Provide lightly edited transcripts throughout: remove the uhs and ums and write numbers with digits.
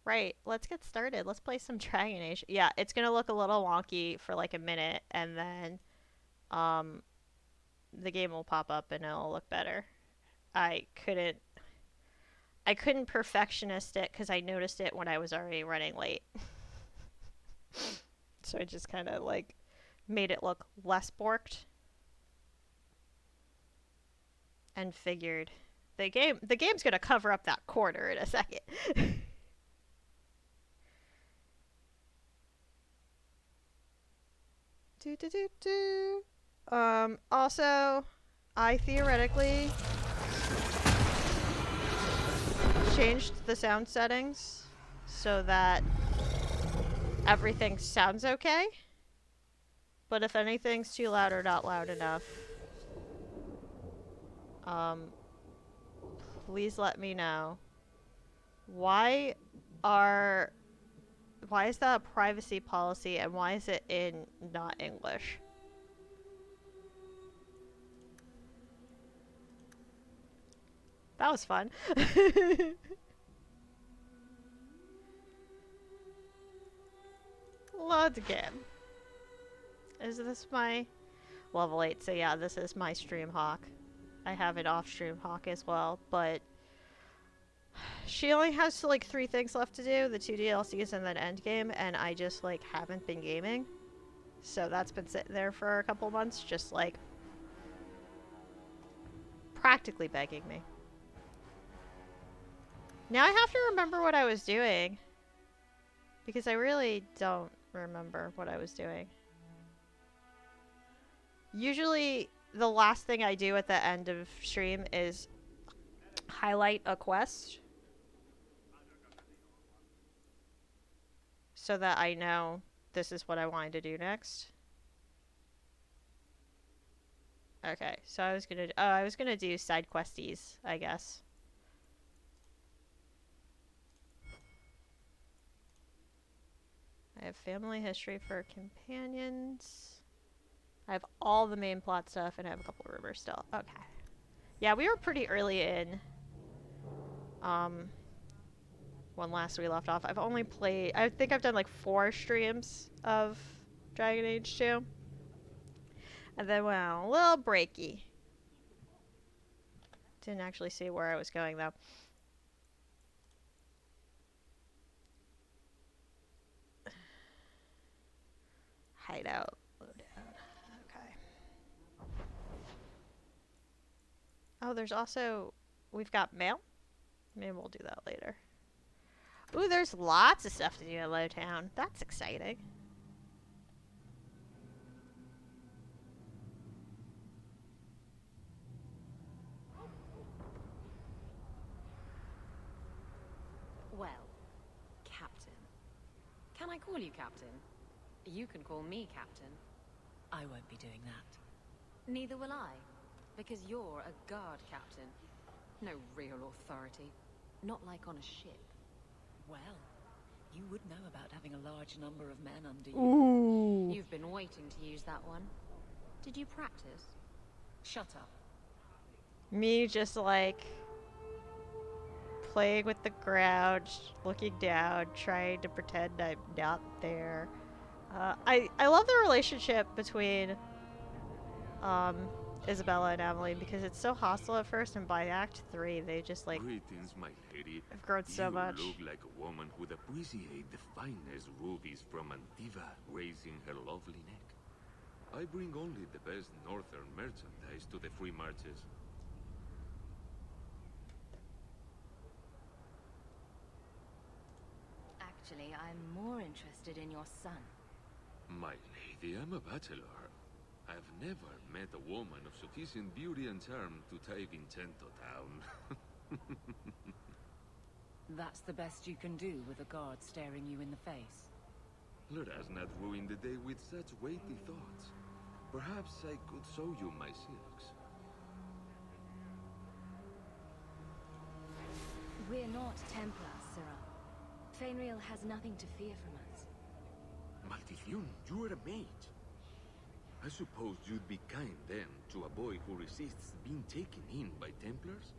Right, let's get started. Let's play some Dragon Age. Yeah, it's gonna look a little wonky for like a minute, and then um, the game will pop up and it'll look better. I couldn't, I couldn't perfectionist it because I noticed it when I was already running late. So I just kind of like made it look less borked and figured the game's gonna cover up that quarter in a second. do do do do. Also, I theoretically changed the sound settings so that everything sounds okay. But if anything's too loud or not loud enough, um, please let me know. Why are why is that a privacy policy and why is it in not English? That was fun. Load again. Is this my level 8? So yeah, this is my stream hawk. I have an off stream hawk as well, but she only has like 3 things left to do, the 2 DLCs and then endgame, and I just like haven't been gaming. So that's been sitting there for a couple months, just like practically begging me. Now I have to remember what I was doing. Because I really don't remember what I was doing. Usually, the last thing I do at the end of stream is highlight a quest so that I know this is what I wanted to do next. Okay, so I was gonna do side questies, I guess. I have family history for companions. I have all the main plot stuff, and I have a couple rumors still. Okay. Yeah, we were pretty early in. Um, when last we left off. I've only played, I think I've done like 4 streams of Dragon Age 2. And then went on a little breaky. Didn't actually see where I was going though. Hideout. Loadout. Okay. Oh, there's also, we've got mail. Maybe we'll do that later. Ooh, there's lots of stuff to do at Lowtown. That's exciting. Well, Captain. Can I call you Captain? You can call me Captain. I won't be doing that. Neither will I, because you're a guard captain. No real authority. Not like on a ship. Well, you would know about having a large number of men under you. Ooh. You've been waiting to use that one. Did you practice? Shut up. Me just like playing with the ground, looking down, trying to pretend I'm not there. I love the relationship between um, Isabella and Emily because it's so hostile at first, and by Act 3, they just like Greetings, my lady. have grown so much. You look like a woman who'd appreciate the finest rubies from Antiva raising her lovely neck. I bring only the best northern merchandise to the free marches. Actually, I'm more interested in your son. My lady, I'm a bachelor. I've never met a woman of sufficient beauty and charm to tie Vincento down. That's the best you can do with a guard staring you in the face. Let us not ruin the day with such weighty thoughts. Perhaps I could show you my silks. We're not Templars, Sirrah. Fainriel has nothing to fear from us. Maldición, you are a mage. I suppose you'd be kind then to a boy who resists being taken in by Templars?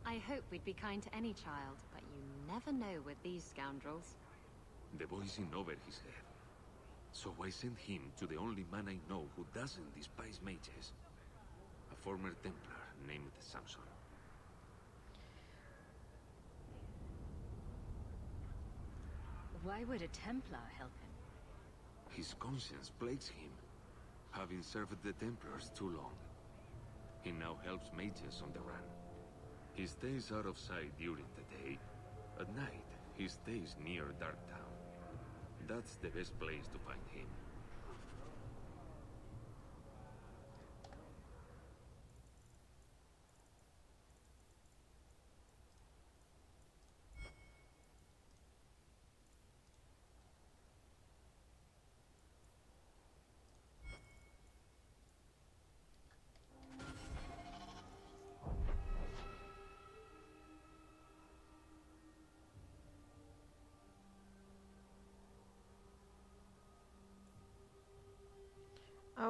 I hope we'd be kind to any child, but you never know with these scoundrels. The boy's in over his head. So I sent him to the only man I know who doesn't despise mages. A former Templar named Samson. Why would a Templar help him? His conscience plagues him, having served the Templars too long. He now helps mages on the run. He stays out of sight during the day. At night, he stays near Darktown. That's the best place to find him.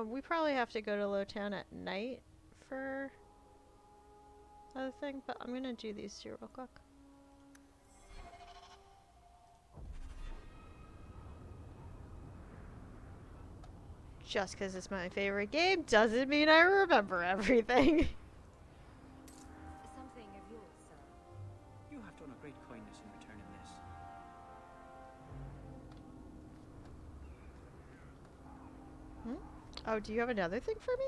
We probably have to go to Lowtown at night for other thing, but I'm gonna do these two real quick. Just because it's my favorite game doesn't mean I remember everything. Something of yours, sir. You have done a great kindness in returning this. Oh, do you have another thing for me?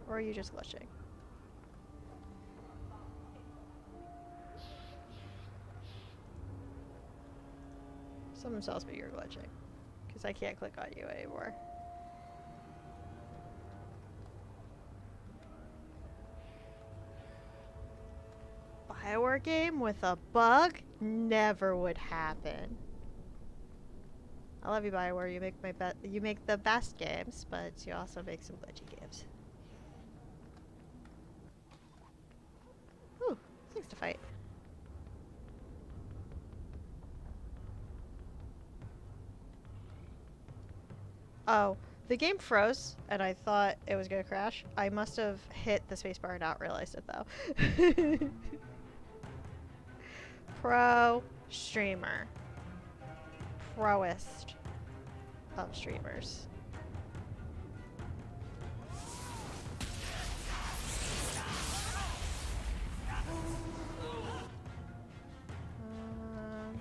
Or are you just glitching? Someone tells me you're glitching. Because I can't click on you anymore. Bioware game with a bug? Never would happen. I love you, Bioware. You make the best games, but you also make some glitchy games. Ooh, things to fight. Oh, the game froze, and I thought it was gonna crash. I must have hit the spacebar and not realized it, though. Pro streamer. Proest of streamers. Um,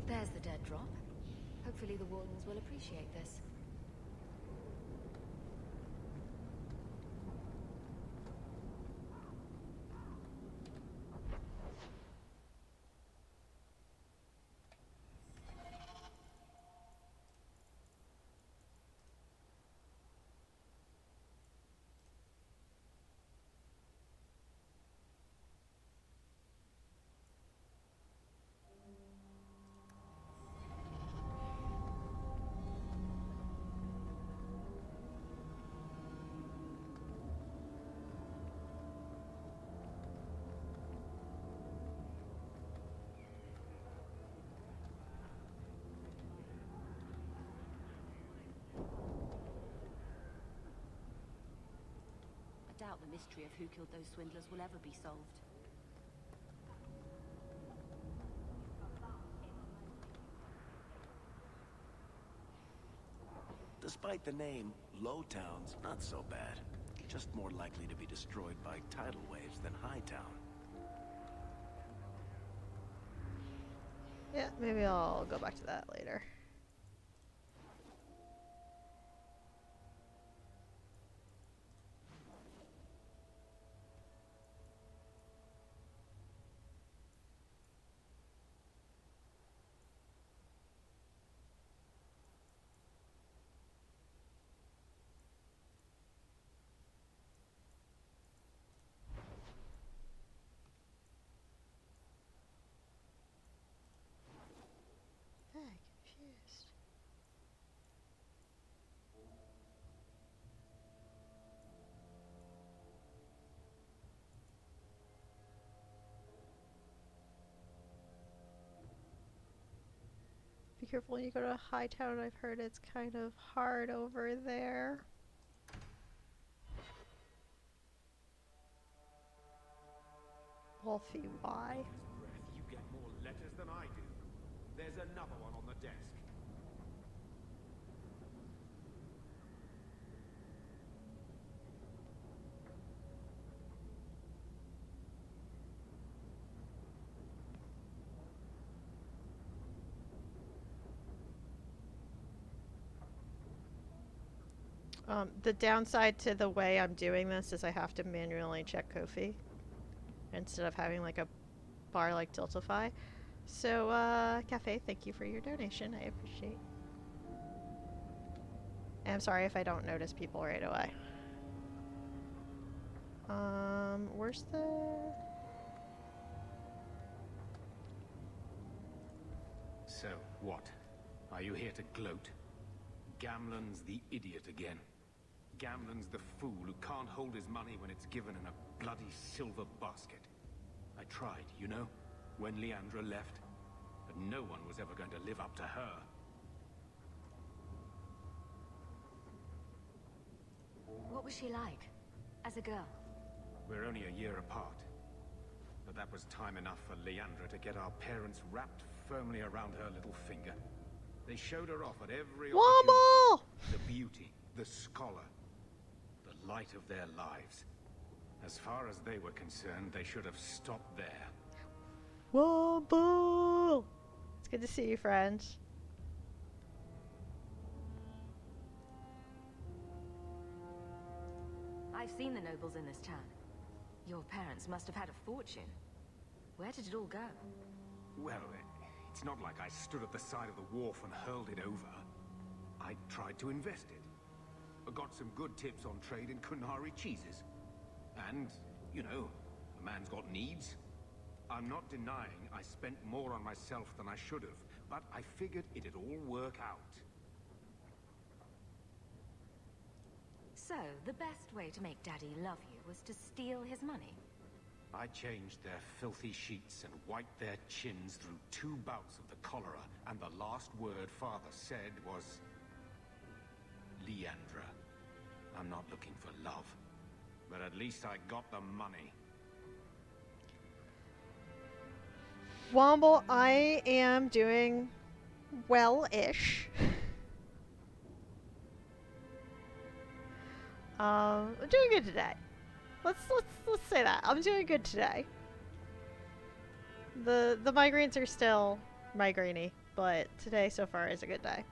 There's the dead drop. Hopefully the Wardens will appreciate this. doubt the mystery of who killed those swindlers will ever be solved. Despite the name, Lowtown's not so bad. Just more likely to be destroyed by tidal waves than Hightown. Yeah, maybe I'll go back to that later. Very confused. Be careful when you go to Hightown. I've heard it's kind of hard over there. Wolfie, why? Breath, you get more letters than I do. There's another one on the desk. The downside to the way I'm doing this is I have to manually check Ko-fi instead of having like a bar like Tiltify. So, Cafe, thank you for your donation. I appreciate. And I'm sorry if I don't notice people right away. Where's the... So, what? Are you here to gloat? Gamlen's the idiot again. Gamlen's the fool who can't hold his money when it's given in a bloody silver basket. I tried, you know, when Leandra left. But no one was ever going to live up to her. What was she like? As a girl? We're only a year apart. But that was time enough for Leandra to get our parents wrapped firmly around her little finger. They showed her off at every Wobble! opportunity. The beauty, the scholar, the light of their lives. As far as they were concerned, they should have stopped there. Wobble! It's good to see you, friend. I've seen the nobles in this town. Your parents must have had a fortune. Where did it all go? Well, it's not like I stood at the side of the wharf and hurled it over. I tried to invest it. I got some good tips on trade in Kunari cheeses. And, you know, a man's got needs. I'm not denying I spent more on myself than I should have, but I figured it'd all work out. So, the best way to make Daddy love you was to steal his money? I changed their filthy sheets and wiped their chins through 2 bouts of the cholera, and the last word Father said was... Leandra. I'm not looking for love, but at least I got the money. Womble, I am doing well-ish. I'm doing good today. Let's say that. I'm doing good today. The migraines are still migraine-y, but today so far is a good day.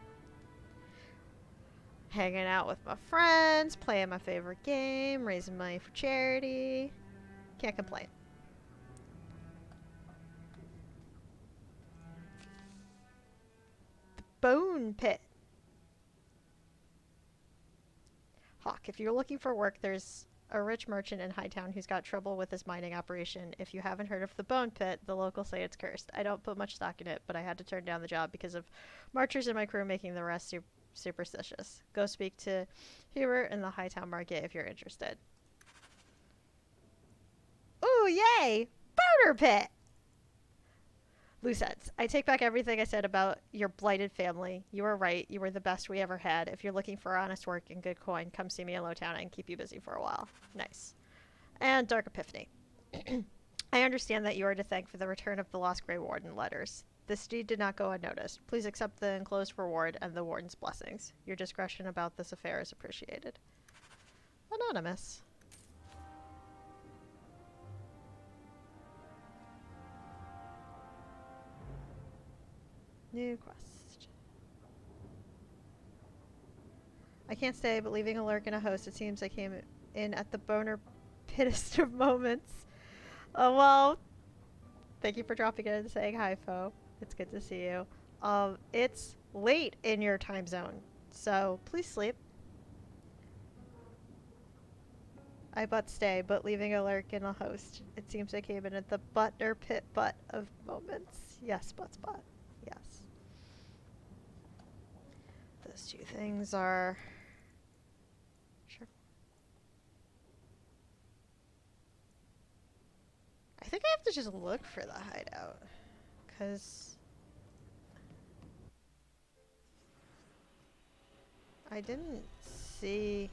Hanging out with my friends, playing my favorite game, raising money for charity. Can't complain. The Bone Pit. Hawk, if you're looking for work, there's a rich merchant in Hightown who's got trouble with his mining operation. If you haven't heard of the Bone Pit, the locals say it's cursed. I don't put much stock in it, but I had to turn down the job because of marchers in my crew making the rest superstitious. Go speak to Hubert in the Hightown market if you're interested. Ooh, yay! Burner Pit! Loose ends. I take back everything I said about your blighted family. You were right. You were the best we ever had. If you're looking for honest work and good coin, come see me in Lowtown and keep you busy for a while. Nice. And Dark Epiphany. I understand that you are to thank for the return of the Lost Grey Warden letters. This deed did not go unnoticed. Please accept the enclosed reward and the Warden's blessings. Your discretion about this affair is appreciated. Anonymous. New quest. I can't stay, but leaving a lurk and a host, it seems I came in at the boner pittest of moments. Oh, well, thank you for dropping in and saying hi, Fo. It's good to see you. It's late in your time zone, so please sleep. I but stay, but leaving a lurk and a host. It seems I came in at the butner pit butt of moments. Yes, butt spot. Yes. Those two things are... Sure. I think I have to just look for the hideout. Because... I didn't see...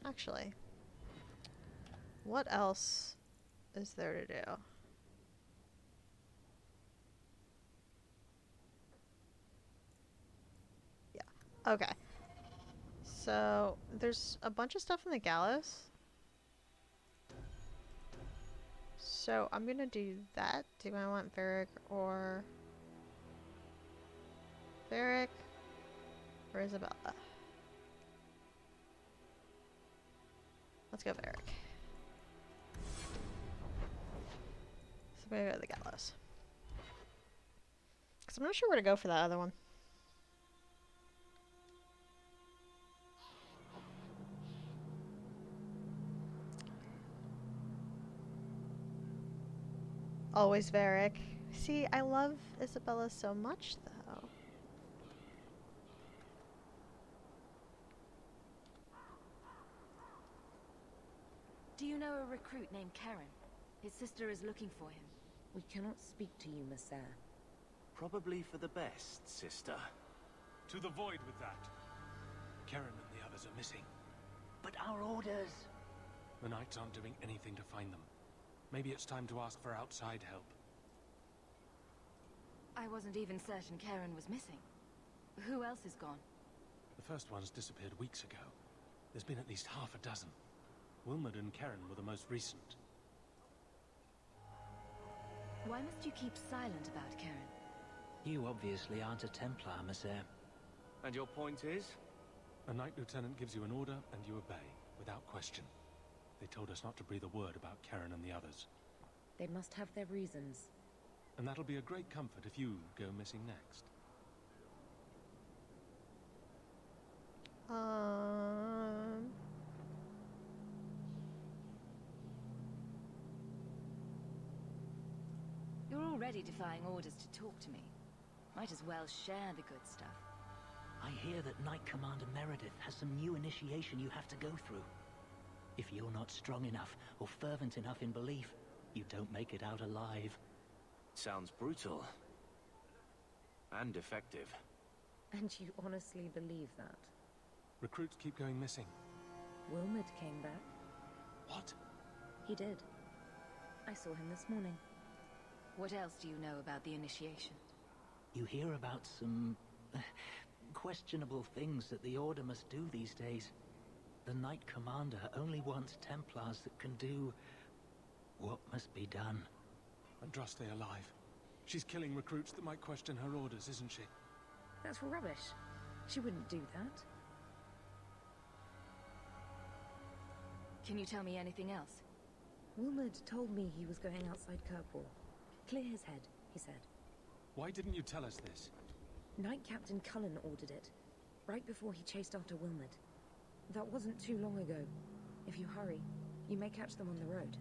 Actually, what else is there to do? Yeah. Okay. So, there's a bunch of stuff in the gallows. So, I'm gonna do that. Do I want Varric or... Varric or Isabella? Let's go Varric. So I'm gonna go to the gallows. Because I'm not sure where to go for that other one. Always Varric. See, I love Isabella so much, though. Do you know a recruit named Karen? His sister is looking for him. We cannot speak to you, Messer. Probably for the best, sister. To the void with that. Karen and the others are missing. But our orders... The Knights aren't doing anything to find them. Maybe it's time to ask for outside help. I wasn't even certain Karen was missing. Who else is gone? The first ones disappeared weeks ago. There's been at least half a dozen. Wilmot and Karen were the most recent. Why must you keep silent about Karen? You obviously aren't a Templar, Messer. And your point is? A Knight Lieutenant gives you an order and you obey, without question. They told us not to breathe a word about Karen and the others. They must have their reasons. And that'll be a great comfort if you go missing next. You're already defying orders to talk to me. Might as well share the good stuff. I hear that Knight Commander Meredith has some new initiation you have to go through. If you're not strong enough or fervent enough in belief, you don't make it out alive. Sounds brutal. And effective. And you honestly believe that? Recruits keep going missing. Wilmot came back. What? He did. I saw him this morning. What else do you know about the initiation? You hear about some... questionable things that the Order must do these days. The Knight Commander only wants Templars that can do... what must be done. Andraste alive. She's killing recruits that might question her orders, isn't she? That's rubbish. She wouldn't do that. Can you tell me anything else? Wilmot told me he was going outside Kirkwall. Clear his head, he said. Why didn't you tell us this? Knight Captain Cullen ordered it, right before he chased after Wilmot. That wasn't too long ago. If you hurry, you may catch them on the road.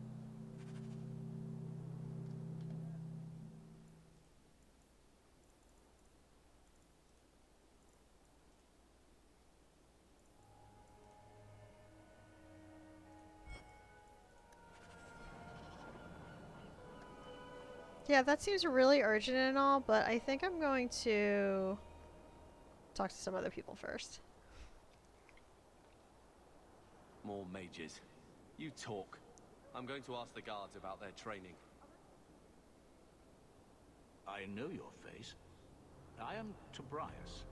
Yeah, that seems really urgent and all, but I think I'm going to talk to some other people first. More mages. You talk. I'm going to ask the guards about their training. I know your face. I am Tobias.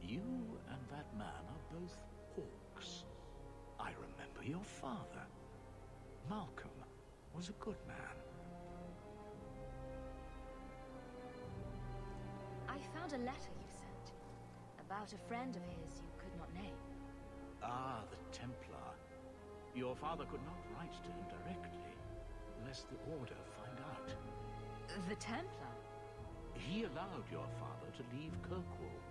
You and that man are both hawks. I remember your father. Malcolm was a good man. I found a letter you sent about a friend of his you could not name. Ah, the Templar. Your father could not write to him directly, lest the Order find out. The Templar? He allowed your father to leave Kirkwall.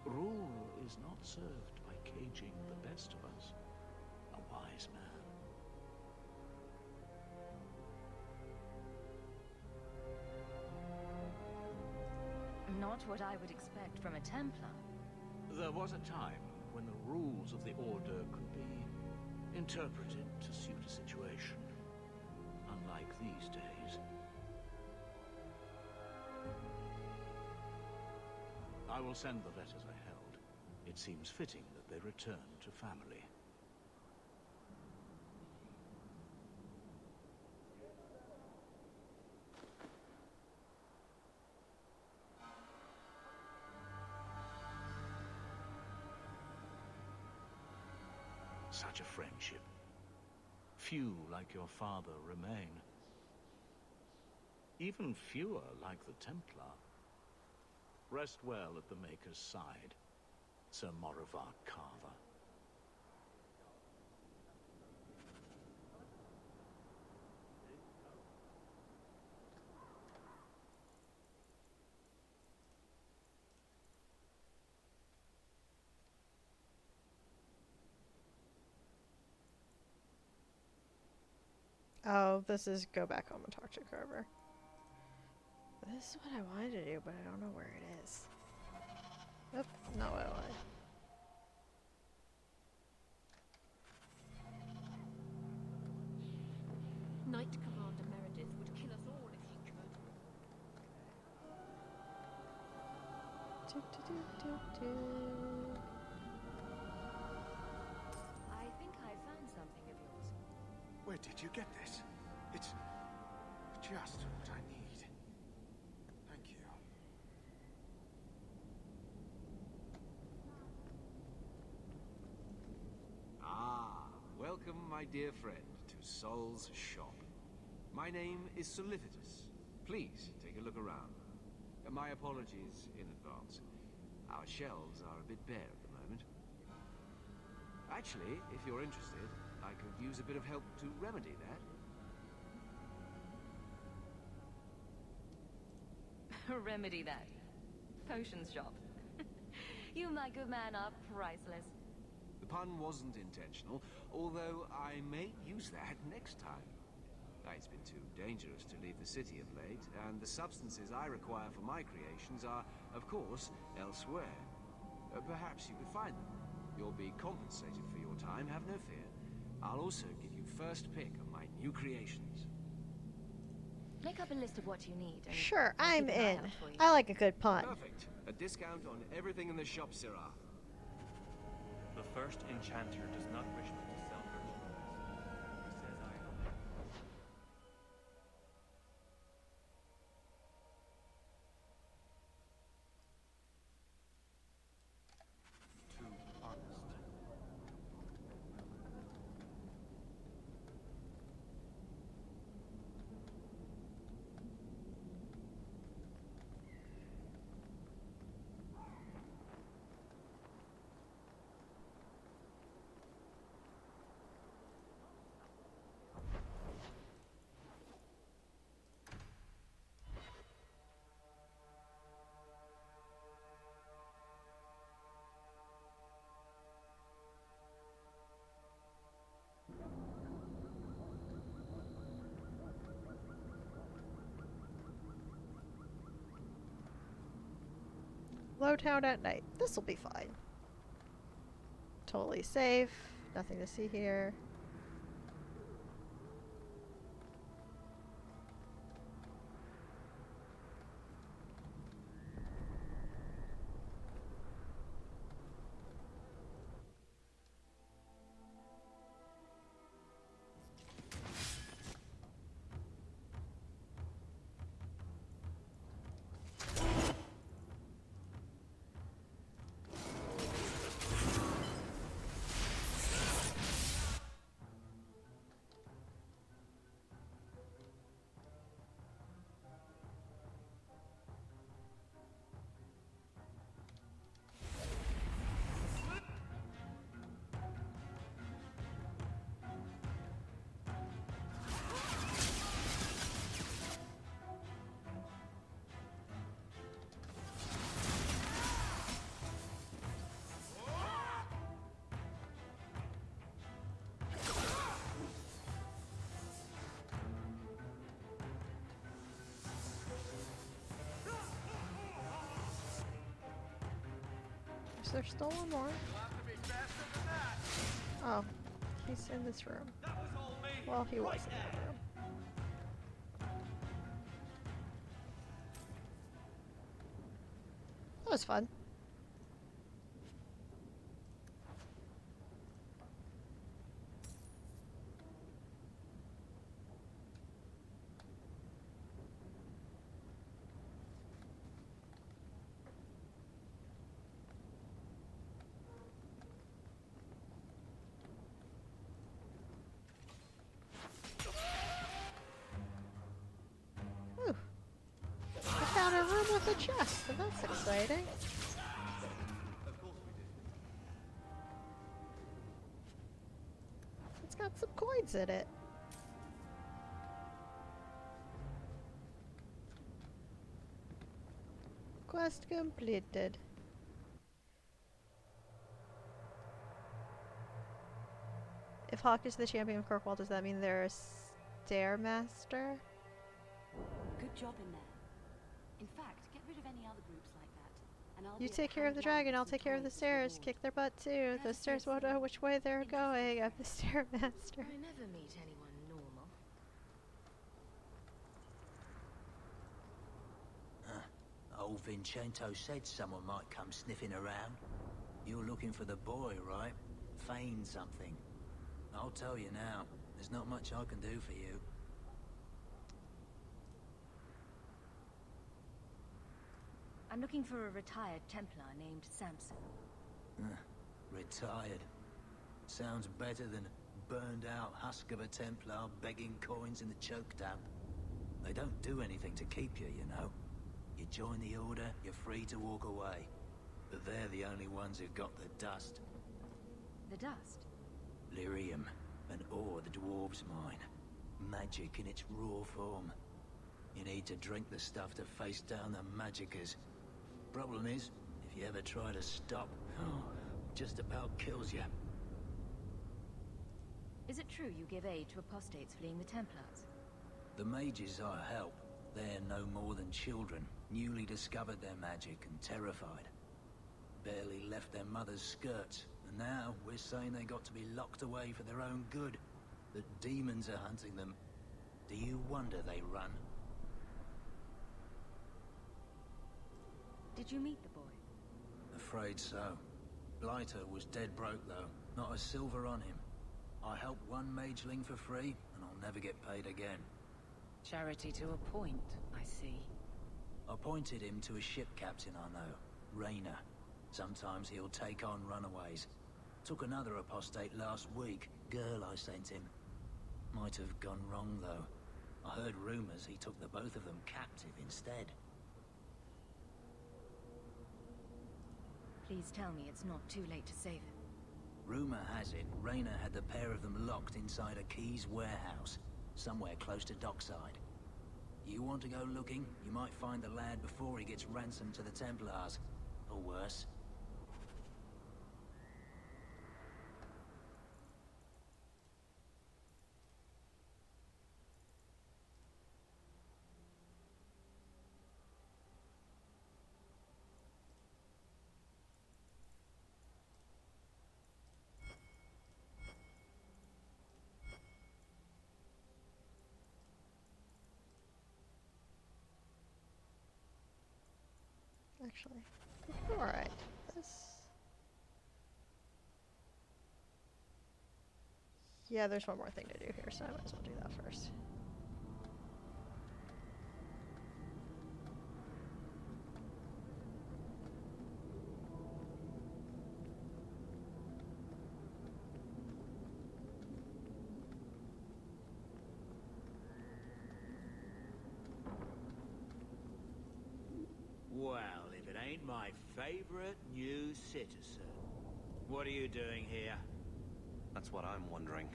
Rule is not served by caging the best of us. A wise man. Not what I would expect from a Templar. There was a time when the rules of the Order could be interpreted to suit a situation. Unlike these days. I will send the letters I held. It seems fitting that they return to family. Such a friendship. Few like your father remain. Even fewer like the Templar. Rest well at the Maker's side, Sir Morivar Carver. Oh, this is go back home and talk to Carver. This is what I wanted to do, but I don't know where it is. Oop, not what I wanted. Knight Commander Meredith would kill us all if he could. Do, do, do, do, do. I think I found something of yours. Where did you get this? It's just what I need. Thank you. Ah, welcome, my dear friend, to Sol's shop. My name is Solicitus. Please take a look around. My apologies in advance. Our shelves are a bit bare at the moment. Actually, if you're interested, I could use a bit of help to remedy that. Remedy that. Potions shop. You, my good man, are priceless. The pun wasn't intentional, although I may use that next time. It's been too dangerous to leave the city of late, and the substances I require for my creations are, of course, elsewhere. Perhaps you could find them. You'll be compensated for your time, have no fear. I'll also give you first pick of my new creations. Make up a list of what you need. And Sure, I'll I'm keep an eye in. out for you. I like a good pun. Perfect. A discount on everything in the shop, Sirrah. The first enchanter does not wish me to sell merchandise. He says I am too honest. Lowtown at night. This'll be fine. Totally safe. Nothing to see here. there's still one more. Oh, he's in this room. Well, he was in that room. That was fun. Ooh. I found a room with a chest, and that's exciting. It's got some coins in it. Quest completed. If Hawk is the champion of Kirkwall, does that mean they're a Stairmaster? Good job in there. In fact, get rid of any other groups like that, and I'll You be at take care of the hand dragon, I'll with take some care of the toys as stairs. reward. Kick their butt too. The stairs won't know which way they're going. I'm the Stairmaster. I never meet anyone normal. Old Vincento said someone might come sniffing around. You're looking for the boy, right? Feign something. I'll tell you now, there's not much I can do for you. I'm looking for a retired Templar named Samson. Retired. Sounds better than burned out husk of a Templar begging coins in the choke damp. They don't do anything to keep you, you know. You join the Order, you're free to walk away. But they're the only ones who've got the dust. The dust? Lyrium, an ore the dwarves mine. Magic in its raw form. You need to drink the stuff to face down the magicers. Problem is, if you ever try to stop, just about kills you. Is it true you give aid to apostates fleeing the Templars? The mages I help, they're no more than children, newly discovered their magic and terrified. Barely left their mother's skirts, and now we're saying they got to be locked away for their own good. That demons are hunting them. Do you wonder they run? Did you meet the boy? Afraid so. Blighter was dead broke though, not a silver on him. I helped one mageling for free, and I'll never get paid again. Charity to a point, I see. Appointed him to a ship captain I know, Rayner. Sometimes he'll take on runaways. Took another apostate last week, girl I sent him. Might have gone wrong though. I heard rumors he took the both of them captive instead. Please tell me it's not too late to save him. Rumor has it, Rayner had the pair of them locked inside a Keys warehouse, somewhere close to dockside. You want to go looking? You might find the lad before he gets ransomed to the Templars. Or worse. Actually, alright. Yeah, there's one more thing to do here, so I might as well do that first. Well, if it ain't my favorite new citizen. What are you doing here? That's what I'm wondering.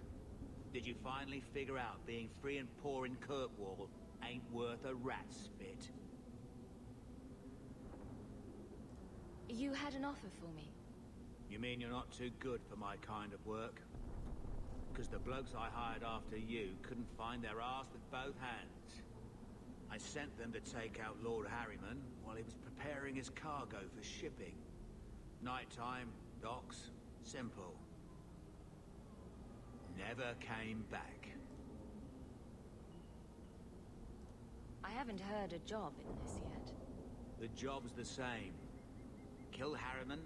Did you finally figure out being free and poor in Kirkwall ain't worth a rat's spit? You had an offer for me. You mean you're not too good for my kind of work? Because the blokes I hired after you couldn't find their arse with both hands. I sent them to take out Lord Harryman while he was preparing his cargo for shipping. Nighttime, docks, simple. Never came back. I haven't heard a job in this yet. The job's the same. Kill Harriman,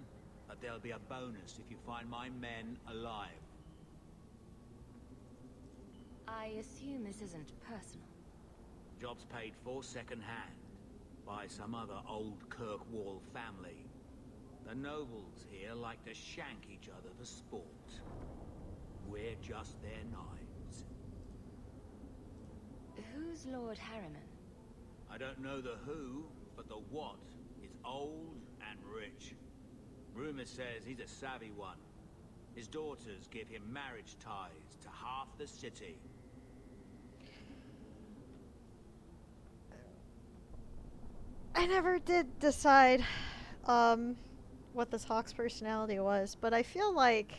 but there'll be a bonus if you find my men alive. I assume this isn't personal. Job's paid for second-hand by some other old Kirkwall family. The nobles here like to shank each other for sport. We're just their knives. Who's Lord Harriman? I don't know the who, but the what is old and rich. Rumor says he's a savvy one. His daughters give him marriage ties to half the city. I never did decide what this Hawk's personality was, but I feel like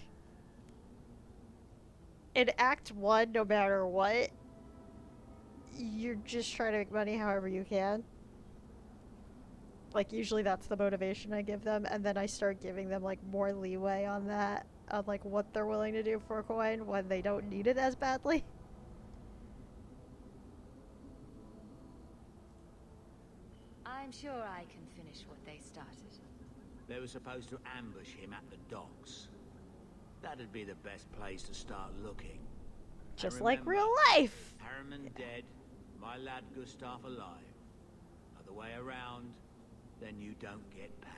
in Act 1, no matter what, you're just trying to make money however you can. Like, usually that's the motivation I give them, and then I start giving them, like, more leeway on that, on, like, what they're willing to do for a coin when they don't need it as badly. I'm sure I can finish what they started. They were supposed to ambush him at the docks. That'd be the best place to start looking. Just And like remember, real life! Harriman dead, my lad Gustav alive. Other way around, then you don't get paid.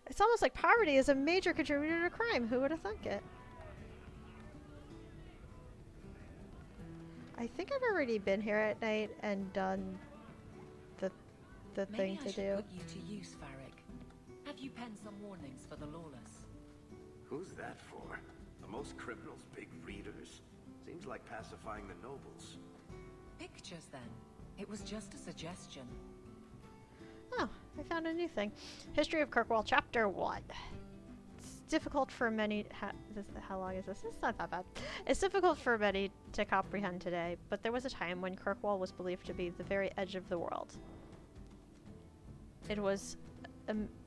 It's almost like poverty is a major contributor to crime. Who would have thunk it? I think I've already been here at night and done the thing to do. Maybe I should put you to use, Varric. Have you penned some warnings for the lawless? Who's that for? Are most criminals big readers? Seems like pacifying the nobles. Pictures, then. It was just a suggestion. Oh, I found a new thing. History of Kirkwall, Chapter 1. It's difficult for many... how long is this? It's not that bad. It's difficult for many to comprehend today, but there was a time when Kirkwall was believed to be the very edge of the world. It was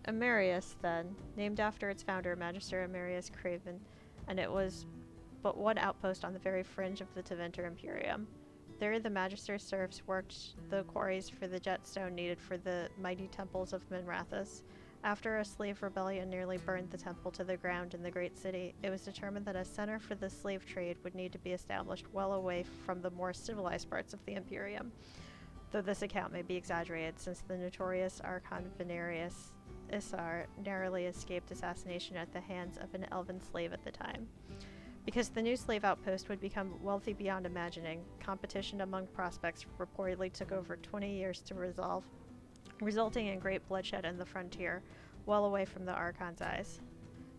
Amerius, then, named after its founder, Magister Amerius Craven, and it was but one outpost on the very fringe of the Tevinter Imperium. There, the Magister serfs worked the quarries for the jetstone needed for the mighty temples of Minrathous. After a slave rebellion nearly burned the temple to the ground in the great city, it was determined that a center for the slave trade would need to be established well away from the more civilized parts of the Imperium, though this account may be exaggerated since the notorious Archon Venarius Isar narrowly escaped assassination at the hands of an elven slave at the time. Because the new slave outpost would become wealthy beyond imagining, competition among prospects reportedly took over 20 years to resolve, resulting in great bloodshed in the frontier, well away from the Archon's eyes.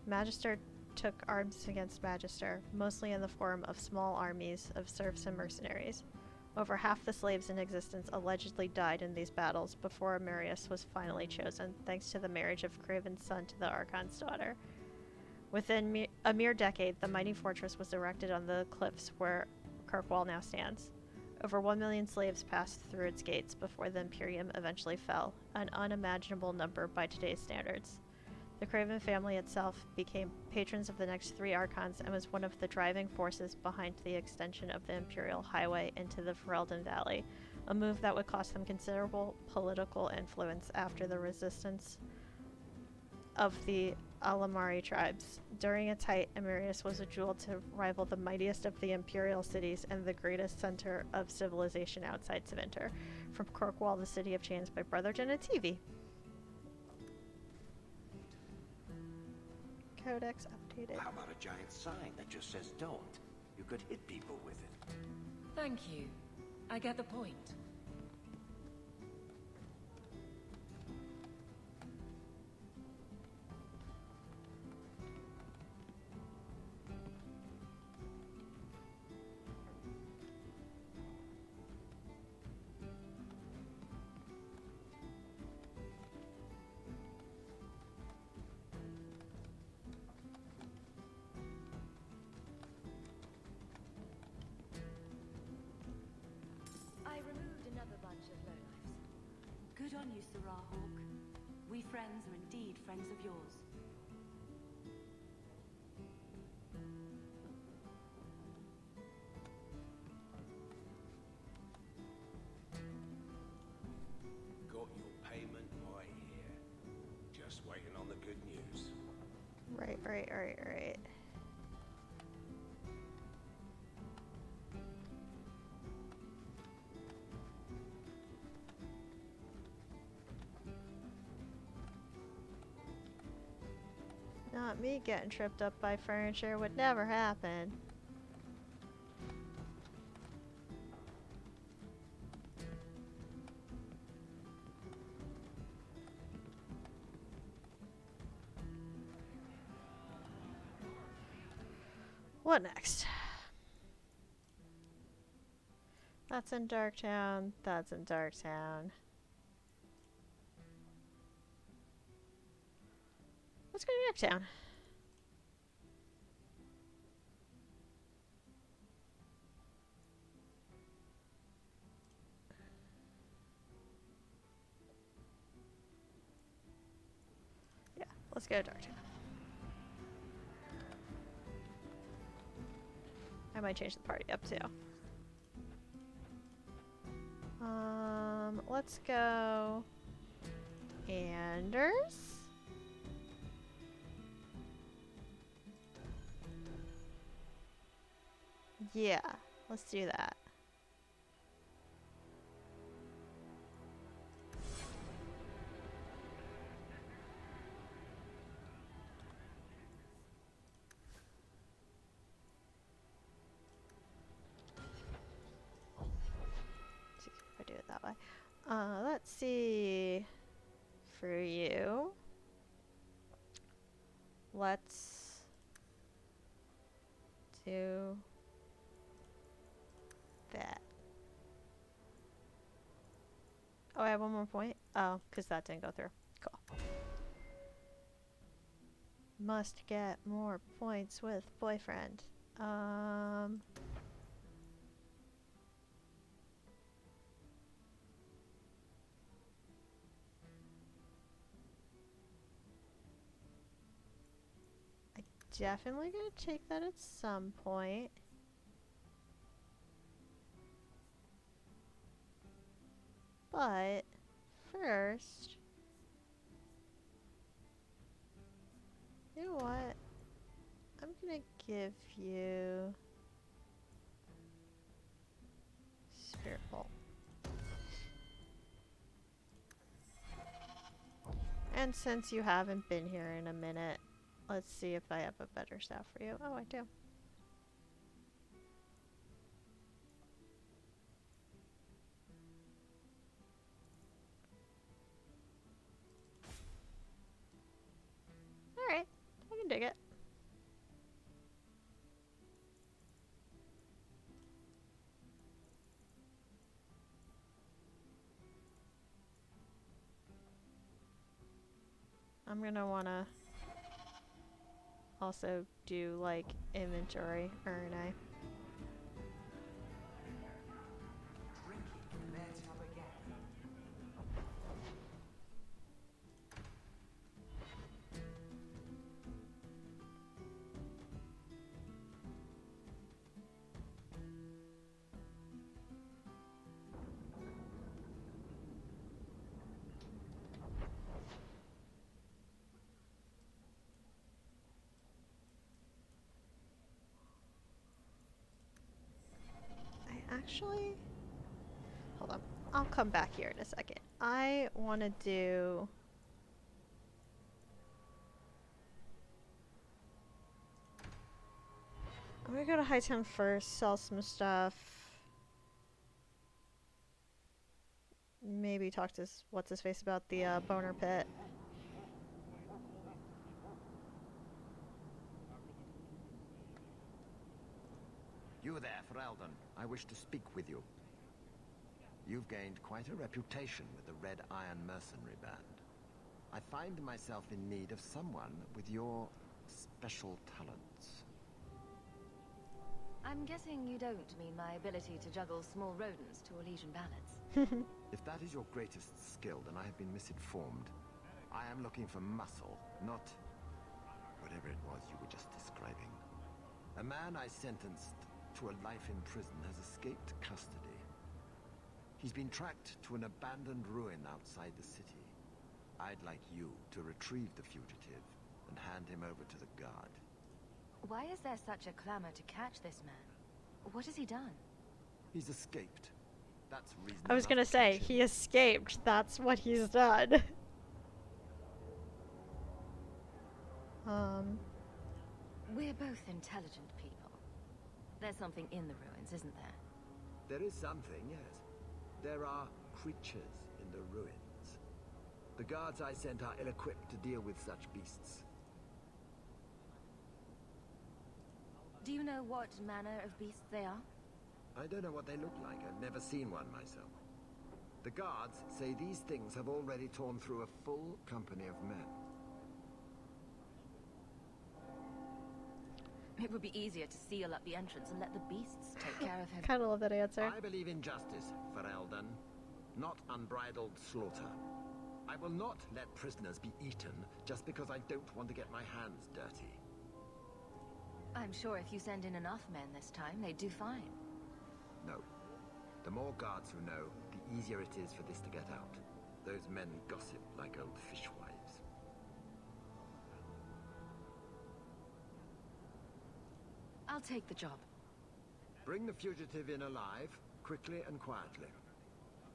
Magister took arms against Magister, mostly in the form of small armies of serfs and mercenaries. Over half the slaves in existence allegedly died in these battles before Amerius was finally chosen, thanks to the marriage of Craven's son to the Archon's daughter. Within a mere decade, the mighty fortress was erected on the cliffs where Kirkwall now stands. Over 1 million slaves passed through its gates before the Imperium eventually fell, an unimaginable number by today's standards. The Craven family itself became patrons of the next 3 Archons and was one of the driving forces behind the extension of the Imperial Highway into the Ferelden Valley, a move that would cost them considerable political influence after the resistance of the Alamari tribes. During its height, Amerius was a jewel to rival the mightiest of the imperial cities and the greatest center of civilization outside Tevinter. From Kirkwall, the city of chains by Brotherton and TV. Codex updated. How about a giant sign that just says don't? You could hit people with it. Thank you. I get the point. Good on you, Sarah Hawk. We friends are indeed friends of yours. Got your payment right here. Just waiting on the good news. Right. Not me getting tripped up by furniture would never happen. What next? That's in Darktown. That's in Darktown. Let's go to Darktown. Yeah, let's go to Darktown. I might change the party up too. Let's go Anders. Yeah, let's do that. Let's see if I do it that way. Let's see. For you, let's do that. Oh, I have one more point? Oh, because that didn't go through. Cool. Must get more points with boyfriend. Definitely gonna take that at some point. But first, you know what? I'm gonna give you Spirit Bolt. And since you haven't been here in a minute, let's see if I have a better staff for you. Oh, I do. Alright, I can dig it. I'm gonna wanna also do like inventory, aren't I? Actually, hold on. I'll come back here in a second. I want to do... I'm gonna go to Hightown first, sell some stuff. Maybe talk to what's-his-face about the boner pit. You there, Ferelden. I wish to speak with you. You've gained quite a reputation with the Red Iron Mercenary Band. I find myself in need of someone with your special talents. I'm guessing you don't mean my ability to juggle small rodents to Elysian ballads. If that is your greatest skill, then I have been misinformed. I am looking for muscle, not whatever it was you were just describing. A man I sentenced to a life in prison has escaped custody. He's been tracked to an abandoned ruin outside the city. I'd like you to retrieve the fugitive and hand him over to the guard. Why is there such a clamor to catch this man? What has he done? He's escaped. That's reason I was enough gonna to say, catch him. he escaped. That's what he's done. We're both intelligent people. There's something in the ruins, isn't there? There is something, yes. There are creatures in the ruins. The guards I sent are ill-equipped to deal with such beasts. Do you know what manner of beasts they are? I don't know what they look like. I've never seen one myself. The guards say these things have already torn through a full company of men. It would be easier to seal up the entrance and let the beasts take care of him. Kind of love that answer. I believe in justice, Ferelden, not unbridled slaughter. I will not let prisoners be eaten just because I don't want to get my hands dirty. I'm sure if you send in enough men this time, they'd do fine. No. The more guards who know, the easier it is for this to get out. Those men gossip like old fishwives. I'll take the job. Bring the fugitive in alive, quickly and quietly.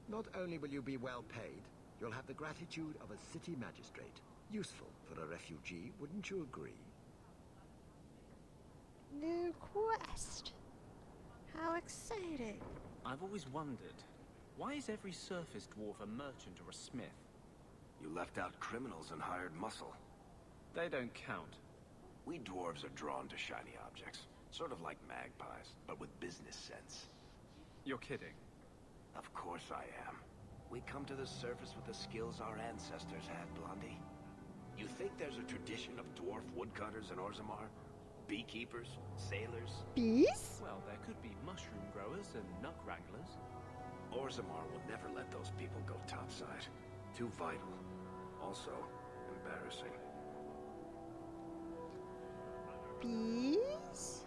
Not only will you be well paid, you'll have the gratitude of a city magistrate. Useful for a refugee, wouldn't you agree? New quest. How exciting. I've always wondered, why is every surface dwarf a merchant or a smith? You left out criminals and hired muscle. They don't count. We dwarves are drawn to shiny objects. Sort of like magpies, but with business sense. You're kidding. Of course I am. We come to the surface with the skills our ancestors had, Blondie. You think there's a tradition of dwarf woodcutters in Orzammar? Beekeepers? Sailors? Bees? Well, there could be mushroom growers and nut wranglers. Orzammar will never let those people go topside. Too vital. Also, embarrassing. Bees?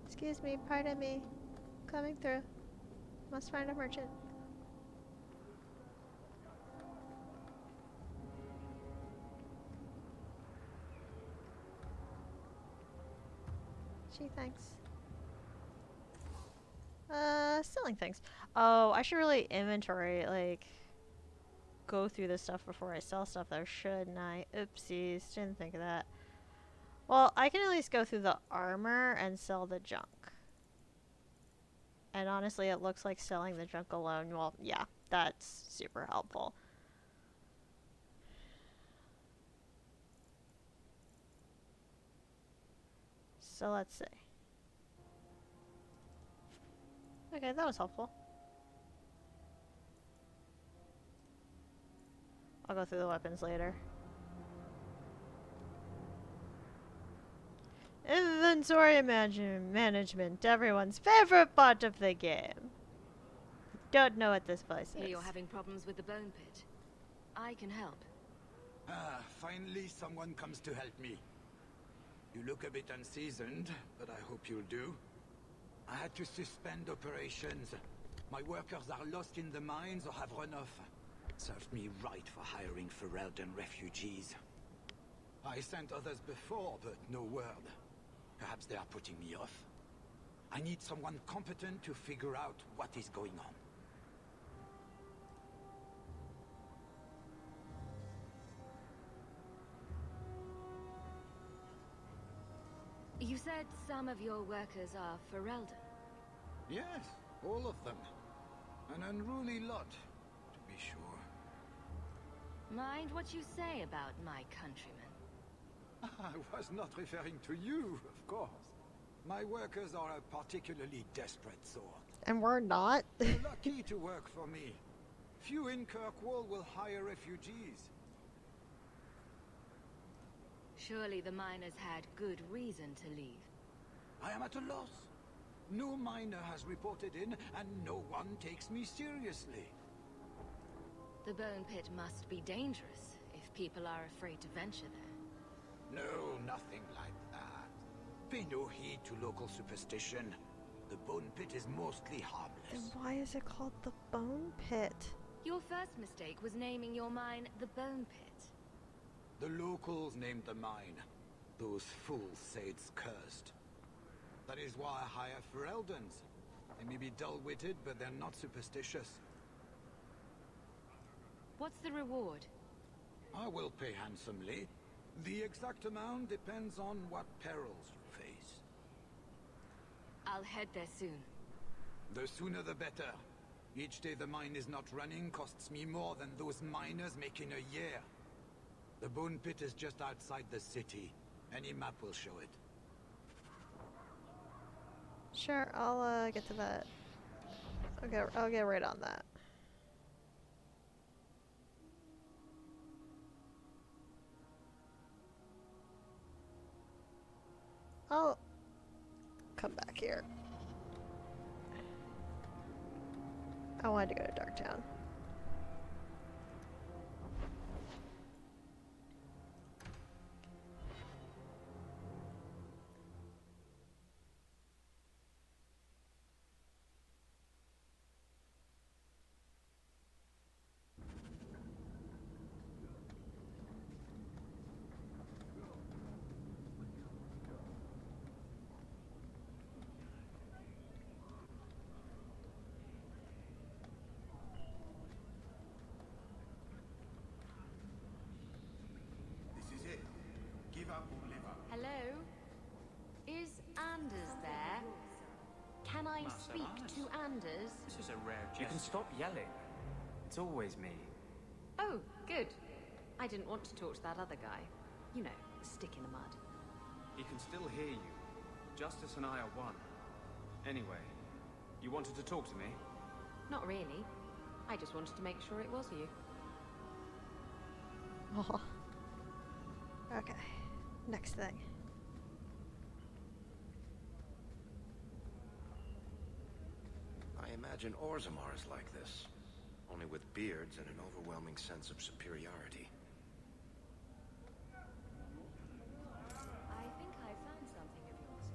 Excuse me, pardon me. Coming through. Must find a merchant. Gee, thanks. Selling things. Oh, I should really inventory, like, go through this stuff before I sell stuff though, shouldn't I? Oopsies, didn't think of that. Well, I can at least go through the armor and sell the junk. And honestly, it looks like selling the junk alone, well, yeah, that's super helpful. So let's see. Okay, that was helpful. I'll go through the weapons later. Inventory management, everyone's favorite part of the game. Don't know what this place Hear is. you're having problems with the bone pit. I can help. Ah, finally someone comes to help me. You look a bit unseasoned, but I hope you'll do. I had to suspend operations. My workers are lost in the mines or have run off. Served me right for hiring Ferelden refugees. I sent others before, but no word. Perhaps they are putting me off. I need someone competent to figure out what is going on. You said some of your workers are Ferelden. Yes, all of them. An unruly lot, to be sure. Mind what you say about my countrymen. I was not referring to you, of course. My workers are a particularly desperate sort. And we're not. They're lucky to work for me. Few in Kirkwall will hire refugees. Surely the miners had good reason to leave. I am at a loss. No miner has reported in, and no one takes me seriously. The bone pit must be dangerous if people are afraid to venture there. No, nothing like that. Pay no heed to local superstition. The bone pit is mostly harmless. Then why is it called the Bone Pit? Your first mistake was naming your mine the Bone Pit. The locals named the mine. Those fools say it's cursed. That is why I hire for Eldons. They may be dull-witted, but they're not superstitious. What's the reward? I will pay handsomely. The exact amount depends on what perils you face. I'll head there soon. The sooner the better. Each day the mine is not running costs me more than those miners make in a year. The bone pit is just outside the city. Any map will show it. Sure, I'll get to that. I'll get right on that. I'll come back here. I wanted to go to Darktown. Hello? Is Anders there? Can I speak to Anders? This is a rare gesture. You can stop yelling. It's always me. Oh, good. I didn't want to talk to that other guy. You know, the stick in the mud. He can still hear you. Justice and I are one. Anyway, you wanted to talk to me? Not really. I just wanted to make sure it was you. Oh. Okay. Next thing. I imagine Orzammar is like this. Only with beards and an overwhelming sense of superiority. I think I found something of yours.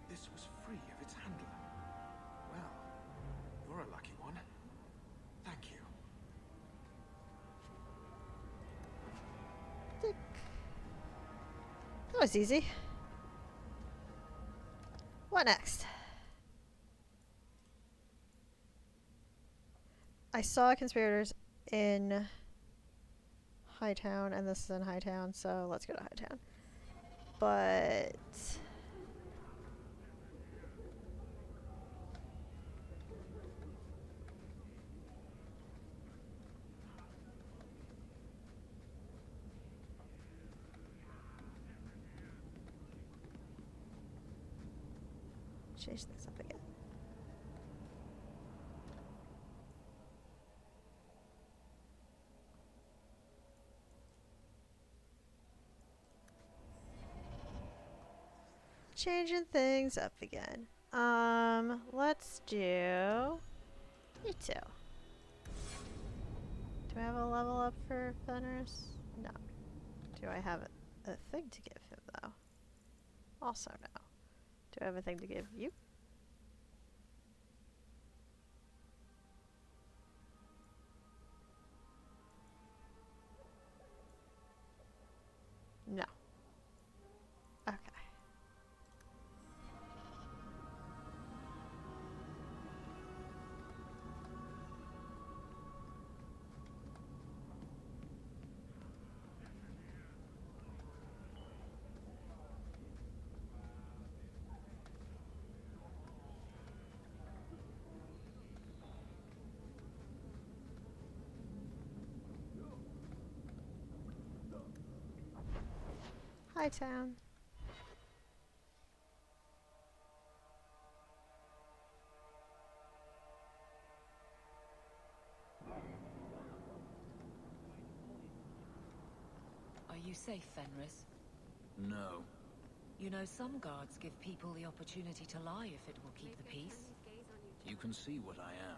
This was free of its handler. Well, you're a lucky one. Thank you. That was easy. What next? I saw conspirators in Hightown, and this is in Hightown, so let's go to Hightown. But change this up again. Changing things up again. Let's do you two. Do I have a level up for Fenris? No. Do I have a thing to give him though? Also no. Do I have a thing to give you? No. Okay. Hightown. you safe, Fenris? No. You know, some guards give people the opportunity to lie if it will keep the peace. You can see what I am.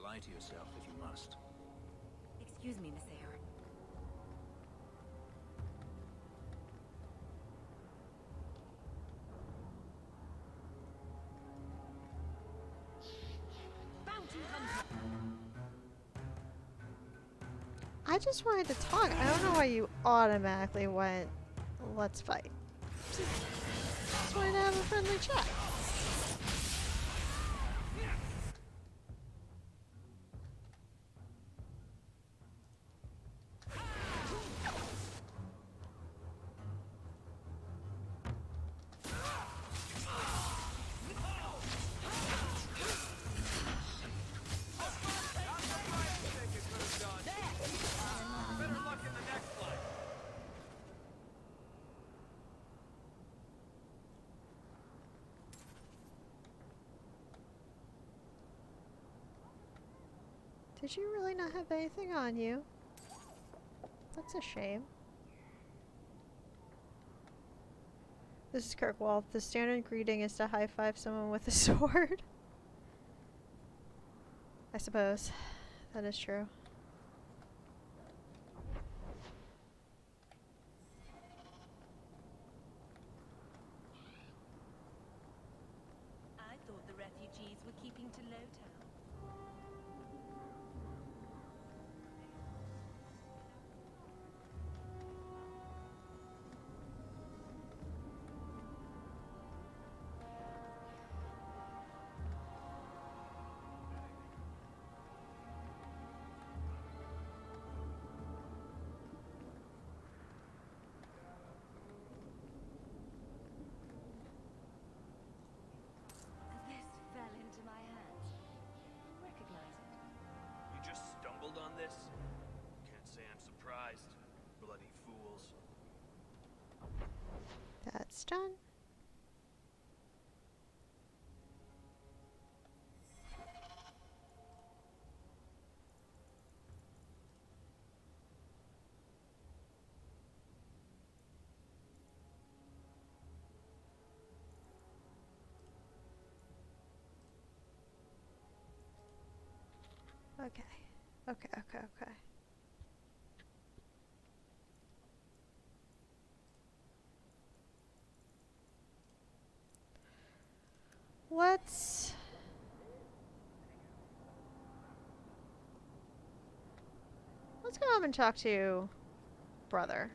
Lie to yourself if you must. Excuse me, Miss Ayer. Bounty hunter! I just wanted to talk. I don't know why you automatically went, let's fight. Just wanted to have a friendly chat. Did you really not have anything on you? That's a shame. This is Kirkwall. The standard greeting is to high-five someone with a sword. I suppose. That is true. I thought the refugees were keeping to Lowtown. This fell into my hands. Recognize it. You just stumbled on this? Can't say I'm surprised. Bloody fools. That's done. Okay. Okay. Let's go home and talk to brother.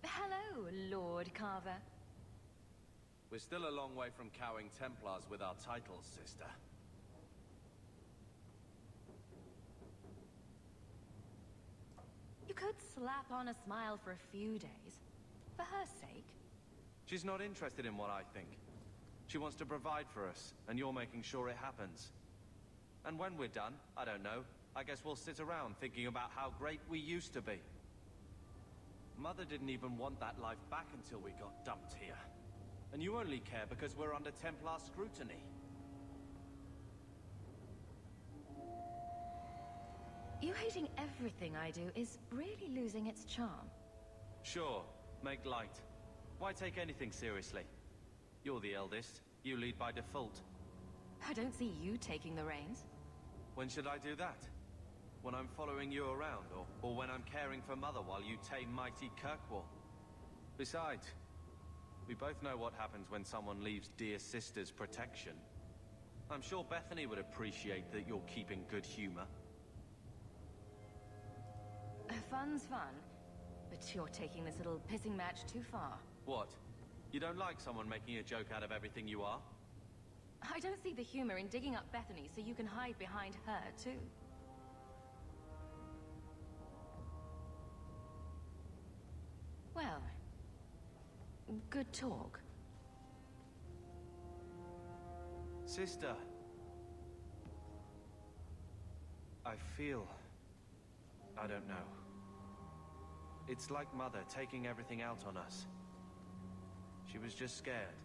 Hello, Lord Carver. We're still a long way from cowing Templars with our titles, sister. You could slap on a smile for a few days. For her sake. She's not interested in what I think. She wants to provide for us, and you're making sure it happens. And when we're done, I don't know, I guess we'll sit around thinking about how great we used to be. Mother didn't even want that life back until we got dumped here. And you only care because we're under Templar scrutiny. You hating everything I do is really losing its charm. Sure, make light. Why take anything seriously? You're the eldest. You lead by default. I don't see you taking the reins. When should I do that? When I'm following you around, or when I'm caring for Mother while you tame mighty Kirkwall? Besides, we both know what happens when someone leaves dear sister's protection. I'm sure Bethany would appreciate that you're keeping good humor. Fun's fun, but you're taking this little pissing match too far. What? You don't like someone making a joke out of everything you are? I don't see the humor in digging up Bethany so you can hide behind her, too. Well, good talk. Sister. I feel... I don't know. It's like Mother taking everything out on us. She was just scared.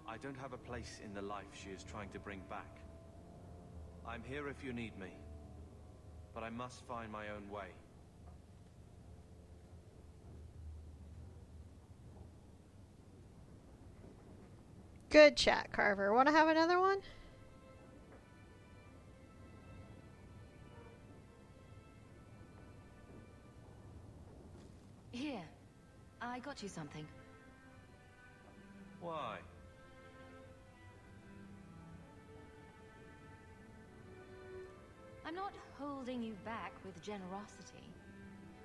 I don't have a place in the life she is trying to bring back. I'm here if you need me. But I must find my own way. Good chat, Carver. Want to have another one? Here, I got you something. Why? I'm not holding you back with generosity.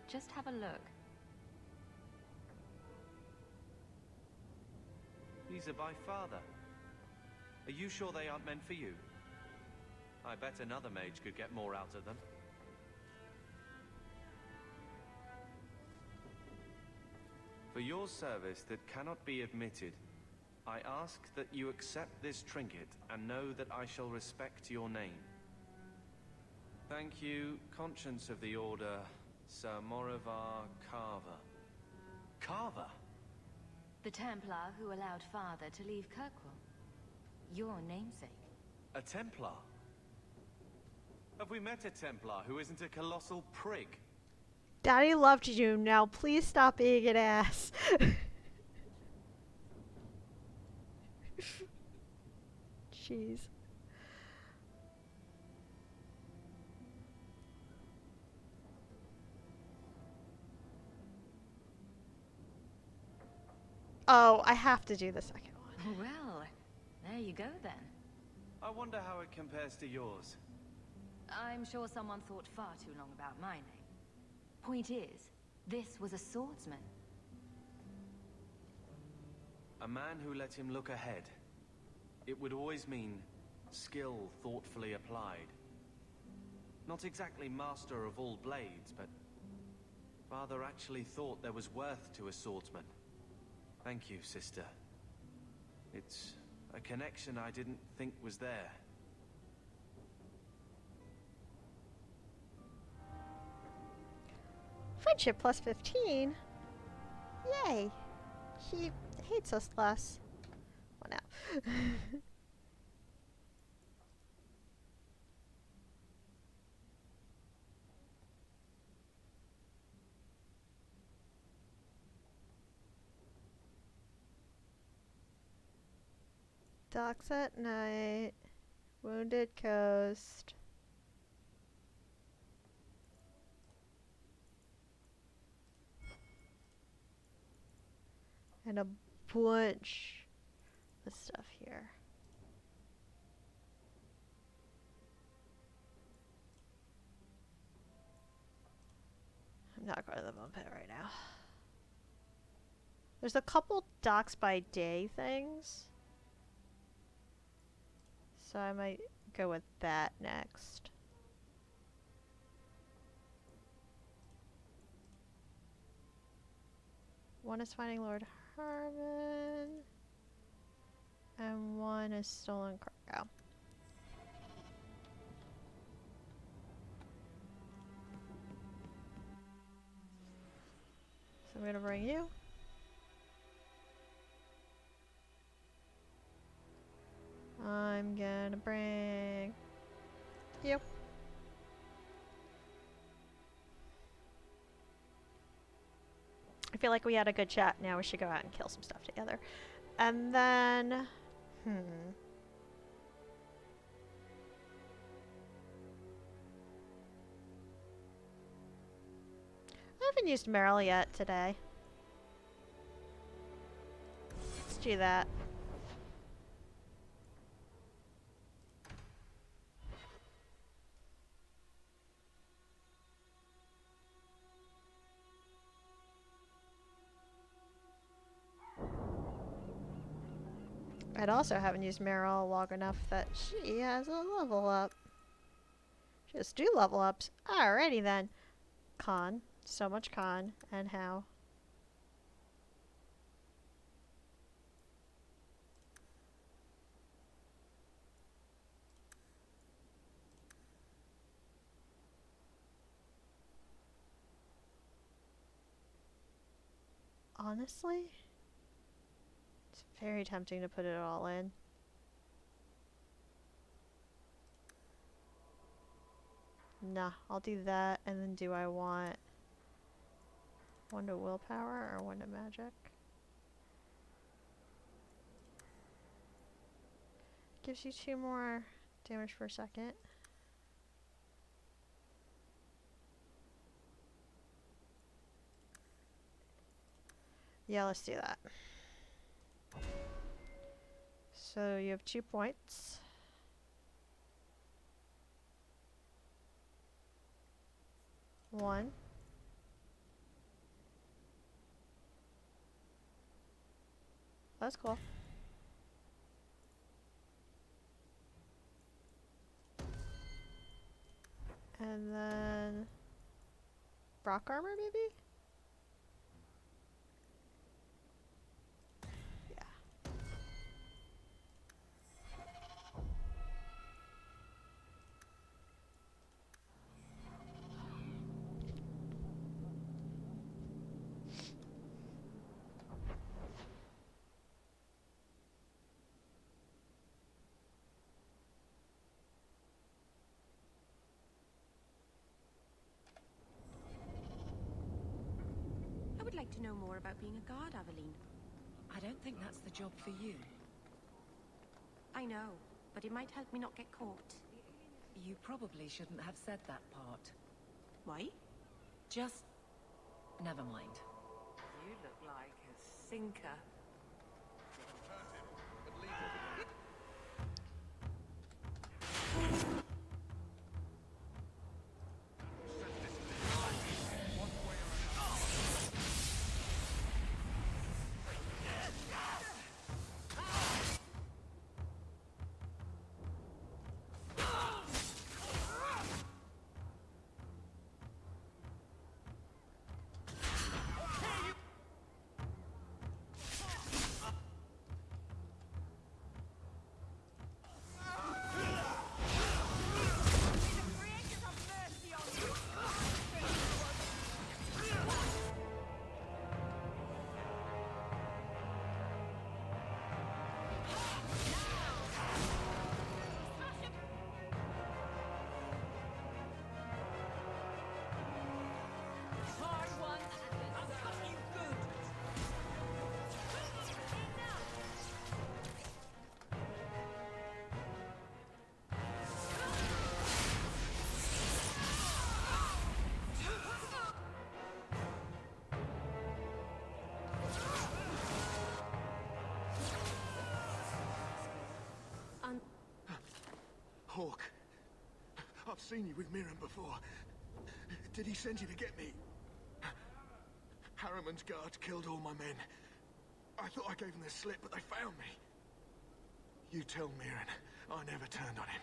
Just have a look. These are by Father. Are you sure they aren't meant for you? I bet another mage could get more out of them. For your service that cannot be admitted, I ask that you accept this trinket and know that I shall respect your name. Thank you, Conscience of the Order, Sir Morivar Carver. Carver? The Templar who allowed Father to leave Kirkwall. Your namesake. A Templar? Have we met a Templar who isn't a colossal prig? Daddy loved you. Now please stop being an ass. Jeez. Oh, I have to do the second one. Well, there you go then. I wonder how it compares to yours. I'm sure someone thought far too long about my name. Point is, this was a swordsman. A man who let him look ahead. It would always mean skill thoughtfully applied. Not exactly master of all blades, but Father actually thought there was worth to a swordsman. Thank you, sister. It's a connection I didn't think was there. Friendship plus 15? Yay. He hates us less. Well, now. Docks at night. Wounded Coast. And a bunch of stuff here. I'm not going to the bump pit right now. There's a couple docks by day things. So I might go with that next. One is finding Lord Harmon. And one is stolen cargo. So I'm gonna bring you. I'm gonna bring you. I feel like we had a good chat. Now we should go out and kill some stuff together. And then... I haven't used Meryl yet today. Let's do that. I'd also haven't used Meryl long enough that she has a level up. Just do level ups. Alrighty then. Con. So much con. And how? Honestly, it's very tempting to put it all in. Nah, I'll do that, and then do I want one to willpower or one to magic? Gives you 2 more damage per second. Yeah, let's do that. So you have 2 points. One. That's cool. And then rock armor, maybe? Yeah. I would like to know more about being a guard, Aveline. I don't think that's the job for you. I know, but it might help me not get caught. You probably shouldn't have said that part. Why? Just... never mind. You look like a sinker. Hawk, I've seen you with Miriam before. Did he send you to get me? Harriman's guards killed all my men. I thought I gave them the slip, but they found me. You tell Miriam I never turned on him.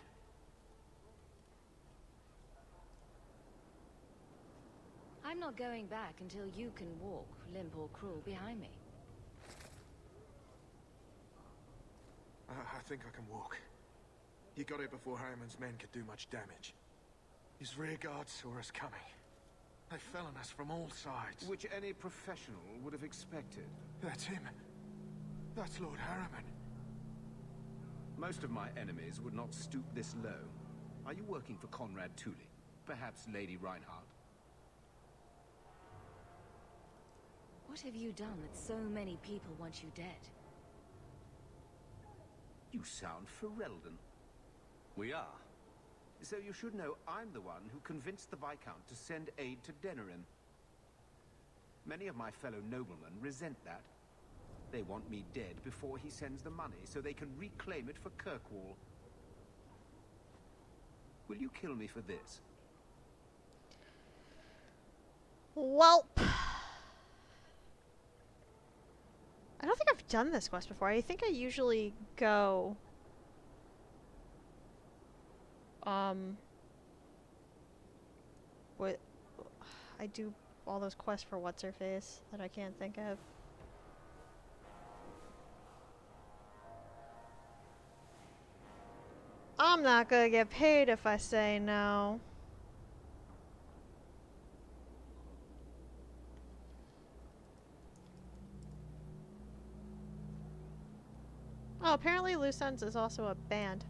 I'm not going back until you can walk, limp or crawl, behind me. I think I can walk. He got it before Harriman's men could do much damage. His rear guard saw us coming. They fell on us from all sides. Which any professional would have expected. That's him. That's Lord Harriman. Most of my enemies would not stoop this low. Are you working for Conrad Tully? Perhaps Lady Reinhardt? What have you done that so many people want you dead? You sound Ferelden. We are. So you should know I'm the one who convinced the Viscount to send aid to Denerim. Many of my fellow noblemen resent that. They want me dead before he sends the money, so they can reclaim it for Kirkwall. Will you kill me for this? Welp. I don't think I've done this quest before. I think I usually go... What... I do all those quests for What's-Her-Face that I can't think of. I'm not gonna get paid if I say no. Oh, apparently Loose Ends is also a band.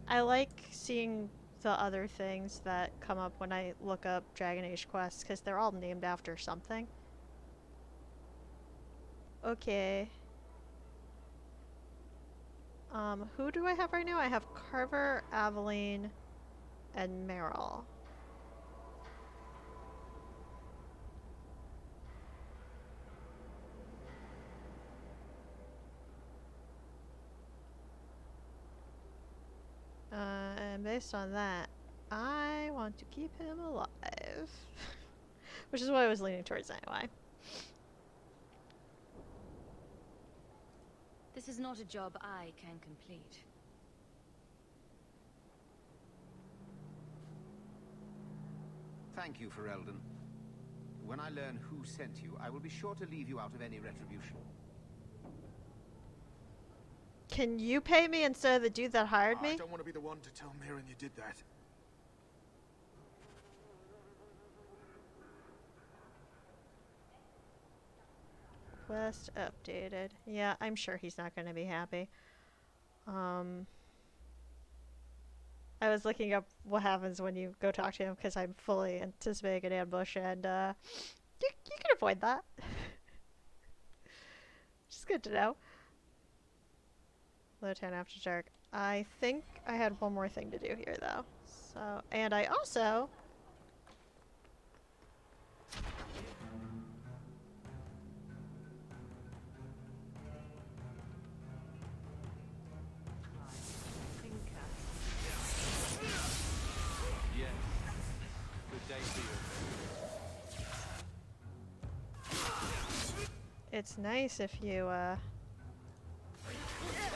I like seeing the other things that come up when I look up Dragon Age quests, because they're all named after something. Okay. Who do I have right now? I have Carver, Aveline, and Merrill. And based on that, I want to keep him alive. Which is what I was leaning towards anyway. This is not a job I can complete. Thank you, Ferelden. When I learn who sent you, I will be sure to leave you out of any retribution. Can you pay me instead of the dude that hired me? I don't want to be the one to tell Mirren you did that. Quest updated. Yeah, I'm sure he's not going to be happy. I was looking up what happens when you go talk to him because I'm fully anticipating an ambush, and you can avoid that. Which is good to know. Low 10 after dark. I think I had one more thing to do here, though. So, and I also... Yes. Good day to you. It's nice if you,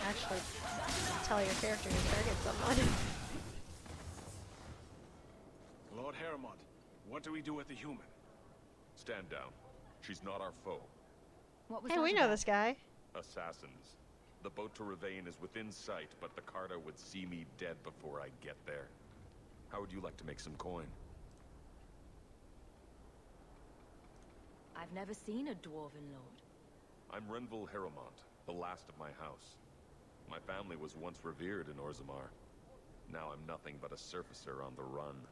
actually tell your character to target someone. Lord Heremont, what do we do with the human? Stand down. She's not our foe. What was Hey, that we know about? this guy. Assassins. The boat to Ravane is within sight, but the Carter would see me dead before I get there. How would you like to make some coin? I've never seen a dwarven lord. I'm Renville Heremont, the last of my house. My family was once revered in Orzammar. Now I'm nothing but a surfacer on the run.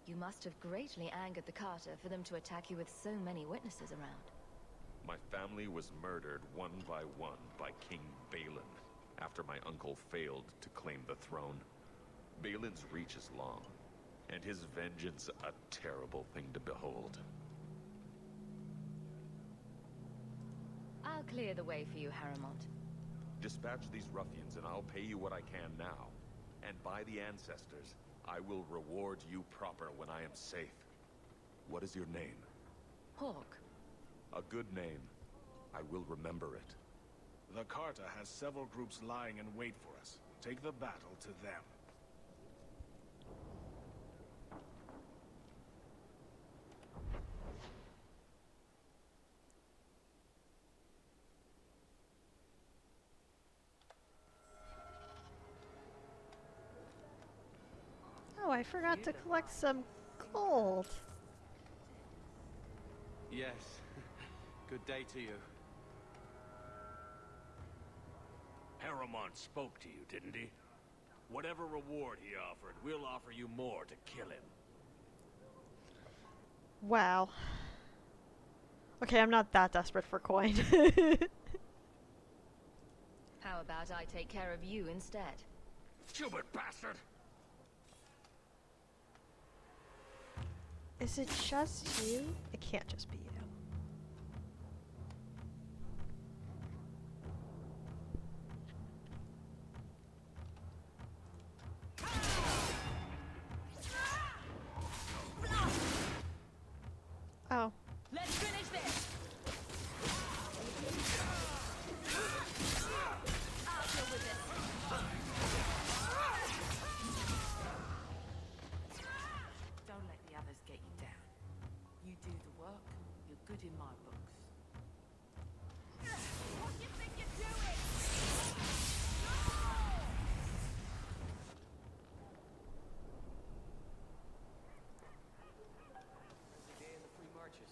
You must have greatly angered the Carter for them to attack you with so many witnesses around. My family was murdered one by King Balin, after my uncle failed to claim the throne. Balin's reach is long, and his vengeance a terrible thing to behold. I'll clear the way for you, Heremont. Dispatch these ruffians and I'll pay you what I can now. And by the ancestors, I will reward you proper when I am safe. What is your name? Hawk. A good name. I will remember it. The Carter has several groups lying in wait for us. Take the battle to them. Oh, I forgot to collect some gold. Yes. Good day to you. Heremont spoke to you, didn't he? Whatever reward he offered, we'll offer you more to kill him. Wow. Okay, I'm not that desperate for coin. How about I take care of you instead? Stupid bastard! Is it just you? It can't just be you. Oh. Let's finish this! I'll deal with this. Don't let the others get you down. You do the work, you're good in my books. What do you think you're doing? The day in the free marches.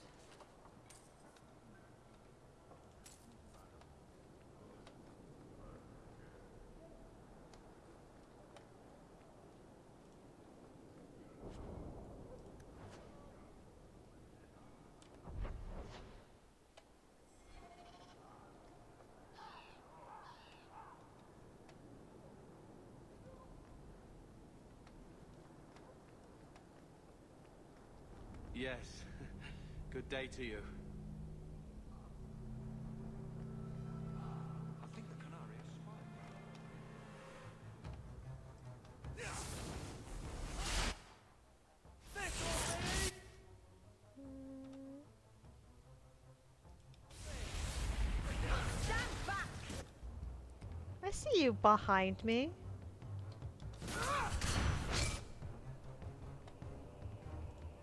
Yes. Good day to you. I think the Canary is spotted. I see you behind me.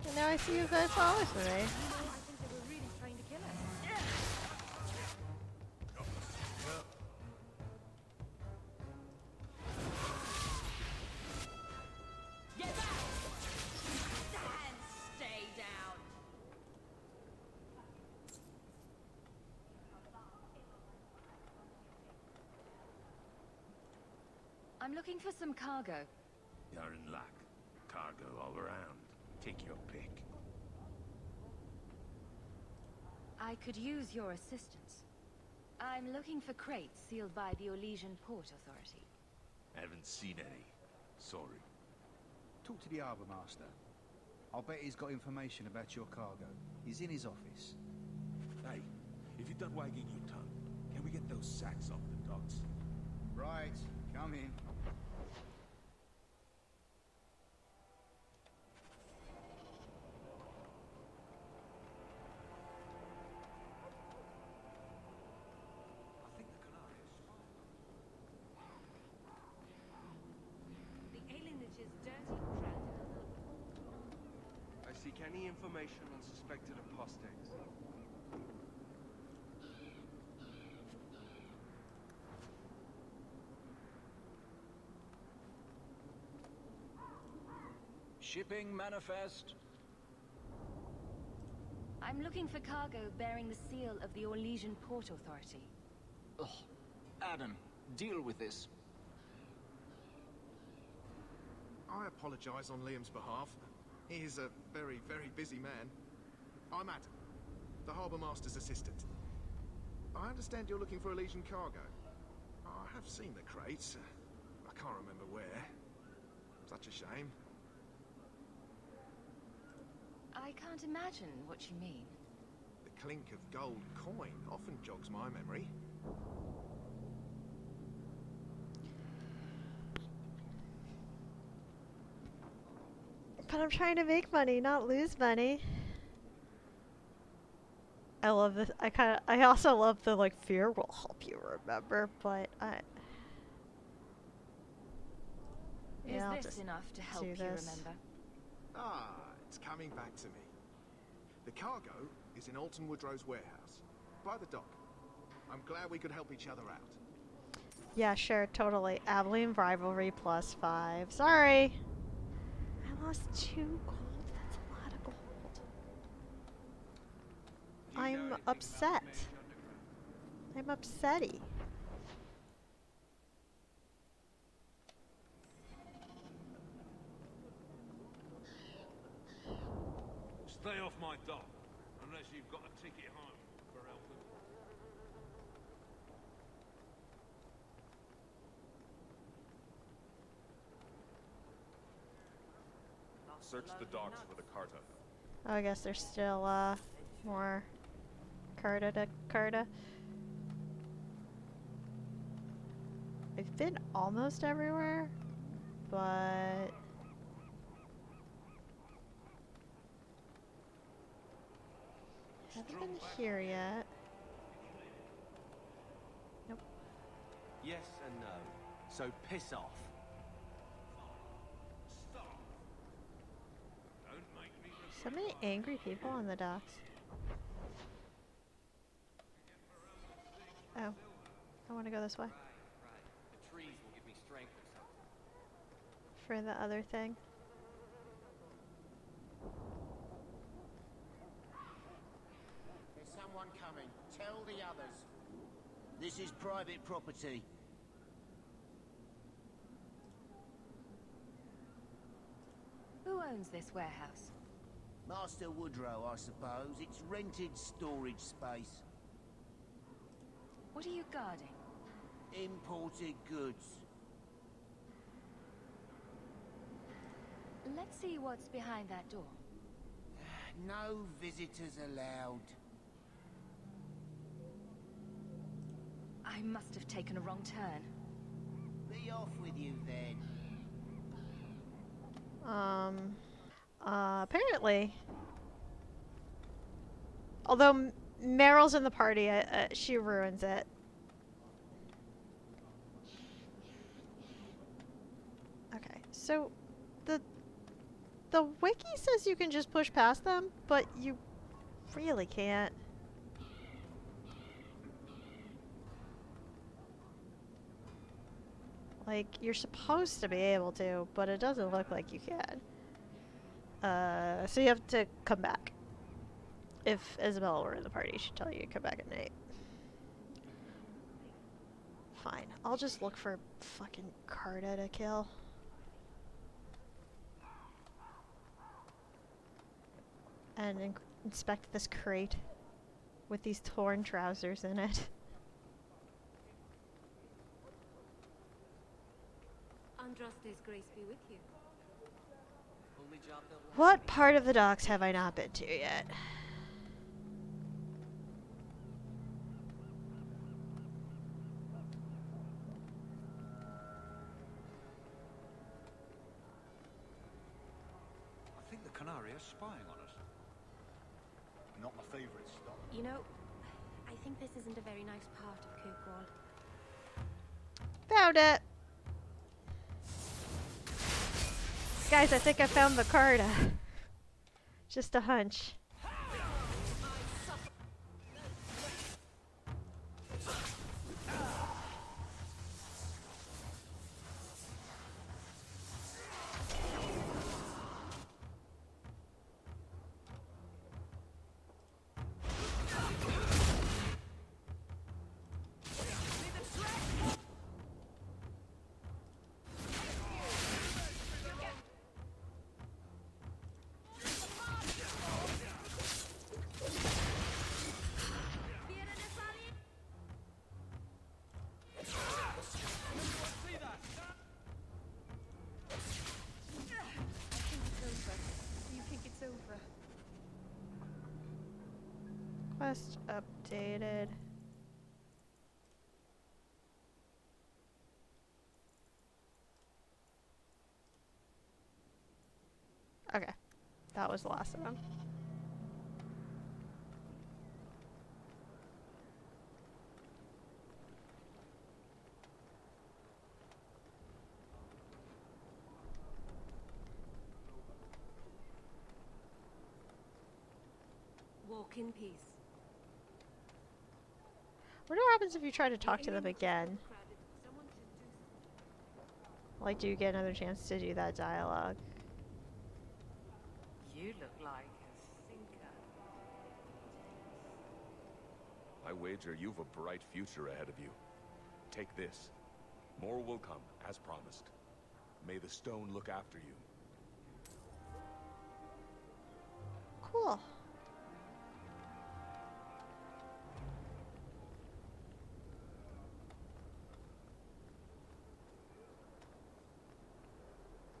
And now I see you guys follow me. I think they were really trying to kill us. Get back! And stay down. I'm looking for some cargo. You're in luck. Cargo all around. Take your pick. I could use your assistance. I'm looking for crates sealed by the Orlesian Port Authority. Haven't seen any. Sorry. Talk to the harbour master. I'll bet he's got information about your cargo. He's in his office. Hey, if you're done wagging your tongue, can we get those sacks off the docks? Right, come in. I think the Canary is spotted. The alienage is dirty, crowded, and I seek any information on suspected apostates. Shipping manifest. I'm looking for cargo bearing the seal of the Orlesian Port Authority. Ugh. Adam, deal with this. I apologize on Liam's behalf. He is a very, very busy man. I'm Adam, the Harbour Master's assistant. I understand you're looking for Elysian cargo. I have seen the crates. I can't remember where. Such a shame. I can't imagine what you mean. The clink of gold coin often jogs my memory. But I'm trying to make money, not lose money. I love this. I also love the like fear will help you remember, but yeah, I'll Is this just enough to help do you this. remember? Ah, it's coming back to me. The cargo is in Alton Woodrow's warehouse, by the dock. I'm glad we could help each other out. Yeah, sure, totally. Abilene rivalry +5. Sorry, I lost 2 gold. That's a lot of gold. I'm upset. I'm upsetty. Stay off my dock, unless you've got a ticket home for Elton. Search the docks for the Carta. Oh, I guess there's still more Carta to Carta. I've been almost everywhere, but haven't been here yet. Nope. Yes and no. So piss off. So many angry people on the docks. Oh, I want to go this way. The trees will give me strength or something. For the other thing. There's someone coming. Tell the others. This is private property. Who owns this warehouse? Master Woodrow, I suppose. It's rented storage space. What are you guarding? Imported goods. Let's see what's behind that door. No visitors allowed. I must have taken a wrong turn. Be off with you then. Apparently. Although Meryl's in the party, she ruins it. Okay, so the wiki says you can just push past them, but you really can't. Like, you're supposed to be able to, but it doesn't look like you can. So you have to come back. If Isabella were in the party, she'd tell you to come back at night. Fine, I'll just look for fucking Carta to kill. And inspect this crate with these torn trousers in it. Andraste's grace be with you. Only job they'll want. What part of the docks have I not been to yet? I think the Canary are spying on us. Not my favorite stop. You know, I think this isn't a very nice part of Kirkwall. Found it! Guys, I think I found the Carta. Just a hunch. Quest updated. Okay. That was the last of them. Walk in peace. Wonder what happens if you try to talk to them again. Like, do you get another chance to do that dialogue? You look like a thinker. I wager you've a bright future ahead of you. Take this. More will come, as promised. May the stone look after you. Cool.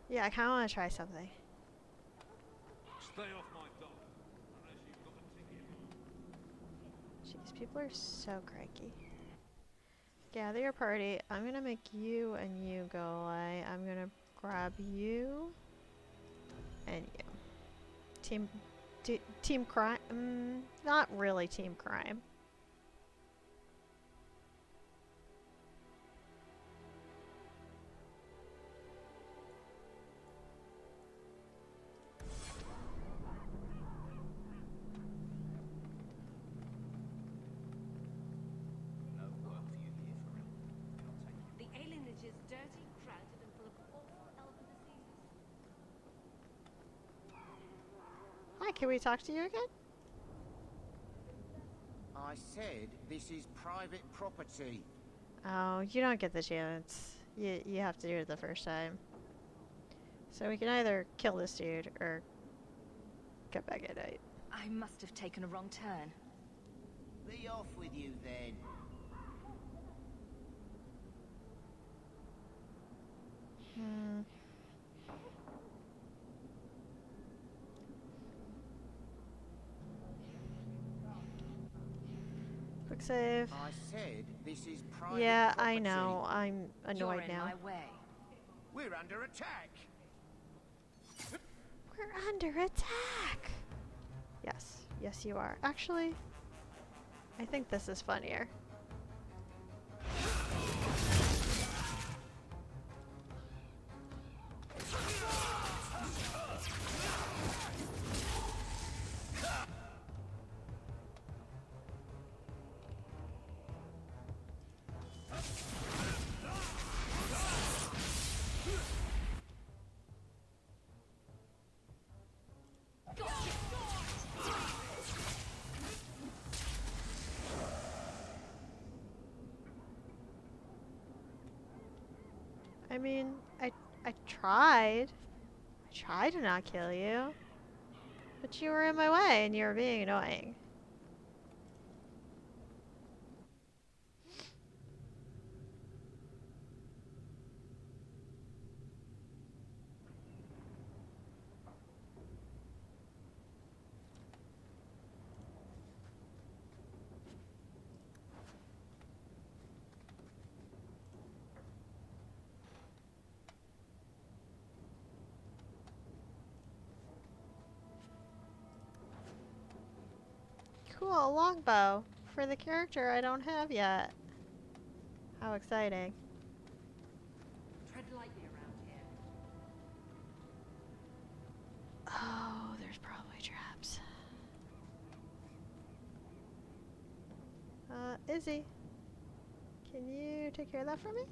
Yeah, I kind of want to try something. Stay off my dock, unless you've got a ticket. Jeez, people are so cranky. Gather your party. I'm gonna make you and you go away. I'm gonna grab you and you. Team crime? Not really team crime. The alienage is dirty, crowded, and full of awful elven diseases. Hi, can we talk to you again? I said this is private property. Oh, you don't get the chance. You have to do it the first time. So we can either kill this dude or get back at night. I must have taken a wrong turn. Be off with you then. Quick save. I said this is private Yeah, property. I know. I'm annoyed You're in now. my way. We're under attack. We're under attack! Yes. Yes, you are. Actually, I think this is funnier. I mean, I tried. I tried to not kill you. But you were in my way and you were being annoying. Cool, longbow. For the character I don't have yet. How exciting. Tread lightly around here. Oh, there's probably traps. Izzy. Can you take care of that for me?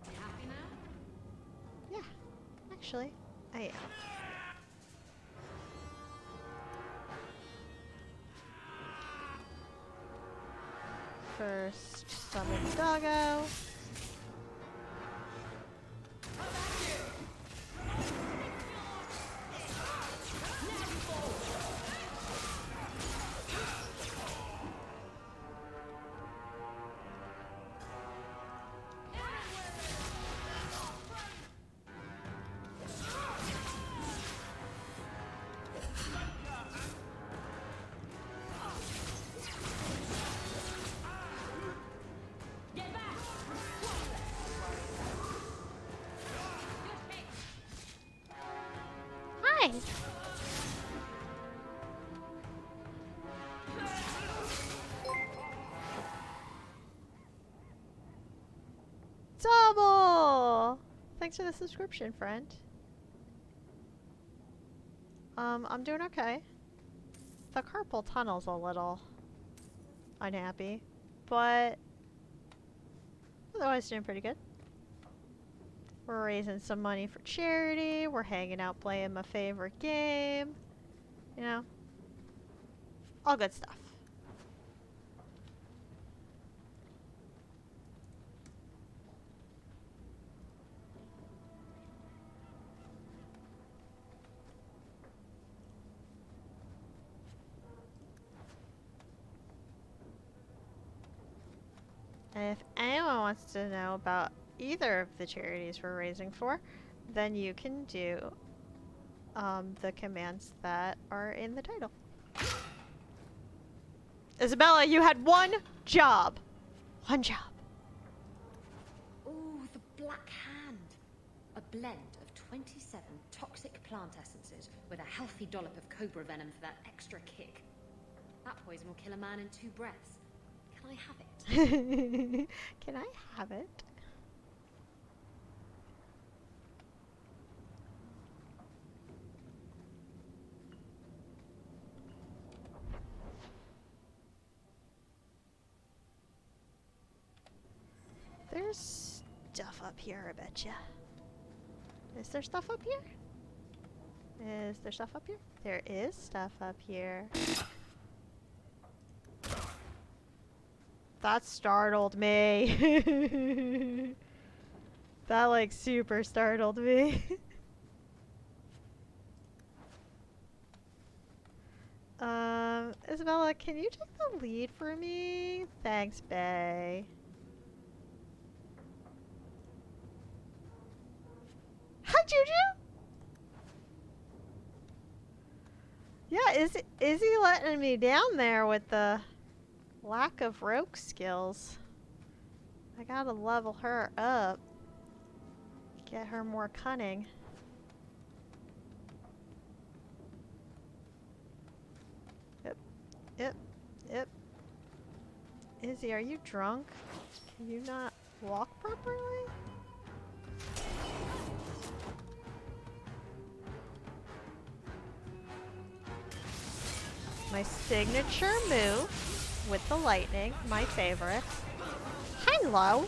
You happy now? Yeah, actually, I am. First, summon doggo. Hi! Double! Thanks for the subscription, friend. I'm doing okay. The carpal tunnel's a little unhappy, but otherwise doing pretty good. We're raising some money for charity. We're hanging out playing my favorite game. You know, all good stuff. And if anyone wants to know about either of the charities we're raising for, then you can do the commands that are in the title. Isabella, you had one job. One job. Oh, the Black Hand. A blend of 27 toxic plant essences with a healthy dollop of cobra venom for that extra kick. That poison will kill a man in 2 breaths. Can I have it? Can I have it? There's stuff up here, I betcha. Is there stuff up here? Is there stuff up here? There is stuff up here. That startled me. That like super startled me. Isabella, can you take the lead for me? Thanks, Bae. Hi, Juju! Yeah, is he letting me down there with the Lack of rogue skills. I gotta level her up. Get her more cunning. Yep. Yep. Yep. Izzy, are you drunk? Can you not walk properly? My signature move with the lightning, my favorite. Hello!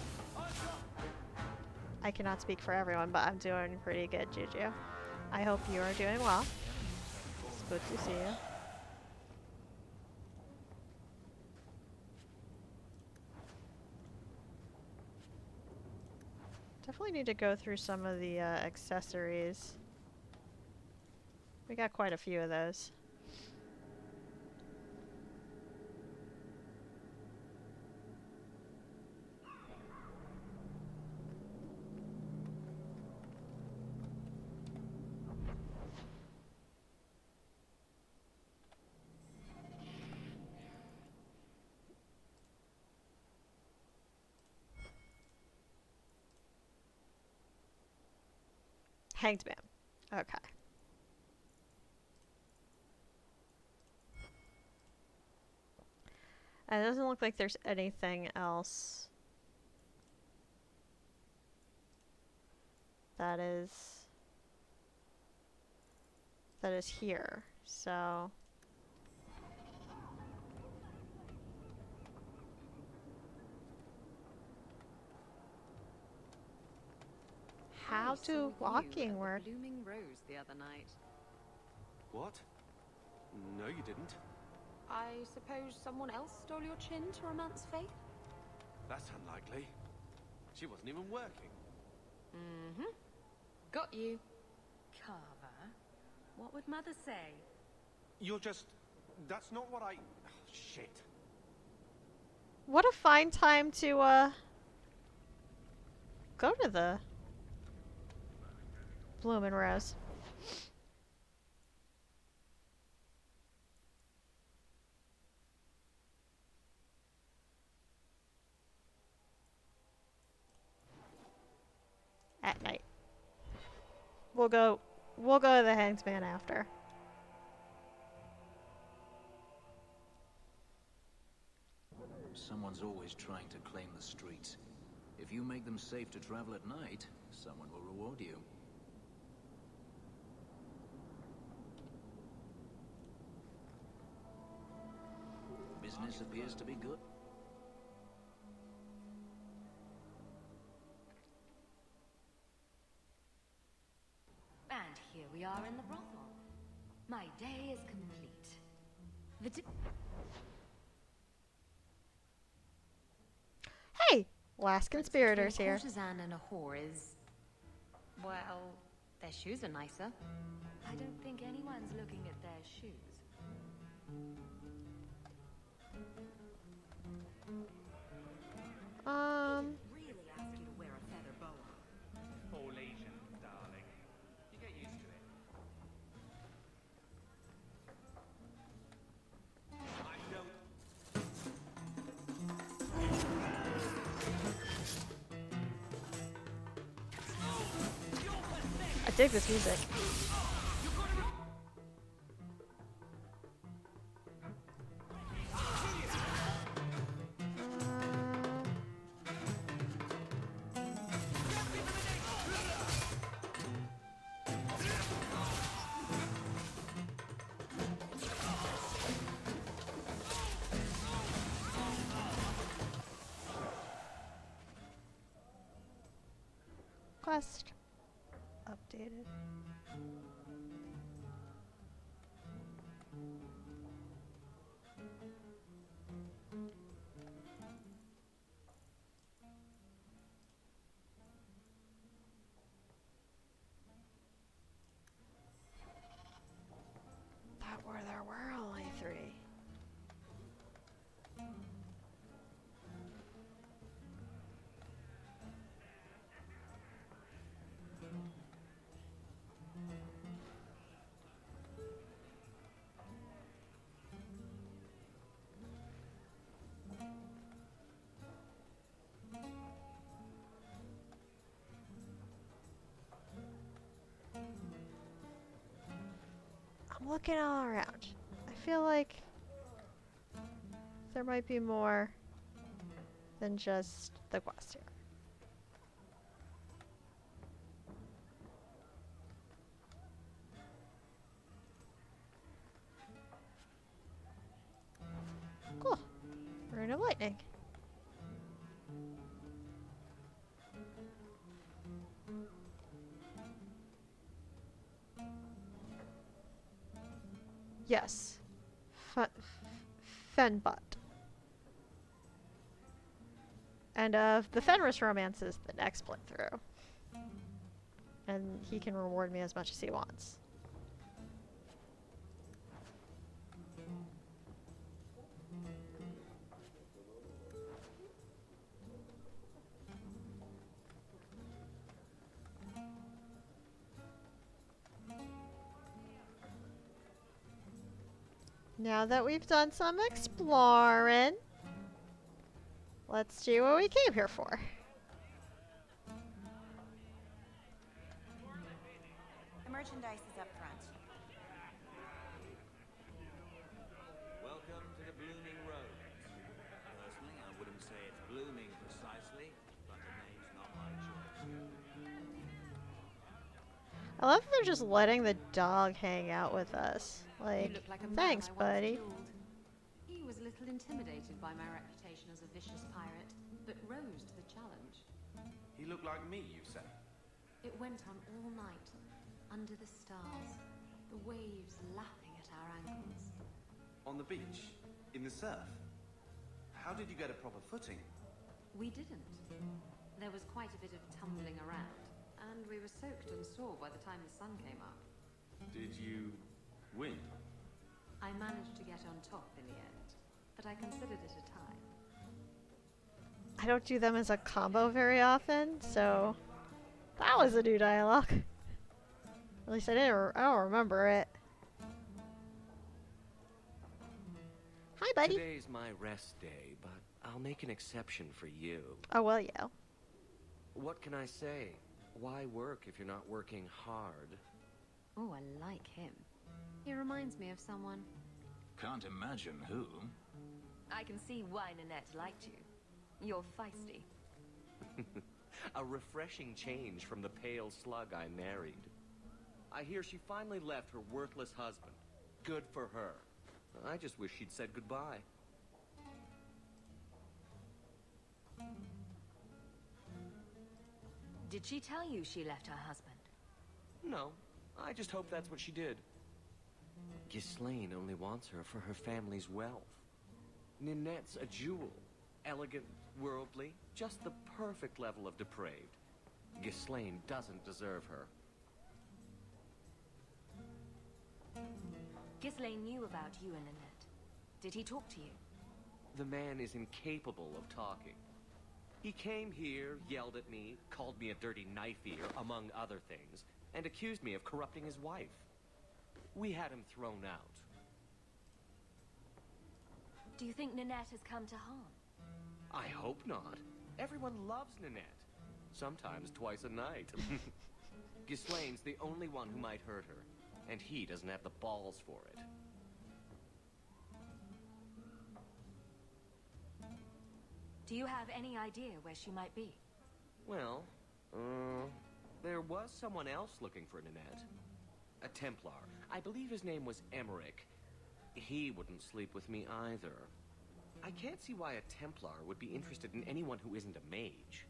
I cannot speak for everyone, but I'm doing pretty good, Juju. I hope you are doing well. It's good to see you. Definitely need to go through some of the accessories. We got quite a few of those. Hanged man. Okay. And it doesn't look like there's anything else that is here. So how I saw do you walking at the work? Blooming Rose the other night. What? No, you didn't. I suppose someone else stole your chin to romance fate? That's unlikely. She wasn't even working. Mm-hmm. Got you. Carver, what would Mother say? You're just... That's not what I... Shit. What a fine time to go to the Bloomin' Rose. At night. We'll go to the Hanged Man after. Someone's always trying to claim the streets. If you make them safe to travel at night, someone will reward you. Business appears to be good. And here we are in the brothel. My day is complete. Hey! Last conspirators here. A courtesan and a whore is... well, their shoes are nicer. I don't think anyone's looking at their shoes. Really ask you to wear a feather boa. All Asian, darling. You get used to it. I I dig this music. Quest updated. There were only 3. looking all around. I feel like there might be more than just the quest here. Cool. Rune of Lightning. Yes. Fenbot. And the Fenris romance is the next playthrough. And he can reward me as much as he wants. Now that we've done some exploring, let's do what we came here for. The merchandise is up front. Welcome to the Blooming Road. Personally, I wouldn't say it's blooming precisely, but the name's not my choice. I love that they're just letting the dog hang out with us. Like, thanks, buddy. He was a little intimidated by my reputation as a vicious pirate, but rose to the challenge. He looked like me, you say? It went on all night, under the stars, the waves lapping at our ankles. On the beach? In the surf? How did you get a proper footing? We didn't. There was quite a bit of tumbling around, and we were soaked and sore by the time the sun came up. Did you win? I managed to get on top in the end, but I considered it a tie. I don't do them as a combo very often, so that was a new dialogue. At least I don't remember it. Hi, buddy. Today's my rest day, but I'll make an exception for you. Oh, well, yeah. What can I say? Why work if you're not working hard? Oh, I like him. He reminds me of someone. Can't imagine who. I can see why Nanette liked you. You're feisty. A refreshing change from the pale slug I married. I hear she finally left her worthless husband. Good for her. I just wish she'd said goodbye. Did she tell you she left her husband? No, I just hope that's what she did. Ghislaine only wants her for her family's wealth. Ninette's a jewel. Elegant, worldly, just the perfect level of depraved. Ghislaine doesn't deserve her. Ghislaine knew about you and Nanette. Did he talk to you? The man is incapable of talking. He came here, yelled at me, called me a dirty knife-eater, among other things, and accused me of corrupting his wife. We had him thrown out. Do you think Nanette has come to harm? I hope not. Everyone loves Nanette. Sometimes twice a night. Ghislaine's the only one who might hurt her, and he doesn't have the balls for it. Do you have any idea where she might be? Well, there was someone else looking for Nanette. A Templar. I believe his name was Emmerich. He wouldn't sleep with me either. I can't see why a Templar would be interested in anyone who isn't a mage.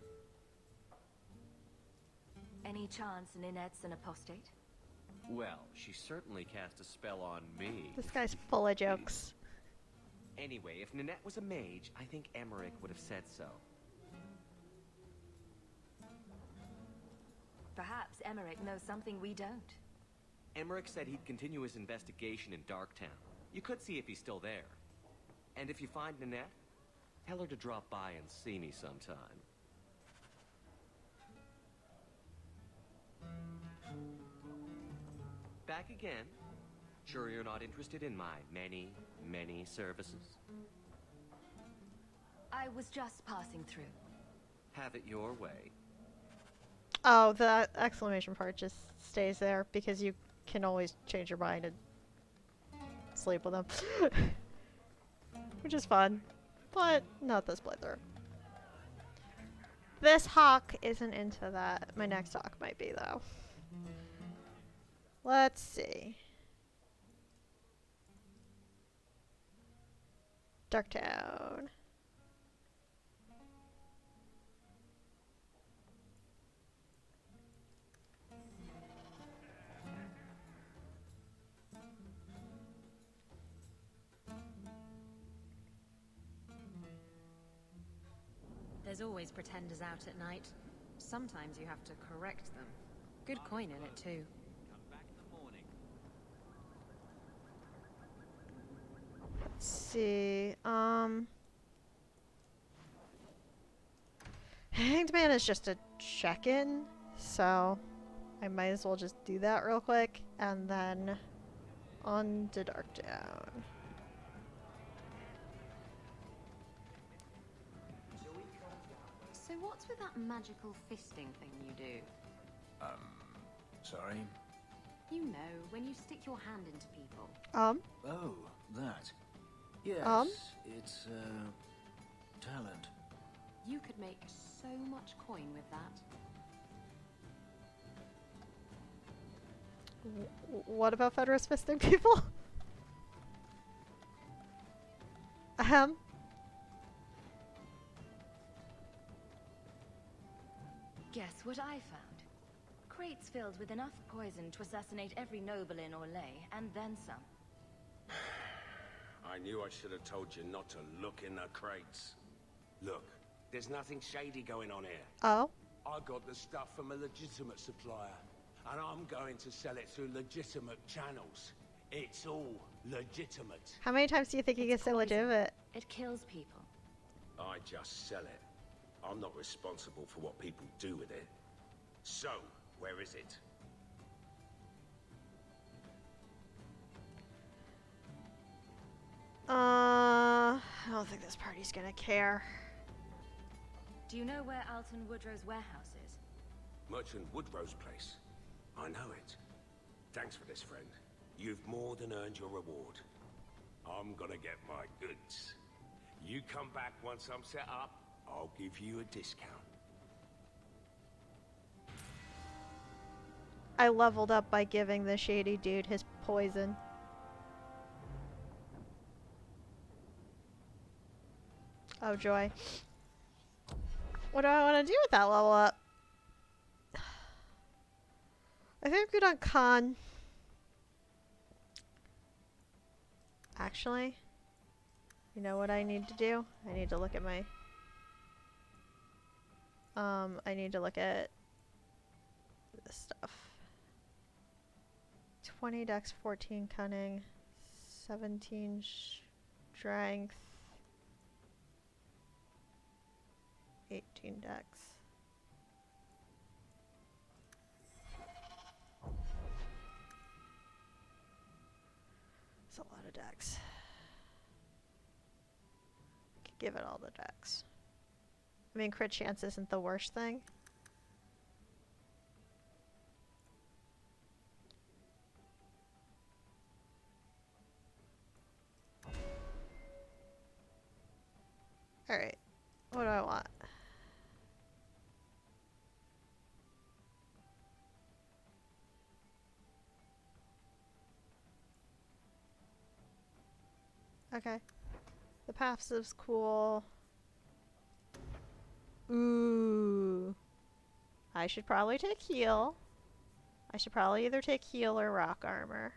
Any chance Ninette's an apostate? Well, she certainly cast a spell on me. This guy's full of jokes. Anyway, if Nanette was a mage, I think Emmerich would have said so. Perhaps Emmerich knows something we don't. Emmerich said he'd continue his investigation in Darktown. You could see if he's still there. And if you find Nanette, tell her to drop by and see me sometime. Back again? Sure you're not interested in my many, many services? I was just passing through. Have it your way. Oh, the exclamation part just stays there because you can always change your mind and sleep with him. Which is fun. But not this playthrough. This hawk isn't into that. My next hawk might be, though. Let's see. Darktown. There's always pretenders out at night. Sometimes you have to correct them. Good coin in it, too. Let's see. Hanged Man is just a check-in, so I might as well just do that real quick, and then on to Darktown. So what's with that magical fisting thing you do? Sorry? You know, when you stick your hand into people. Oh, that. Yes, it's, talent. You could make so much coin with that. What about Federus fisting people? Ahem. Guess what I found? Crates filled with enough poison to assassinate every noble in Orlais, and then some. I knew I should have told you not to look in the crates. Look, there's nothing shady going on here. Oh? I got the stuff from a legitimate supplier, and I'm going to sell it through legitimate channels. It's all legitimate. How many times do you think you can say legitimate? It kills people. I just sell it. I'm not responsible for what people do with it. So, where is it? I don't think this party's gonna care. Do you know where Alton Woodrow's warehouse is? Merchant Woodrow's place. I know it. Thanks for this, friend. You've more than earned your reward. I'm gonna get my goods. You come back once I'm set up, I'll give you a discount. I leveled up by giving the shady dude his poison. Oh joy. What do I want to do with that level up? I think I'm good on con. Actually, you know what I need to do? I need to look at my... I need to look at this stuff. 20 dex, 14 cunning, 17 strength, 18 dex. It's a lot of dex. Could give it all the dex. I mean, crit chance isn't the worst thing. Alright. What do I want? Okay. The passive's cool. Ooh. I should probably take heal. I should probably either take heal or rock armor.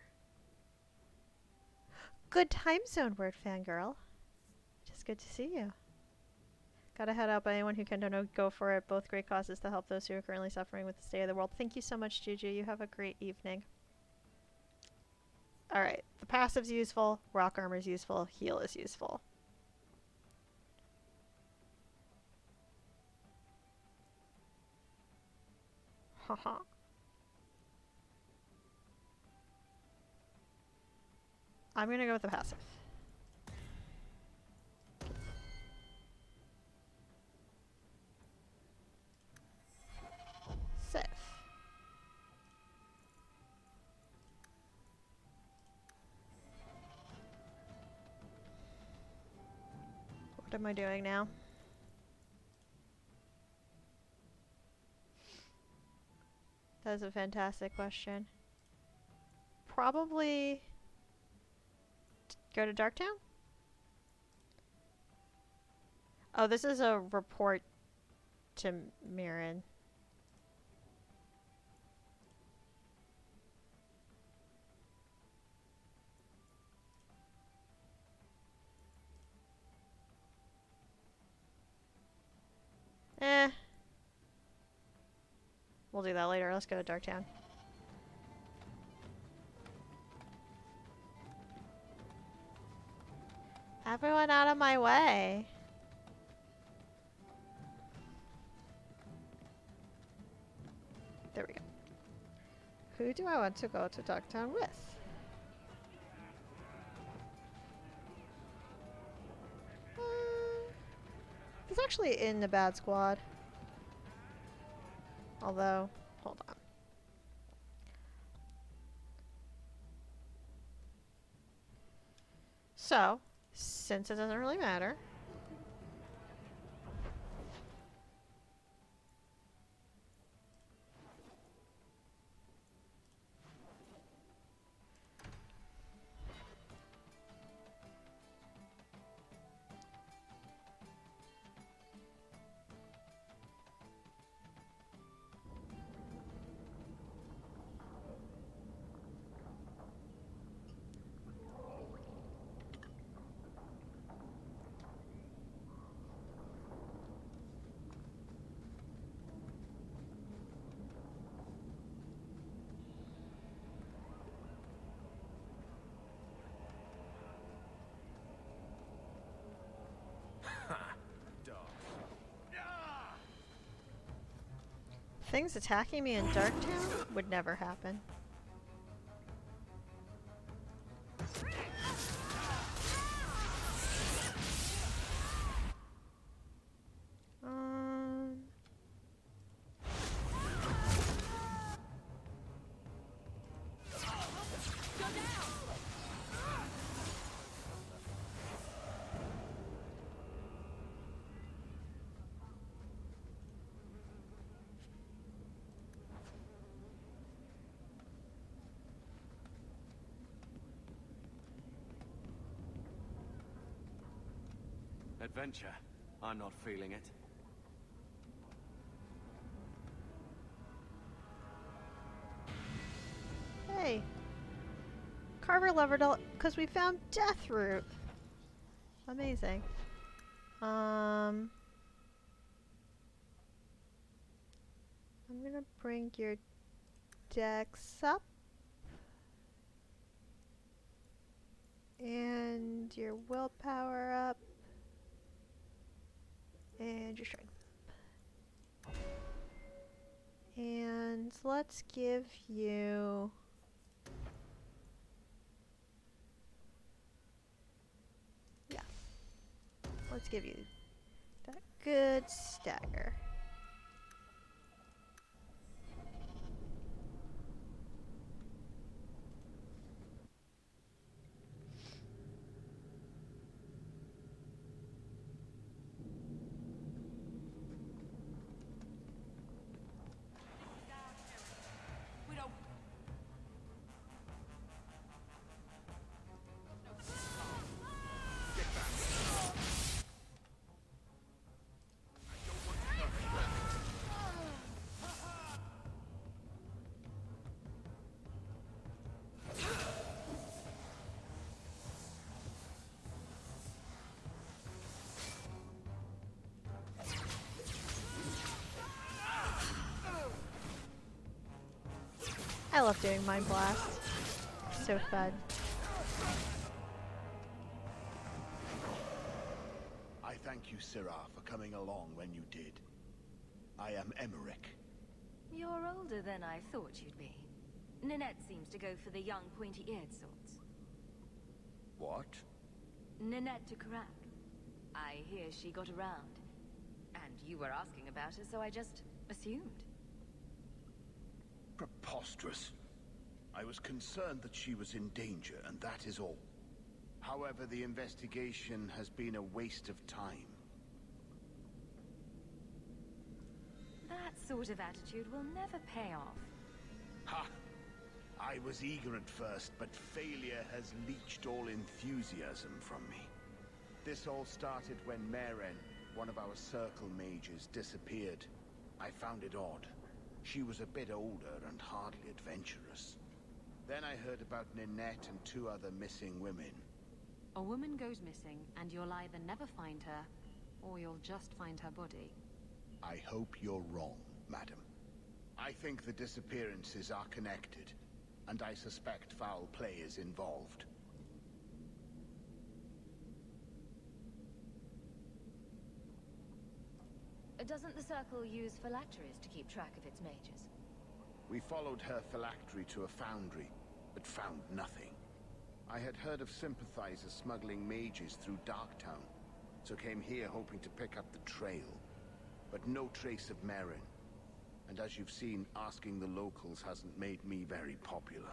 Good time zone word, fangirl. Just good to see you. Gotta head out by anyone who can go for it. Both great causes to help those who are currently suffering with the state of the world. Thank you so much, Juju. You have a great evening. Alright. The passive's useful. Rock armor's useful. Heal is useful. Haha. I'm gonna go with the passive. Save. What am I doing now? That is a fantastic question. Probably go to Darktown? Oh, this is a report to Mirren. We'll do that later. Let's go to Darktown. Everyone out of my way. There we go. Who do I want to go to Darktown with? He's actually in the bad squad. Although, hold on. So, since it doesn't really matter, things attacking me in Darktown would never happen. Adventure. I'm not feeling it. Hey. Carver levered up because we found Deathroot. Amazing. I'm gonna bring your dex up. And your willpower up. And your strength. And let's give you... Yeah. Let's give you that good stagger. I love doing Mind Blast. So fun. I thank you, Syrah, for coming along when you did. I am Emmerich. You're older than I thought you'd be. Ninette seems to go for the young, pointy-eared sorts. What? Ninette de Carac. I hear she got around. And you were asking about her, so I just assumed. Preposterous. I was concerned that she was in danger, and that is all. However, the investigation has been a waste of time. That sort of attitude will never pay off. Ha! I was eager at first, but failure has leached all enthusiasm from me. This all started when Maren, one of our circle mages, disappeared. I found it odd. She was a bit older and hardly adventurous. Then I heard about Ninette and 2 other missing women. A woman goes missing, and you'll either never find her, or you'll just find her body. I hope you're wrong, madam. I think the disappearances are connected, and I suspect foul play is involved. Doesn't the Circle use phylacteries to keep track of its mages? We followed her phylactery to a foundry, but found nothing. I had heard of sympathizers smuggling mages through Darktown, so came here hoping to pick up the trail. But no trace of Maren. And as you've seen, asking the locals hasn't made me very popular.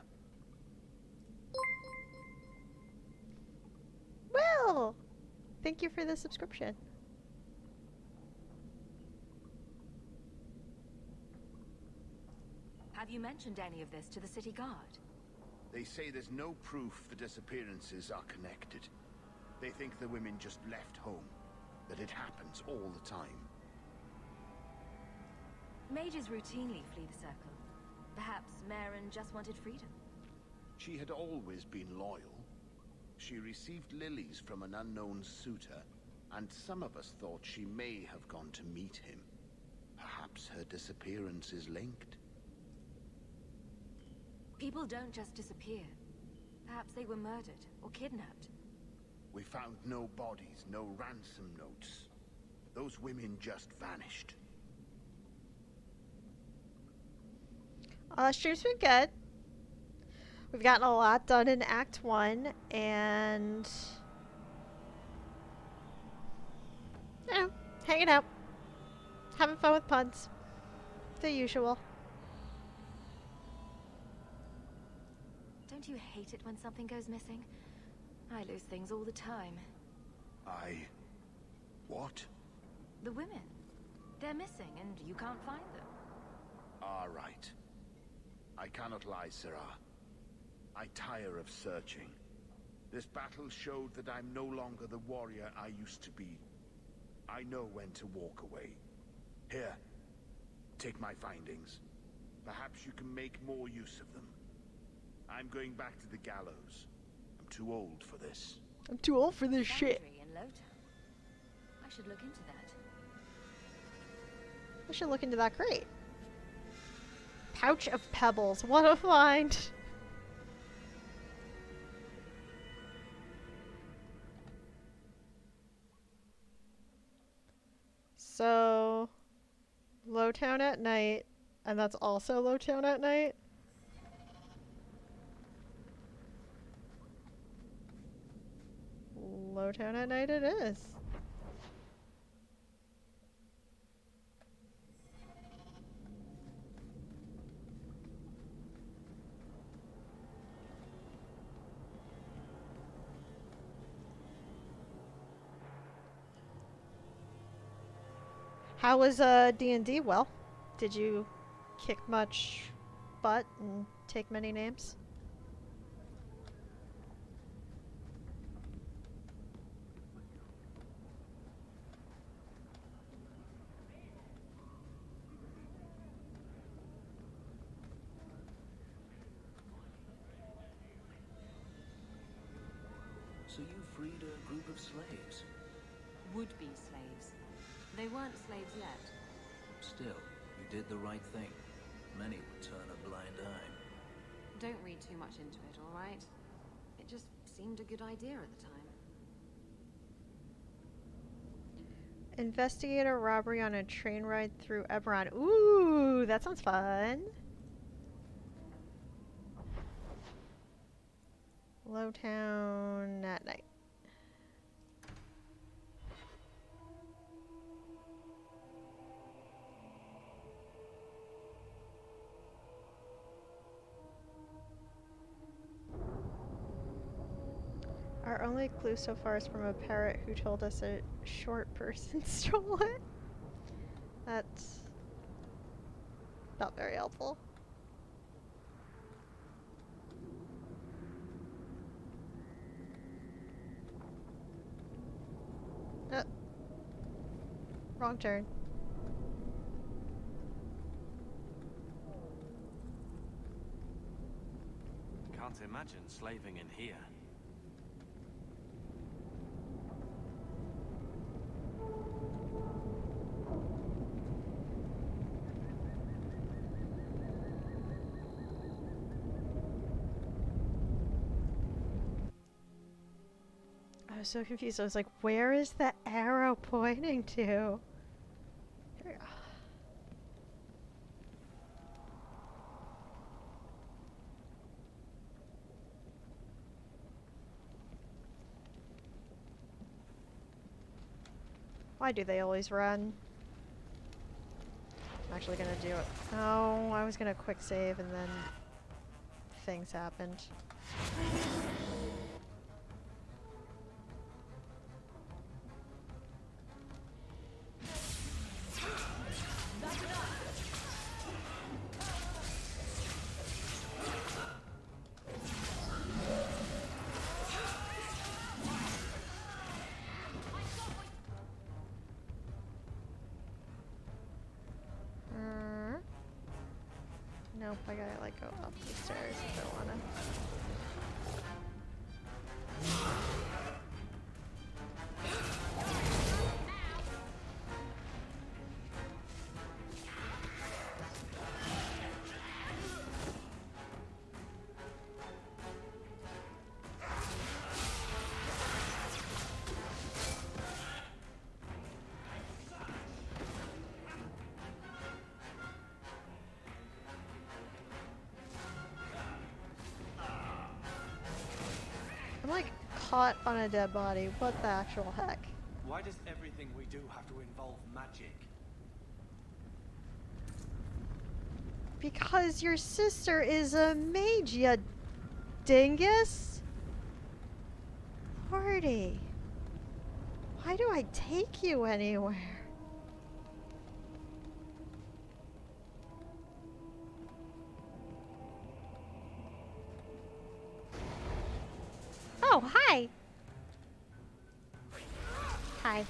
Well, thank you for the subscription. Have you mentioned any of this to the city guard? They say there's no proof the disappearances are connected. They think the women just left home, that it happens all the time. Mages routinely flee the Circle. Perhaps Maren just wanted freedom. She had always been loyal. She received lilies from an unknown suitor, and some of us thought she may have gone to meet him. Perhaps her disappearance is linked. People don't just disappear. Perhaps they were murdered or kidnapped. We found no bodies, no ransom notes. Those women just vanished. Stream's been good. We've gotten a lot done in Act 1, and you know, hanging out, having fun with puns, the usual. Don't you hate it when something goes missing? I lose things all the time. What? The women. They're missing, and you can't find them. All right. I cannot lie, Sirrah. I tire of searching. This battle showed that I'm no longer the warrior I used to be. I know when to walk away. Here, take my findings. Perhaps you can make more use of them. I'm going back to the gallows. I'm too old for this. I'm too old for this shit. Foundry in Lowtown. I should look into that. I should look into that crate. Pouch of pebbles. What a find. So, Lowtown at night, and that's also Lowtown at night. Lowtown at night it is. How was D&D? Well, did you kick much butt and take many names? So you freed a group of slaves? Would-be slaves. They weren't slaves yet. Still, you did the right thing. Many would turn a blind eye. Don't read too much into it, all right? It just seemed a good idea at the time. Investigate a robbery on a train ride through Eberron. Ooh, that sounds fun. Lowtown at night. Our only only clue so far is from a parrot who told us a short person stole it. That's not very helpful. Wrong turn. Can't imagine slaving in here. I was so confused. I was like, where is the arrow pointing to? Here we go. Why do they always run? I'm actually gonna do it. Oh, I was gonna quick save and then things happened. Nope, I gotta like go up the stairs if I wanna. I'm like caught on a dead body. What the actual heck? Why does everything we do have to involve magic? Because your sister is a mage, you dingus! Lordy. Why do I take you anywhere? Oh, hi! Hi.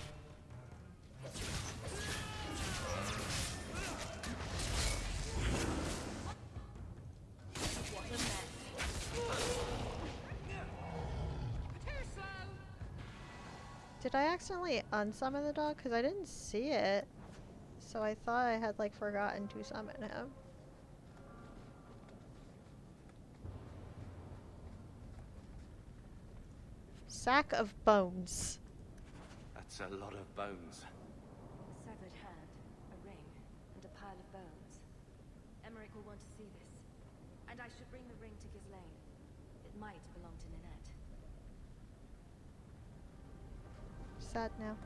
Did I accidentally unsummon the dog? Because I didn't see it. So I thought I had like forgotten to summon him. Sack of bones. That's a lot of bones. A severed hand, a ring, and a pile of bones. Emmerich will want to see this. And I should bring the ring to Ghislaine. It might belong to Ninette. Sad now.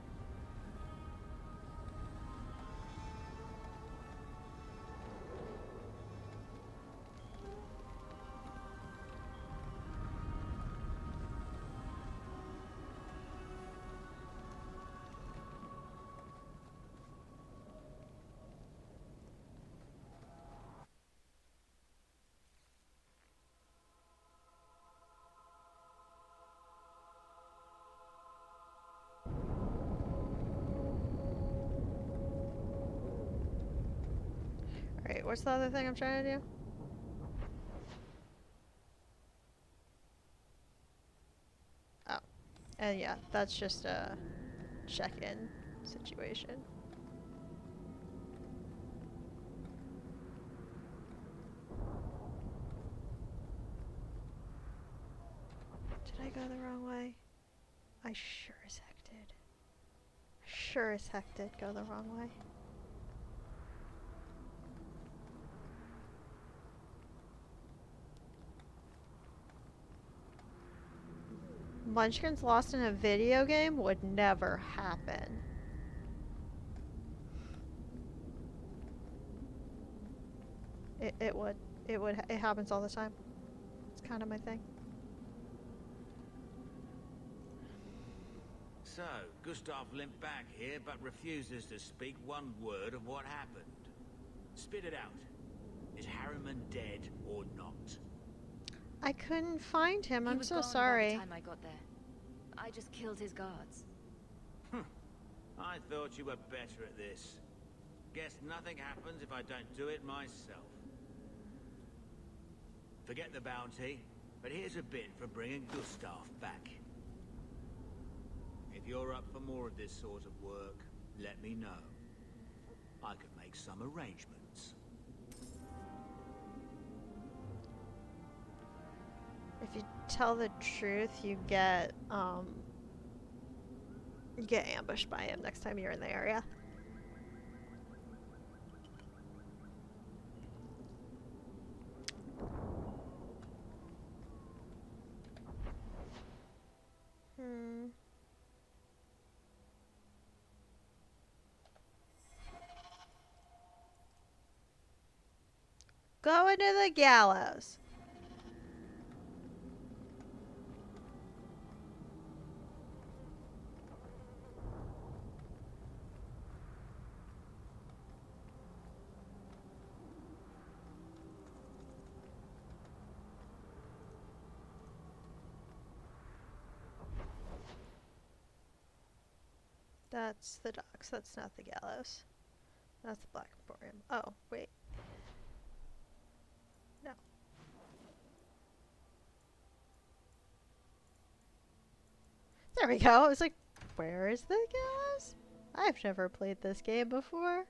Alright, what's the other thing I'm trying to do? Oh. And yeah, that's just a check-in situation. Did I go the wrong way? I sure as heck did. Sure as heck did go the wrong way. Munchkins lost in a video game would never happen. It would. It happens all the time. It's kind of my thing. So, Gustav limped back here, but refuses to speak one word of what happened. Spit it out. Is Harriman dead or not? I couldn't find him. He I'm was so gone sorry. by the time I got there. I just killed his guards. I thought you were better at this. Guess nothing happens if I don't do it myself. Forget the bounty, but here's a bit for bringing Gustav back. If you're up for more of this sort of work, let me know. I could make some arrangements. If you tell the truth, you get ambushed by him next time you're in the area. Going to the gallows. That's the docks. That's not the gallows. That's the Black Emporium. Oh, wait. No. There we go. I was like, where is the gallows? I've never played this game before.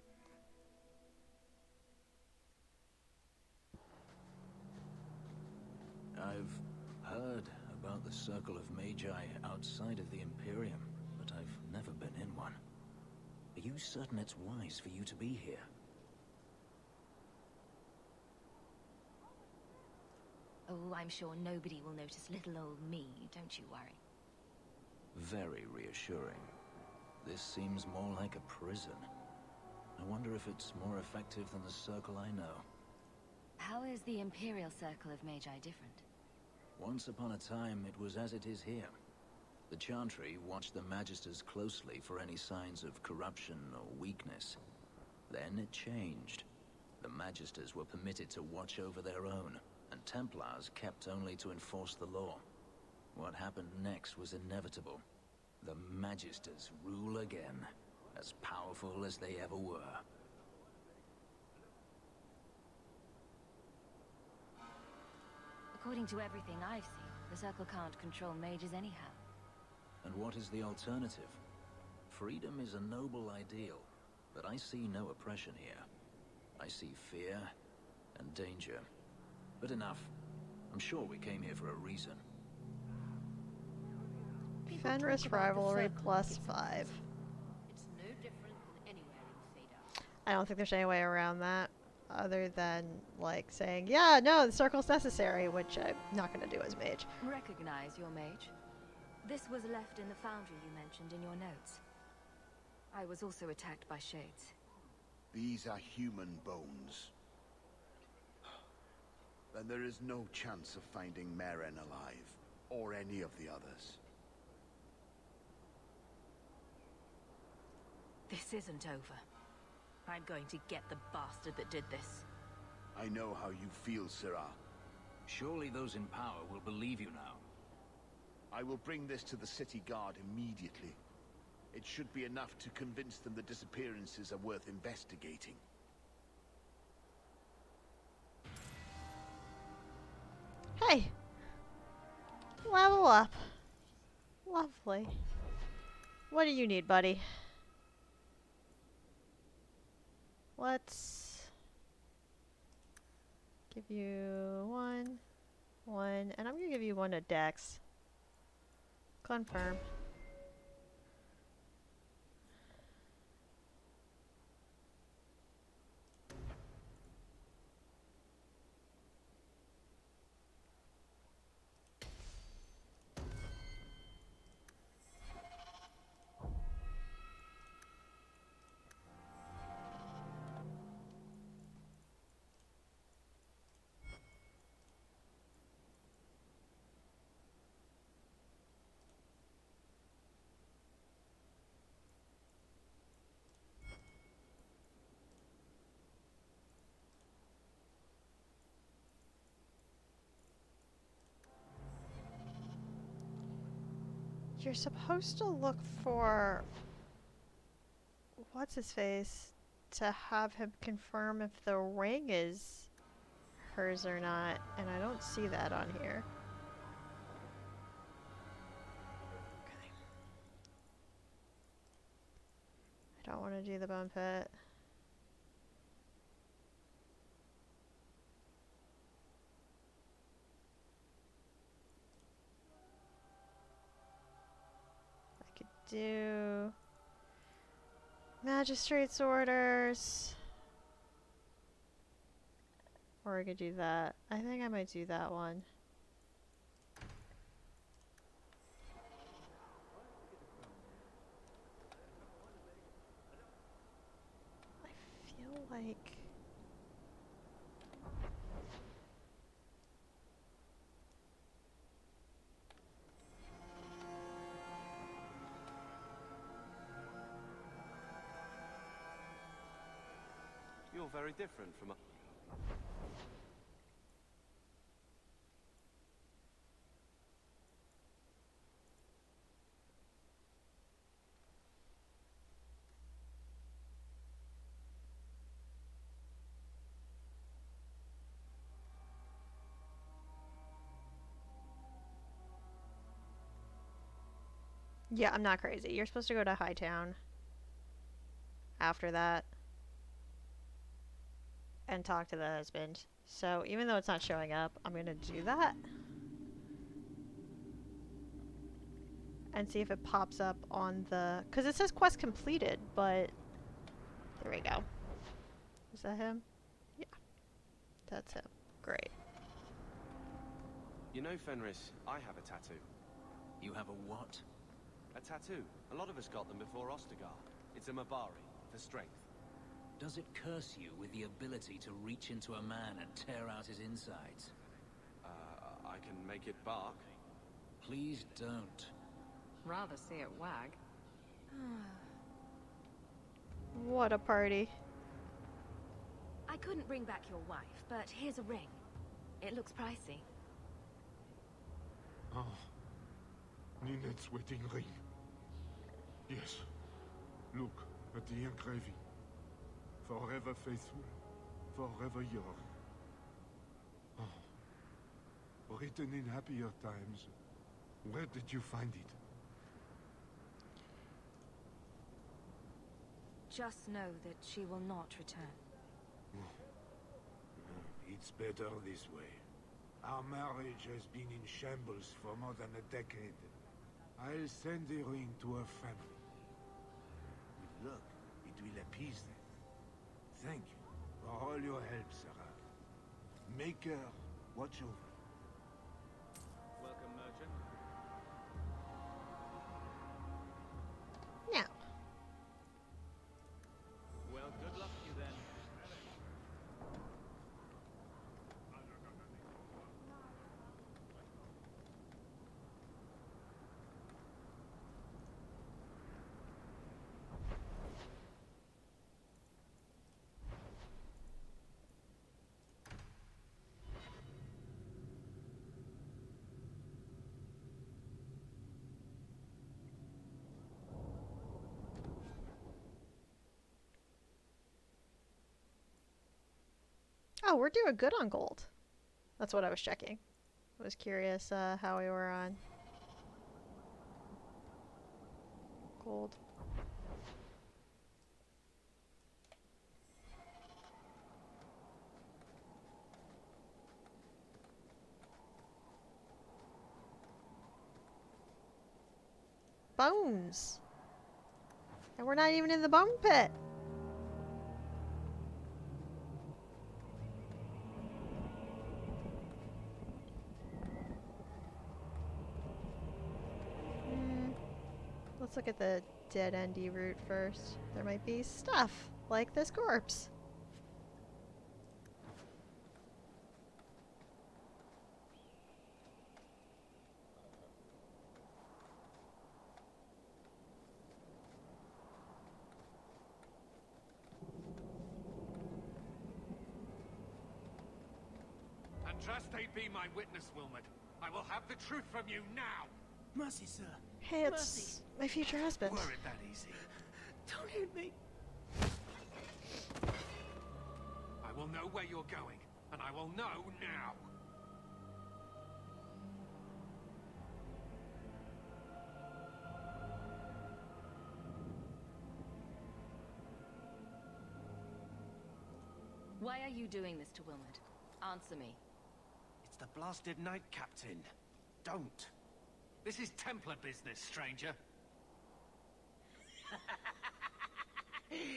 I've heard about the Circle of Magi outside of the Imperium, but I've never been in one. Are you certain it's wise for you to be here? Oh, I'm sure nobody will notice little old me, don't you worry. Very reassuring. This seems more like a prison. I wonder if it's more effective than the Circle I know. How is the Imperial Circle of Magi different? Once upon a time, it was as it is here. The Chantry watched the Magisters closely for any signs of corruption or weakness. Then it changed. The Magisters were permitted to watch over their own, and Templars kept only to enforce the law. What happened next was inevitable. The Magisters rule again, as powerful as they ever were. According to everything I've seen, the Circle can't control mages anyhow. And what is the alternative? Freedom is a noble ideal, but I see no oppression here. I see fear and danger. But enough. I'm sure we came here for a reason. Fenris Rivalry +5. It's no different than anywhere in Theda. I don't think there's any way around that other than like saying, yeah, no, the circle's necessary, which I'm not going to do as mage. Recognize your mage. This was left in the foundry you mentioned in your notes. I was also attacked by shades. These are human bones. Then there is no chance of finding Meren alive, or any of the others. This isn't over. I'm going to get the bastard that did this. I know how you feel, Sirrah. Surely those in power will believe you now. I will bring this to the city guard immediately. It should be enough to convince them the disappearances are worth investigating. Hey! Level up. Lovely. What do you need, buddy? Let's give you one, and I'm gonna give you one to Dex. Confirm. You're supposed to look for... what's his face? To have him confirm if the ring is hers or not, and I don't see that on here. Okay. I don't want to do the bone pit. I could do magistrate's orders. Or I could do that. I think I might do that one. I feel like... You're very different from... Yeah, I'm not crazy. You're supposed to go to Hightown after that and talk to the husband. So even though it's not showing up, I'm gonna do that and see if it pops up on the... because it says quest completed, but there we go. Is that him? Yeah, that's him. Great. You know, Fenris, I have a tattoo. You have a what? A tattoo. A lot of us got them before Ostagar. It's a Mabari, for strength. Does it curse you with the ability to reach into a man and tear out his insides? I can make it bark. Please don't. Rather see it wag. What a party. I couldn't bring back your wife, but here's a ring. It looks pricey. Oh, Ninette's wedding ring. Yes. Look at the engraving. Forever faithful, forever young. Oh, written in happier times. Where did you find it? Just know that she will not return. It's better this way. Our marriage has been in shambles for more than a decade. I'll send the ring to her family. With luck, it will appease them. Thank you for all your help, Sarah. Make her watch over. Welcome, merchant. Now. Well, good luck to you then. Oh, we're doing good on gold. That's what I was checking. I was curious how we were on gold. Bones! And we're not even in the bone pit! Let's look at the dead-endy route first. There might be stuff, like this corpse. And just be my witness, Wilmot. I will have the truth from you now. Mercy, sir. Hey, it's my future husband. Were it that easy? Don't hit me. I will know where you're going, and I will know now. Why are you doing this to Wilmot? Answer me. It's the blasted night, Captain. Don't. This is Templar business, stranger.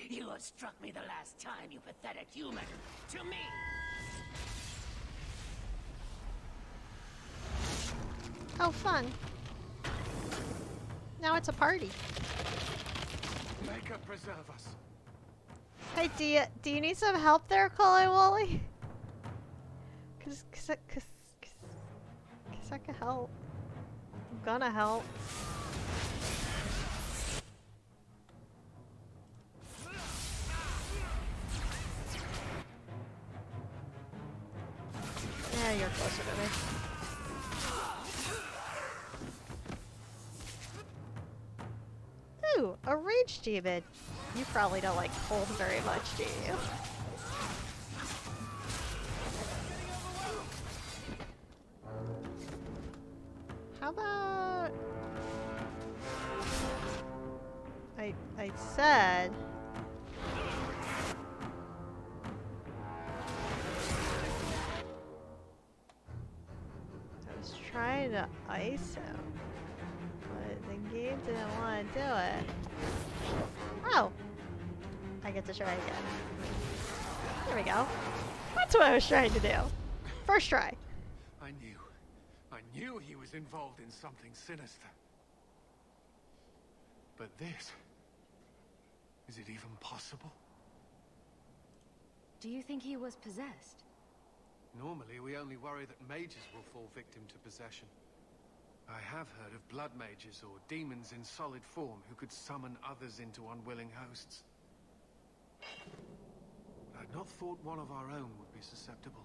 You have struck me the last time, you pathetic human. To me! Oh, fun. Now it's a party. Make her preserve us. Hey, do you need some help there, Coley Wooly? Cause I can help. I'm gonna help. Yeah, you're closer to me. Ooh, a rage demon. You probably don't like cold very much, do you? How about... I said... I was trying to ice him, but the game didn't want to do it. Oh! I get to try again. There we go. That's what I was trying to do. First try. I knew he was involved in something sinister. But this... is it even possible? Do you think he was possessed? Normally, we only worry that mages will fall victim to possession. I have heard of blood mages or demons in solid form who could summon others into unwilling hosts. I'd not thought one of our own would be susceptible.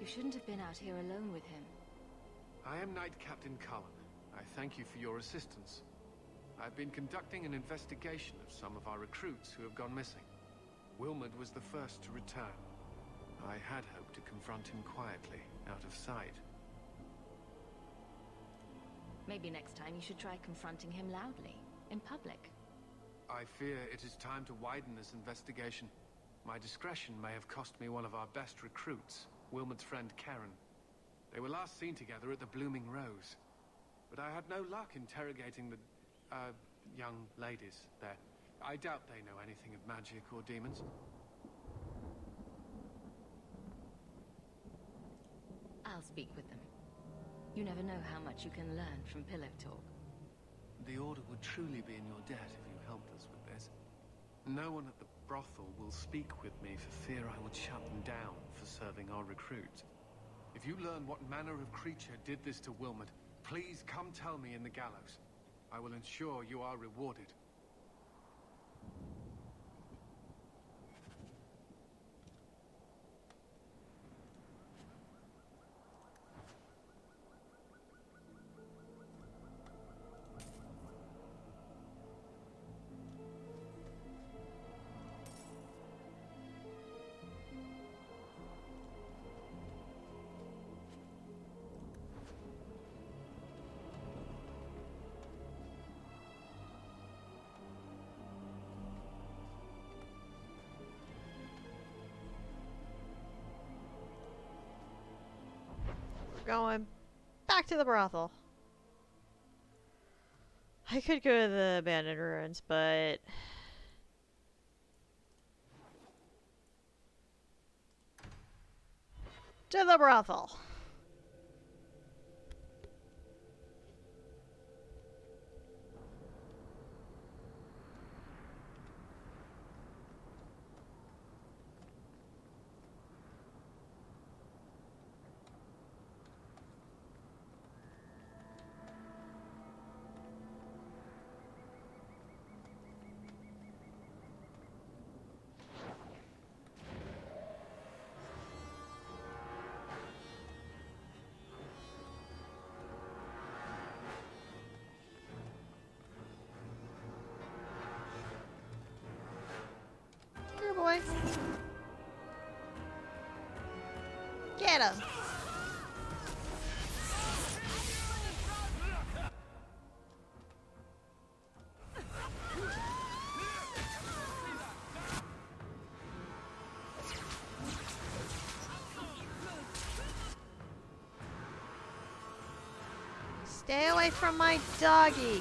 You shouldn't have been out here alone with him. I am Knight Captain Cullen. I thank you for your assistance. I've been conducting an investigation of some of our recruits who have gone missing. Wilmot was the first to return. I had hoped to confront him quietly, out of sight. Maybe next time you should try confronting him loudly, in public. I fear it is time to widen this investigation. My discretion may have cost me one of our best recruits, Wilmot's friend Karen. They were last seen together at the Blooming Rose. But I had no luck interrogating the, young ladies there. I doubt they know anything of magic or demons. I'll speak with them. You never know how much you can learn from pillow talk. The Order would truly be in your debt if you helped us with this. No one at the brothel will speak with me for fear I would shut them down for serving our recruits. If you learn what manner of creature did this to Wilmot, please come tell me in the gallows. I will ensure you are rewarded. Going back to the brothel. I could go to the abandoned ruins, but... to the brothel. at him! Stay away from my doggy!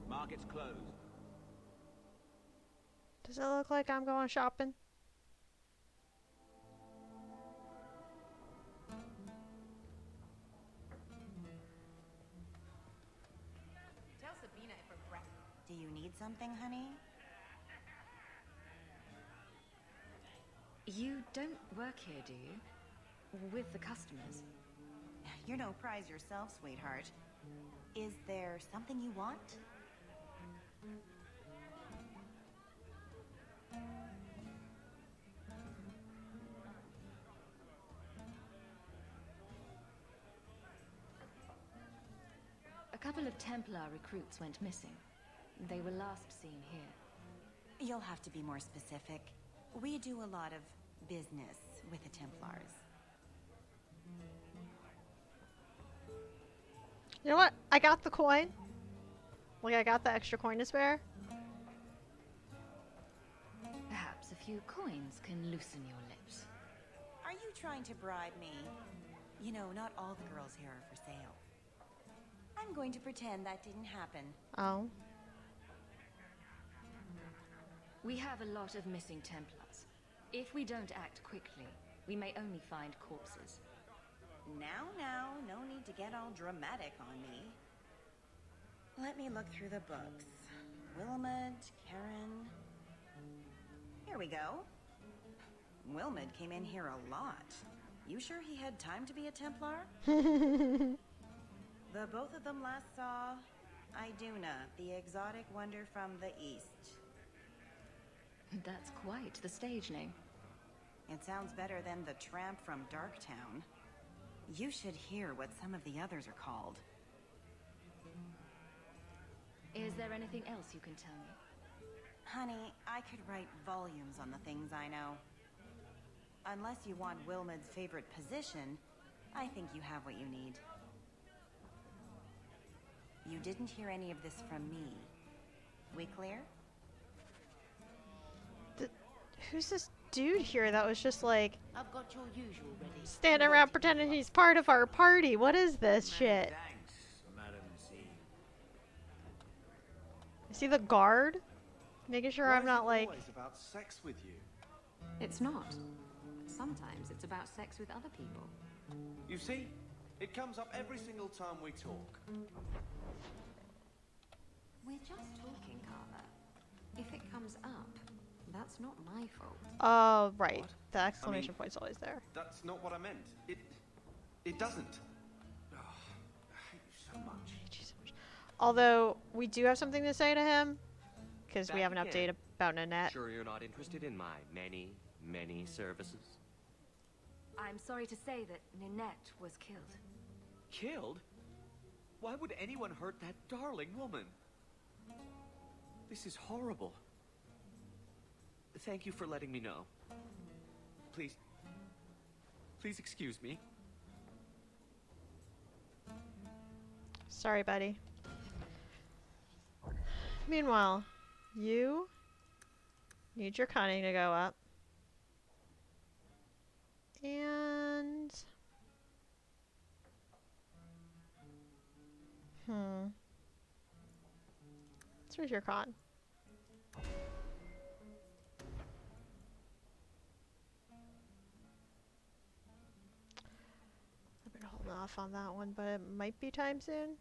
Market's closed. Does it look like I'm going shopping? Tell Sabina if her breath. Do you need something, honey? You don't work here, do you? With the customers? You're no prize yourself, sweetheart. Is there something you want? A couple of Templar recruits went missing. They were last seen here. You'll have to be more specific. We do a lot of business with the Templars. You know what? I got the coin. Like, I got the extra coin to spare. Perhaps a few coins can loosen your lips. Are you trying to bribe me? You know, not all the girls here are for sale. I'm going to pretend that didn't happen. Oh. We have a lot of missing Templars. If we don't act quickly, we may only find corpses. Now, no need to get all dramatic on me. Let me look through the books. Wilmot, Karen... Here we go. Wilmot came in here a lot. You sure he had time to be a Templar? The both of them last saw Iduna, the exotic wonder from the east. That's quite the stage name. It sounds better than the tramp from Darktown. You should hear what some of the others are called. Is there anything else you can tell me? Honey, I could write volumes on the things I know. Unless you want Wilmot's favorite position, I think you have what you need. You didn't hear any of this from me. We clear? Who's this dude here that was just like I've got your usual ready. standing around pretending he's part of our party? What is this shit? Thanks, Madam C. Is he the guard? Making sure I'm not like... Always about sex with you. It's not. Sometimes it's about sex with other people. You see, it comes up every single time we talk. We're just talking, Carver. If it comes up, that's not my fault. Oh, right. What? The exclamation I mean, point's always there. That's not what I meant. It doesn't. Oh, I hate you so much. Although, we do have something to say to him. Because we Back have an again. update about Nanette. Sure you're not interested in my many services? I'm sorry to say that Ninette was killed. Killed? Why would anyone hurt that darling woman? This is horrible. Thank you for letting me know. Please excuse me. Sorry, buddy. Meanwhile, you Need your cunning to go up. And... Where's your con? I've been holding off on that one, but it might be time soon.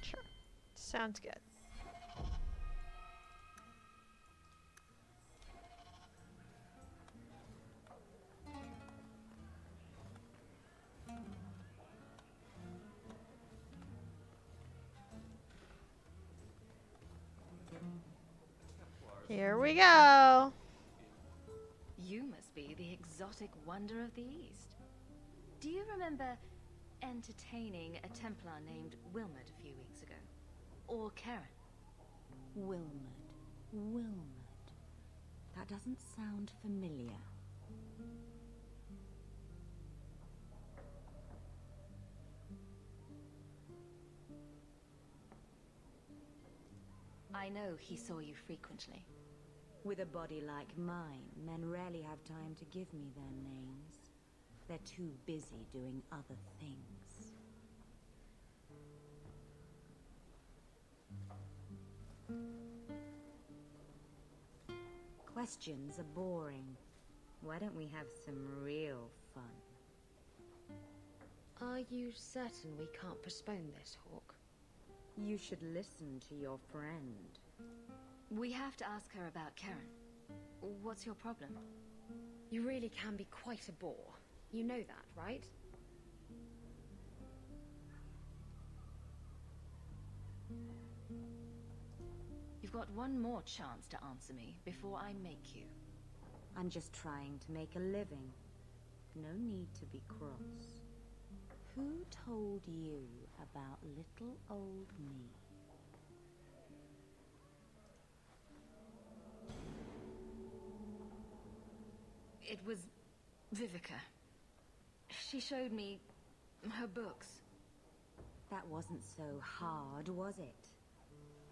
Sure. Sounds good. Here we go. You must be the exotic wonder of the East. Do you remember entertaining a Templar named Wilmot a few weeks ago? Or Karen? Wilmot. That doesn't sound familiar. I know he saw you frequently. With a body like mine, men rarely have time to give me their names. They're too busy doing other things. Questions are boring. Why don't we have some real fun? Are you certain we can't postpone this, Hawk? You should listen to your friend. We have to ask her about Karen. What's your problem? You really can be quite a bore. You know that, right? You've got one more chance to answer me before I make you. I'm just trying to make a living. No need to be cross. Who told you about little old me? It was Vivica. She showed me her books. That wasn't so hard, was it?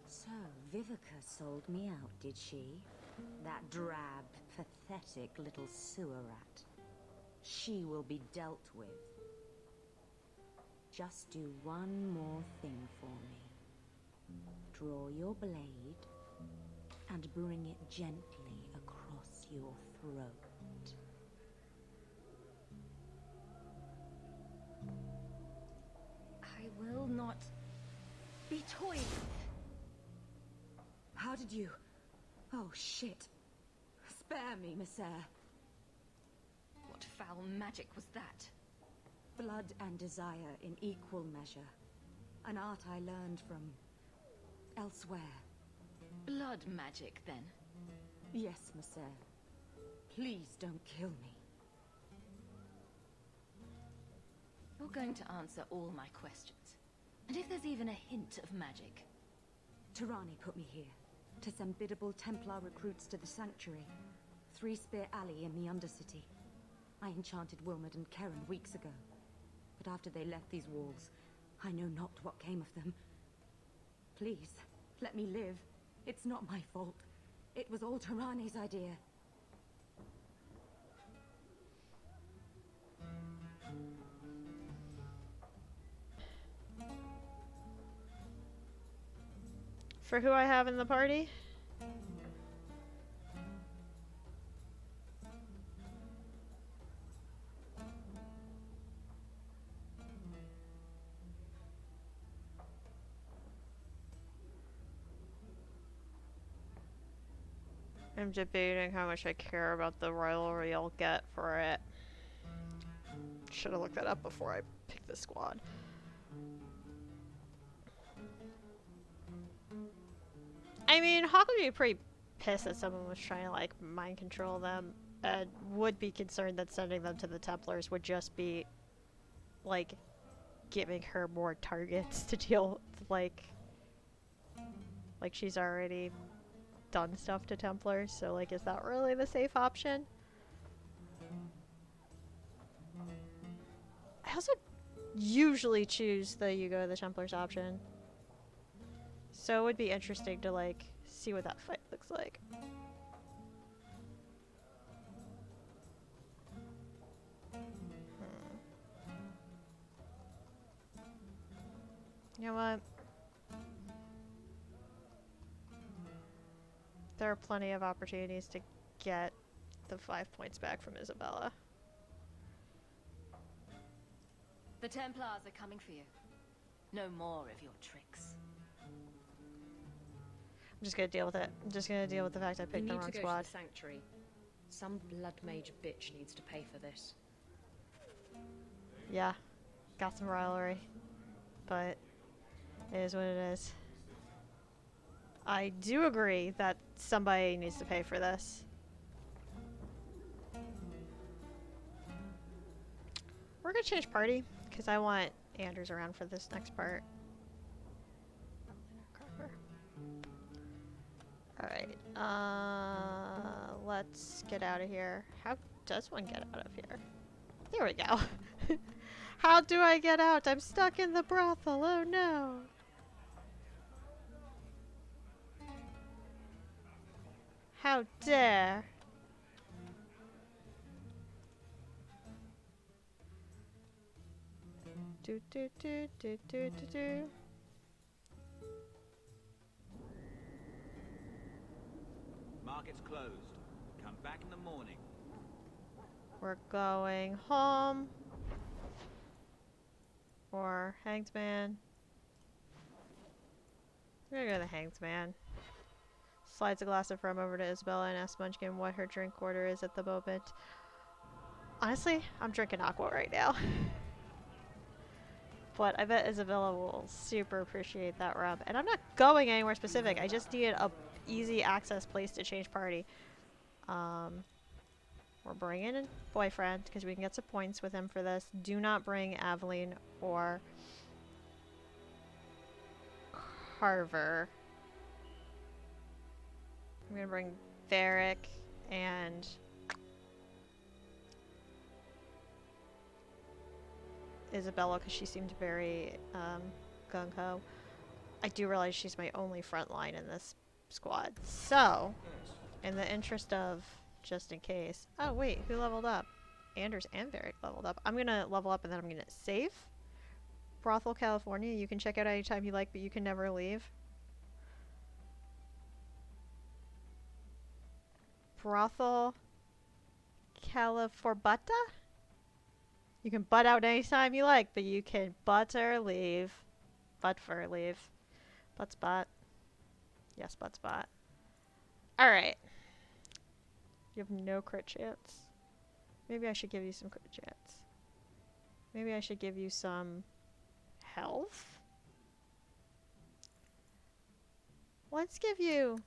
So, Vivica sold me out, did she? That drab, pathetic little sewer rat. She will be dealt with. Just do one more thing for me. Draw your blade and bring it gently across your throat. I will not be toyed with. How did you... Oh, shit. Spare me, Messer. What foul magic was that? Blood and desire in equal measure. An art I learned from... elsewhere. Blood magic, then? Yes, Messer. Please don't kill me. You're going to answer all my questions. And if there's even a hint of magic... Tirani put me here to send biddable Templar recruits to the Sanctuary. Three Spear Alley in the Undercity. I enchanted Wilmot and Karen weeks ago. But after they left these walls, I know not what came of them. Please, let me live. It's not my fault. It was all Tirani's idea. For who I have in the party? I'm debating how much I care about the rivalry I'll get for it. Should have looked that up before I picked the squad. I mean, Hawk would be pretty pissed that someone was trying to, like, mind control them, and would be concerned that sending them to the Templars would just be, like, giving her more targets to deal with, like she's already done stuff to Templars, so, like, is that really the safe option? I also usually choose the you go to the Templars option. So it would be interesting to, like, see what that fight looks like. You know what? There are plenty of opportunities to get the 5 points back from Isabella. The Templars are coming for you. No more of your tricks. I'm just gonna deal with it. I'm just gonna deal with the fact I picked the wrong squad. To the sanctuary. Some blood mage bitch needs to pay for this. Yeah, got some rivalry, but it is what it is. I do agree that somebody needs to pay for this. We're gonna change party, because I want Anders around for this next part. Alright, let's get out of here. How does one get out of here? There we go. How do I get out? I'm stuck in the brothel, oh no! How dare! Do do do do do do do. Market's closed. Come back in the morning. We're going home. Or Hanged Man. We're gonna go to the Hanged Man. Slides a glass of rum over to Isabella and asks Munchkin what her drink order is at the moment. Honestly, I'm drinking aqua right now. But I bet Isabella will super appreciate that rum. And I'm not going anywhere specific. I just needed a easy access place to change party. We're bringing in boyfriend because we can get some points with him for this. Do not bring Aveline or Carver. I'm gonna bring Varric and Isabella because she seemed very gung-ho. I do realize she's my only front line in this squad. So, in the interest of just in case. Oh wait, who leveled up? Anders and Varric leveled up. I'm gonna level up and then I'm gonna save. Brothel, California. You can check out anytime you like, but you can never leave. Brothel, California. You can butt out anytime you like, but you can butt or leave. Butt for leave. Butt spot. Yes, butt spot. Alright. You have no crit chance. Maybe I should give you some crit chance. Maybe I should give you some health? Let's give you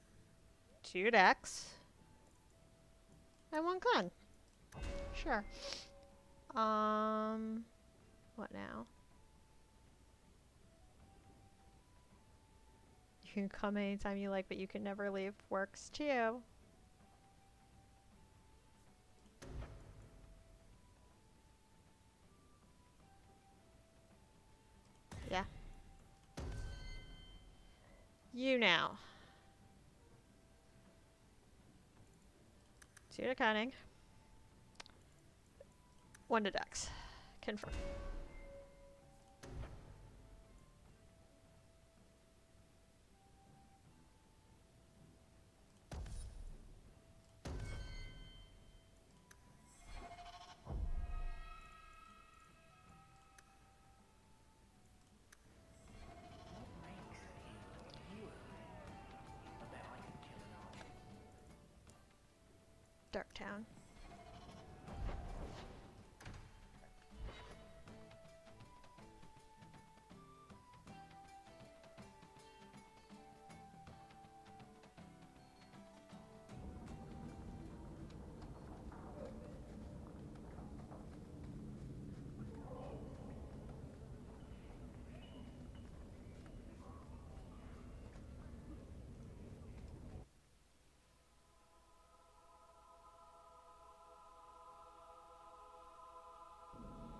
2 dex. And 1 con. Sure. What now? You can come anytime you like, but you can never leave. Works too. Yeah. You now. 2 to cunning. 1 to dex. Confirm. Darktown.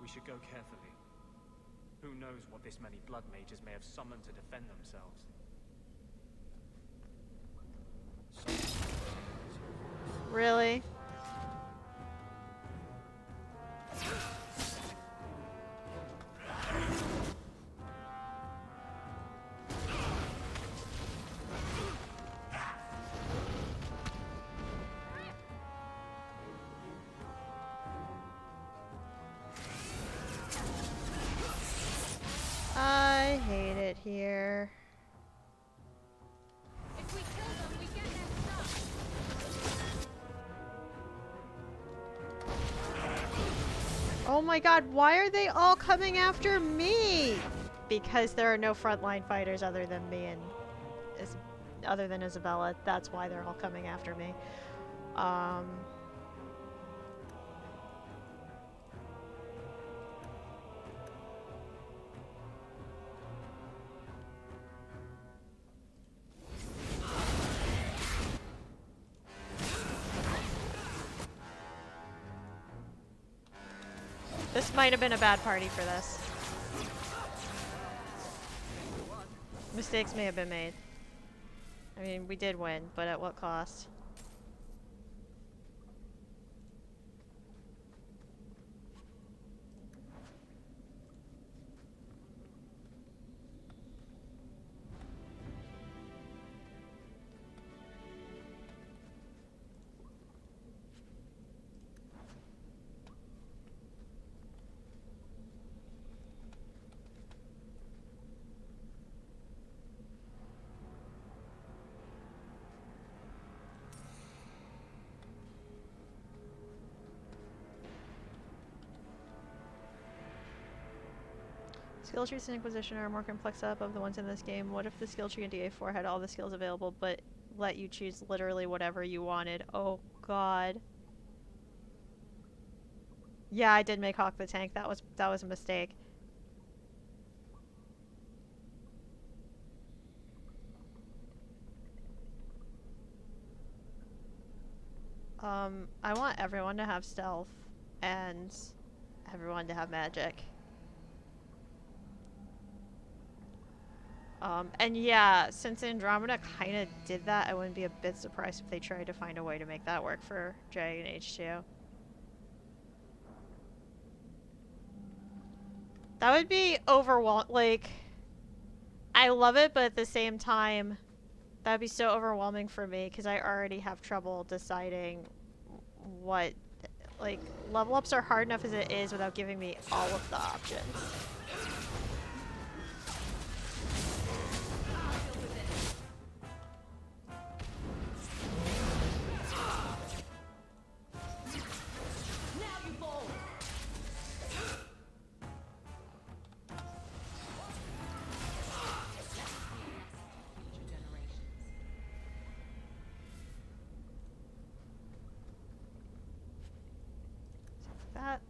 We should go carefully. Who knows what this many blood mages may have summoned to defend themselves? Really? I hate it here. If we kill them, we get their stuff. Oh my god, why are they all coming after me? Because there are no frontline fighters other than me and other than Isabella. That's why they're all coming after me. This might have been a bad party for this. Mistakes may have been made. I mean, we did win, but at what cost? Skill trees in Inquisition are a more complex setup of the ones in this game. What if the skill tree in DA4 had all the skills available, but let you choose literally whatever you wanted? Oh god. Yeah, I did make Hawk the tank. That was a mistake. I want everyone to have stealth and everyone to have magic. And yeah, since Andromeda kind of did that, I wouldn't be a bit surprised if they tried to find a way to make that work for Dragon Age 2. That would be overwhelming. Like, I love it, but at the same time, that would be so overwhelming for me because I already have trouble deciding what. Like, level ups are hard enough as it is without giving me all of the options. That.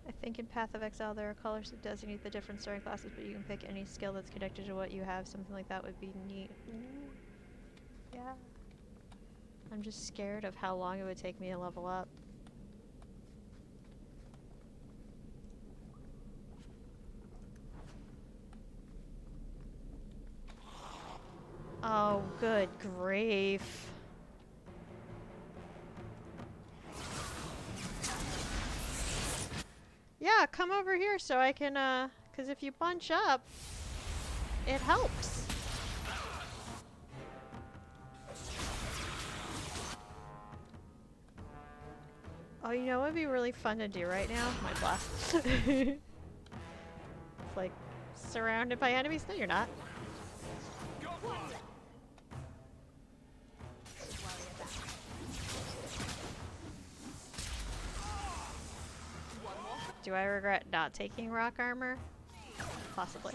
I think in Path of Exile there are colors that designate the different starting classes, but you can pick any skill that's connected to what you have. Something like that would be neat. Ooh. Yeah. I'm just scared of how long it would take me to level up. Oh, good grief. Yeah, come over here so I can, 'cause if you bunch up, it helps. Oh, you know what would be really fun to do right now? My blast. It's like Surrounded by enemies? No, you're not. Do I regret not taking rock armor? Possibly.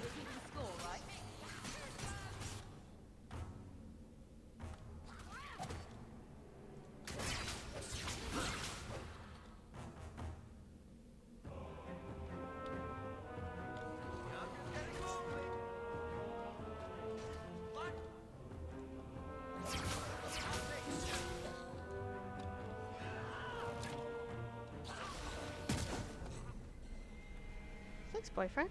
Thanks, boyfriend.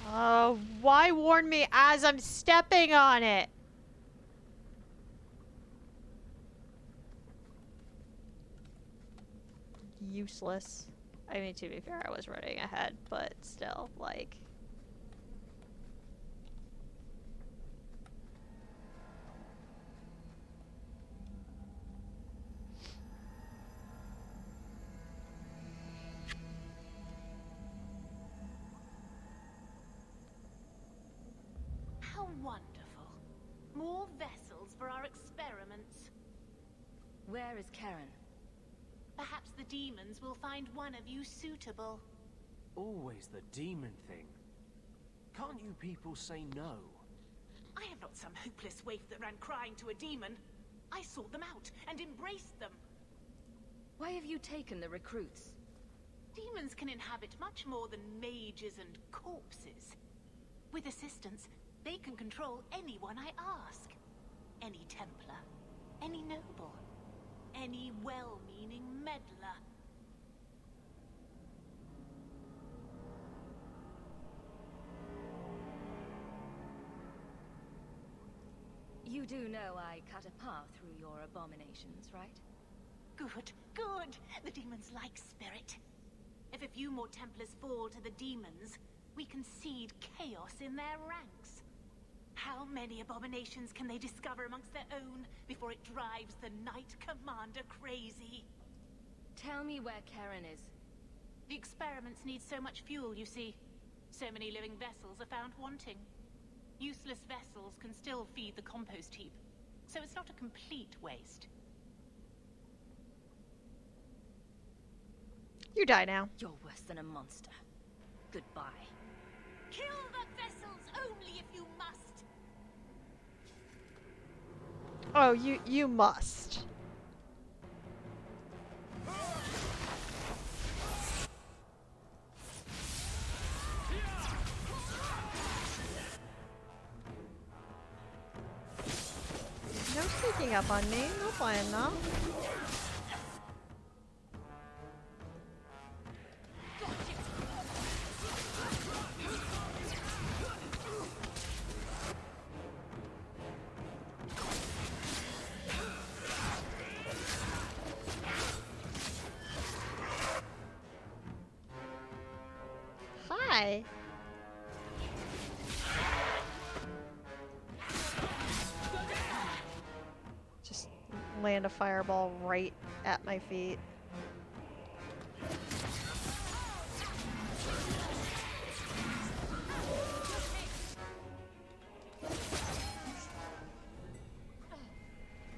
Oh, why warn me as I'm stepping on it? Useless. I mean, to be fair, I was running ahead, but still, like... How wonderful. More vessels for our experiments. Where is Karen? Perhaps the demons will find one of you suitable. Always the demon thing. Can't you people say no? I am not some hopeless waif that ran crying to a demon. I sought them out and embraced them. Why have you taken the recruits? Demons can inhabit much more than mages and corpses. With assistance, they can control anyone I ask. Any Templar, any noble, any well-meaning meddler. You do know I cut a path through your abominations, right? Good, good. The demons like spirit. If a few more Templars fall to the demons, we can seed chaos in their ranks. How many abominations can they discover amongst their own before it drives the Knight Commander crazy? Tell me where Karen is. The experiments need so much fuel, you see. So many living vessels are found wanting. Useless vessels can still feed the compost heap, so it's not a complete waste. You die now. You're worse than a monster. Goodbye. Kill the vessels only if you must. Oh, you must. No sneaking up on me. No playing now. Hi. Just land a fireball right at my feet.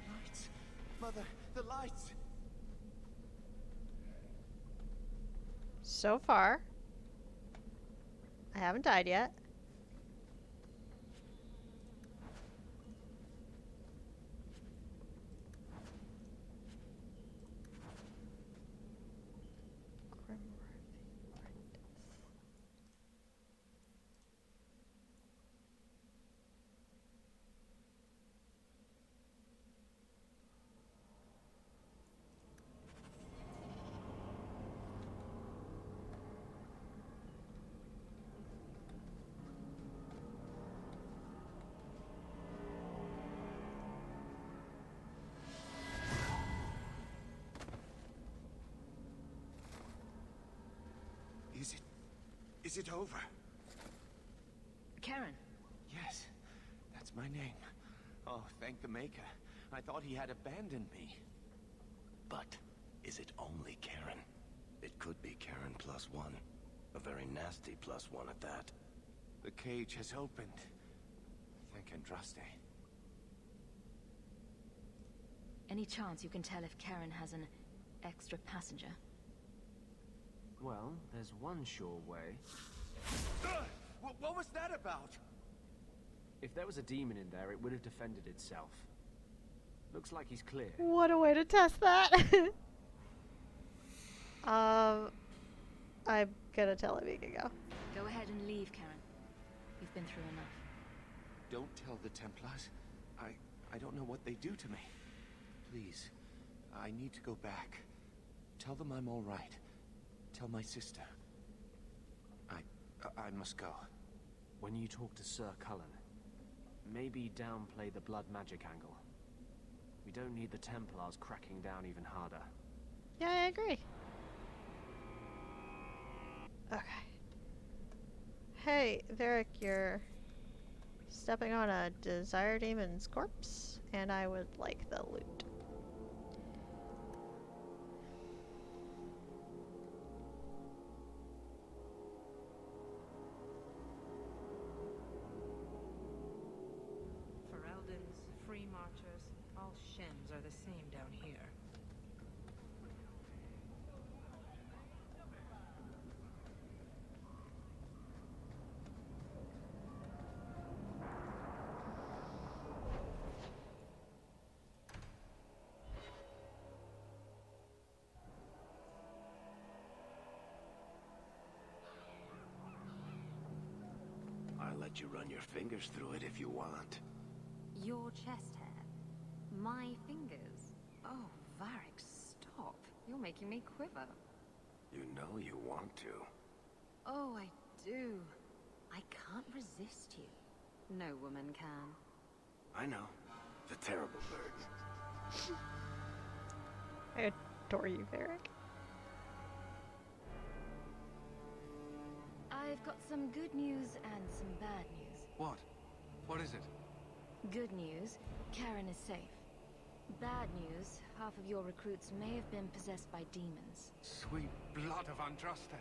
Lights! Mother, the lights! So far, I haven't died yet. Is it over? Karen. Yes, that's my name. Oh, thank the Maker. I thought he had abandoned me. But is it only Karen? It could be Karen +1. A very nasty +1 at that. The cage has opened. Thank Andraste. Any chance you can tell if Karen has an extra passenger? Well, there's one sure way. What was that about? If there was a demon in there, it would have defended itself. Looks like he's clear. What a way to test that. I'm gonna tell him he can go. Go ahead and leave, Karen. You've been through enough. Don't tell the Templars. I don't know what they do to me. Please, I need to go back. Tell them I'm all right. Tell my sister. I must go. When you talk to Sir Cullen, maybe downplay the blood magic angle. We don't need the Templars cracking down even harder. Yeah, I agree. Okay. Hey, Varric, you're stepping on a Desire Demon's corpse, and I would like the loot. Fereldans, free marchers, all shins are the same down here. I'll let you run your fingers through it if you want. Your chest hair. My fingers. Oh, Varric, stop. You're making me quiver. You know you want to. Oh, I do. I can't resist you. No woman can. I know. The terrible bird. I adore you, Varric. I've got some good news and some bad news. What? What is it? Good news, Karen is safe. Bad news, half of your recruits may have been possessed by demons. Sweet blood of Andraste.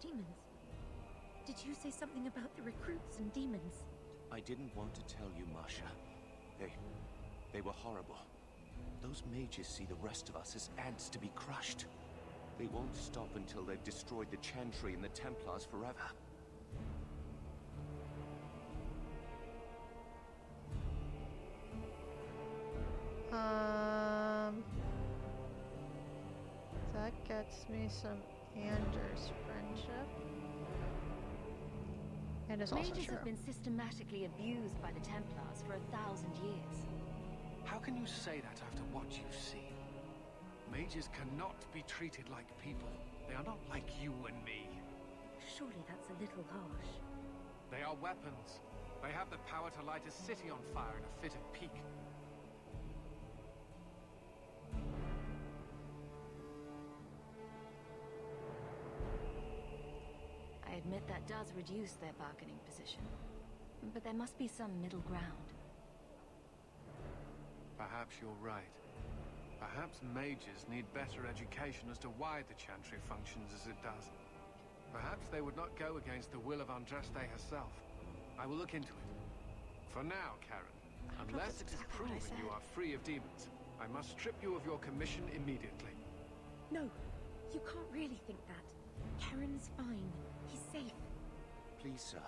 Demons? Did you say something about the recruits and demons? I didn't want to tell you, Masha. They were horrible. Those mages see the rest of us as ants to be crushed. They won't stop until they've destroyed the Chantry and the Templars forever. That gets me some Anders friendship. And it's also Mages true. have been systematically abused by the Templars for 1,000 years. How can you say that after what you've seen? Mages cannot be treated like people. They are not like you and me. Surely that's a little harsh. They are weapons. They have the power to light a city on fire in a fit of pique. I admit that does reduce their bargaining position. But there must be some middle ground. Perhaps you're right. Perhaps mages need better education as to why the Chantry functions as it does. Perhaps they would not go against the will of Andraste herself. I will look into it. For now, Karen, unless it is proven you are free of demons, I must strip you of your commission immediately. No, you can't really think that. Karen's fine. He's safe. Please, sir.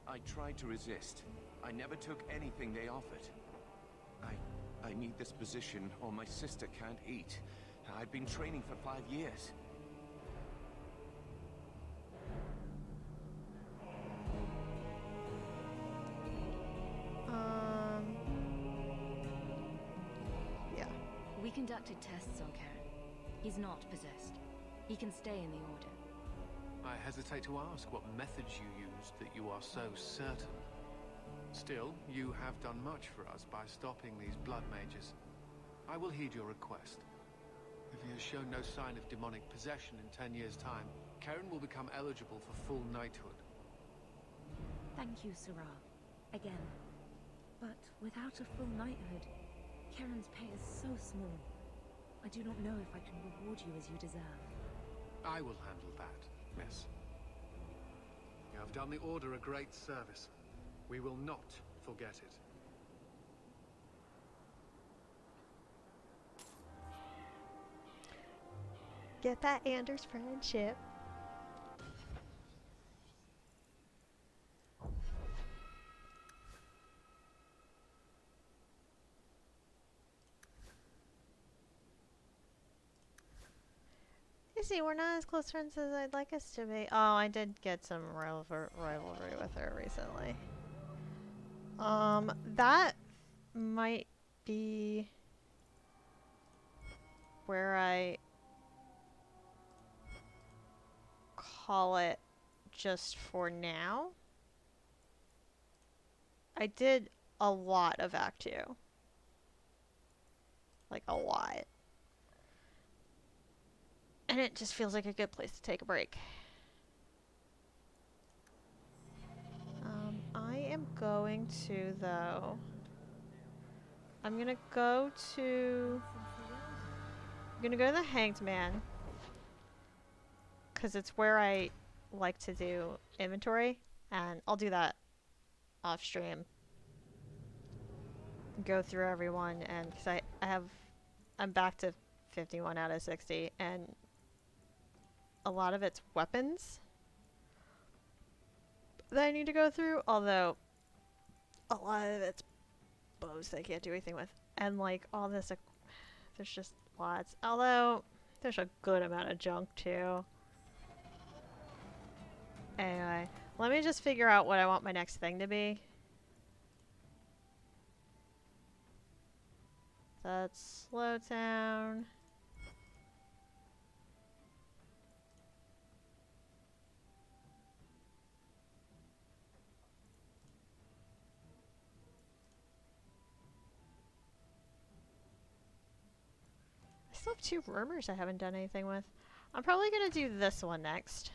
I tried to resist. I never took anything they offered. I need this position or my sister can't eat. I've been training for 5 years. Yeah. We conducted tests on Karen. He's not possessed. He can stay in the Order. I hesitate to ask what methods you used that you are so certain. Still, you have done much for us by stopping these blood mages. I will heed your request. If he has shown no sign of demonic possession in 10 years' time, Karen will become eligible for full knighthood. Thank you, Sarah. Again. But without a full knighthood, Karen's pay is so small. I do not know if I can reward you as you deserve. I will handle that, miss. You have done the Order a great service. We will not forget it. Get that Anders friendship. You see, we're not as close friends as I'd like us to be. Oh, I did get some rivalry with her recently. That might be where I call it just for now. I did a lot of Act 2. Like, a lot. And it just feels like a good place to take a break. I am going to, though... I'm gonna go to the Hanged Man. Because it's where I like to do inventory. And I'll do that off stream. Go through everyone, and because I'm back to 51 out of 60, and a lot of it's weapons that I need to go through, although a lot of it's bows that I can't do anything with, and like all this, there's just lots, although there's a good amount of junk too. Anyway, let me just figure out what I want my next thing to be. That's Slow Town. I still have 2 rumors I haven't done anything with. I'm probably gonna do this one next.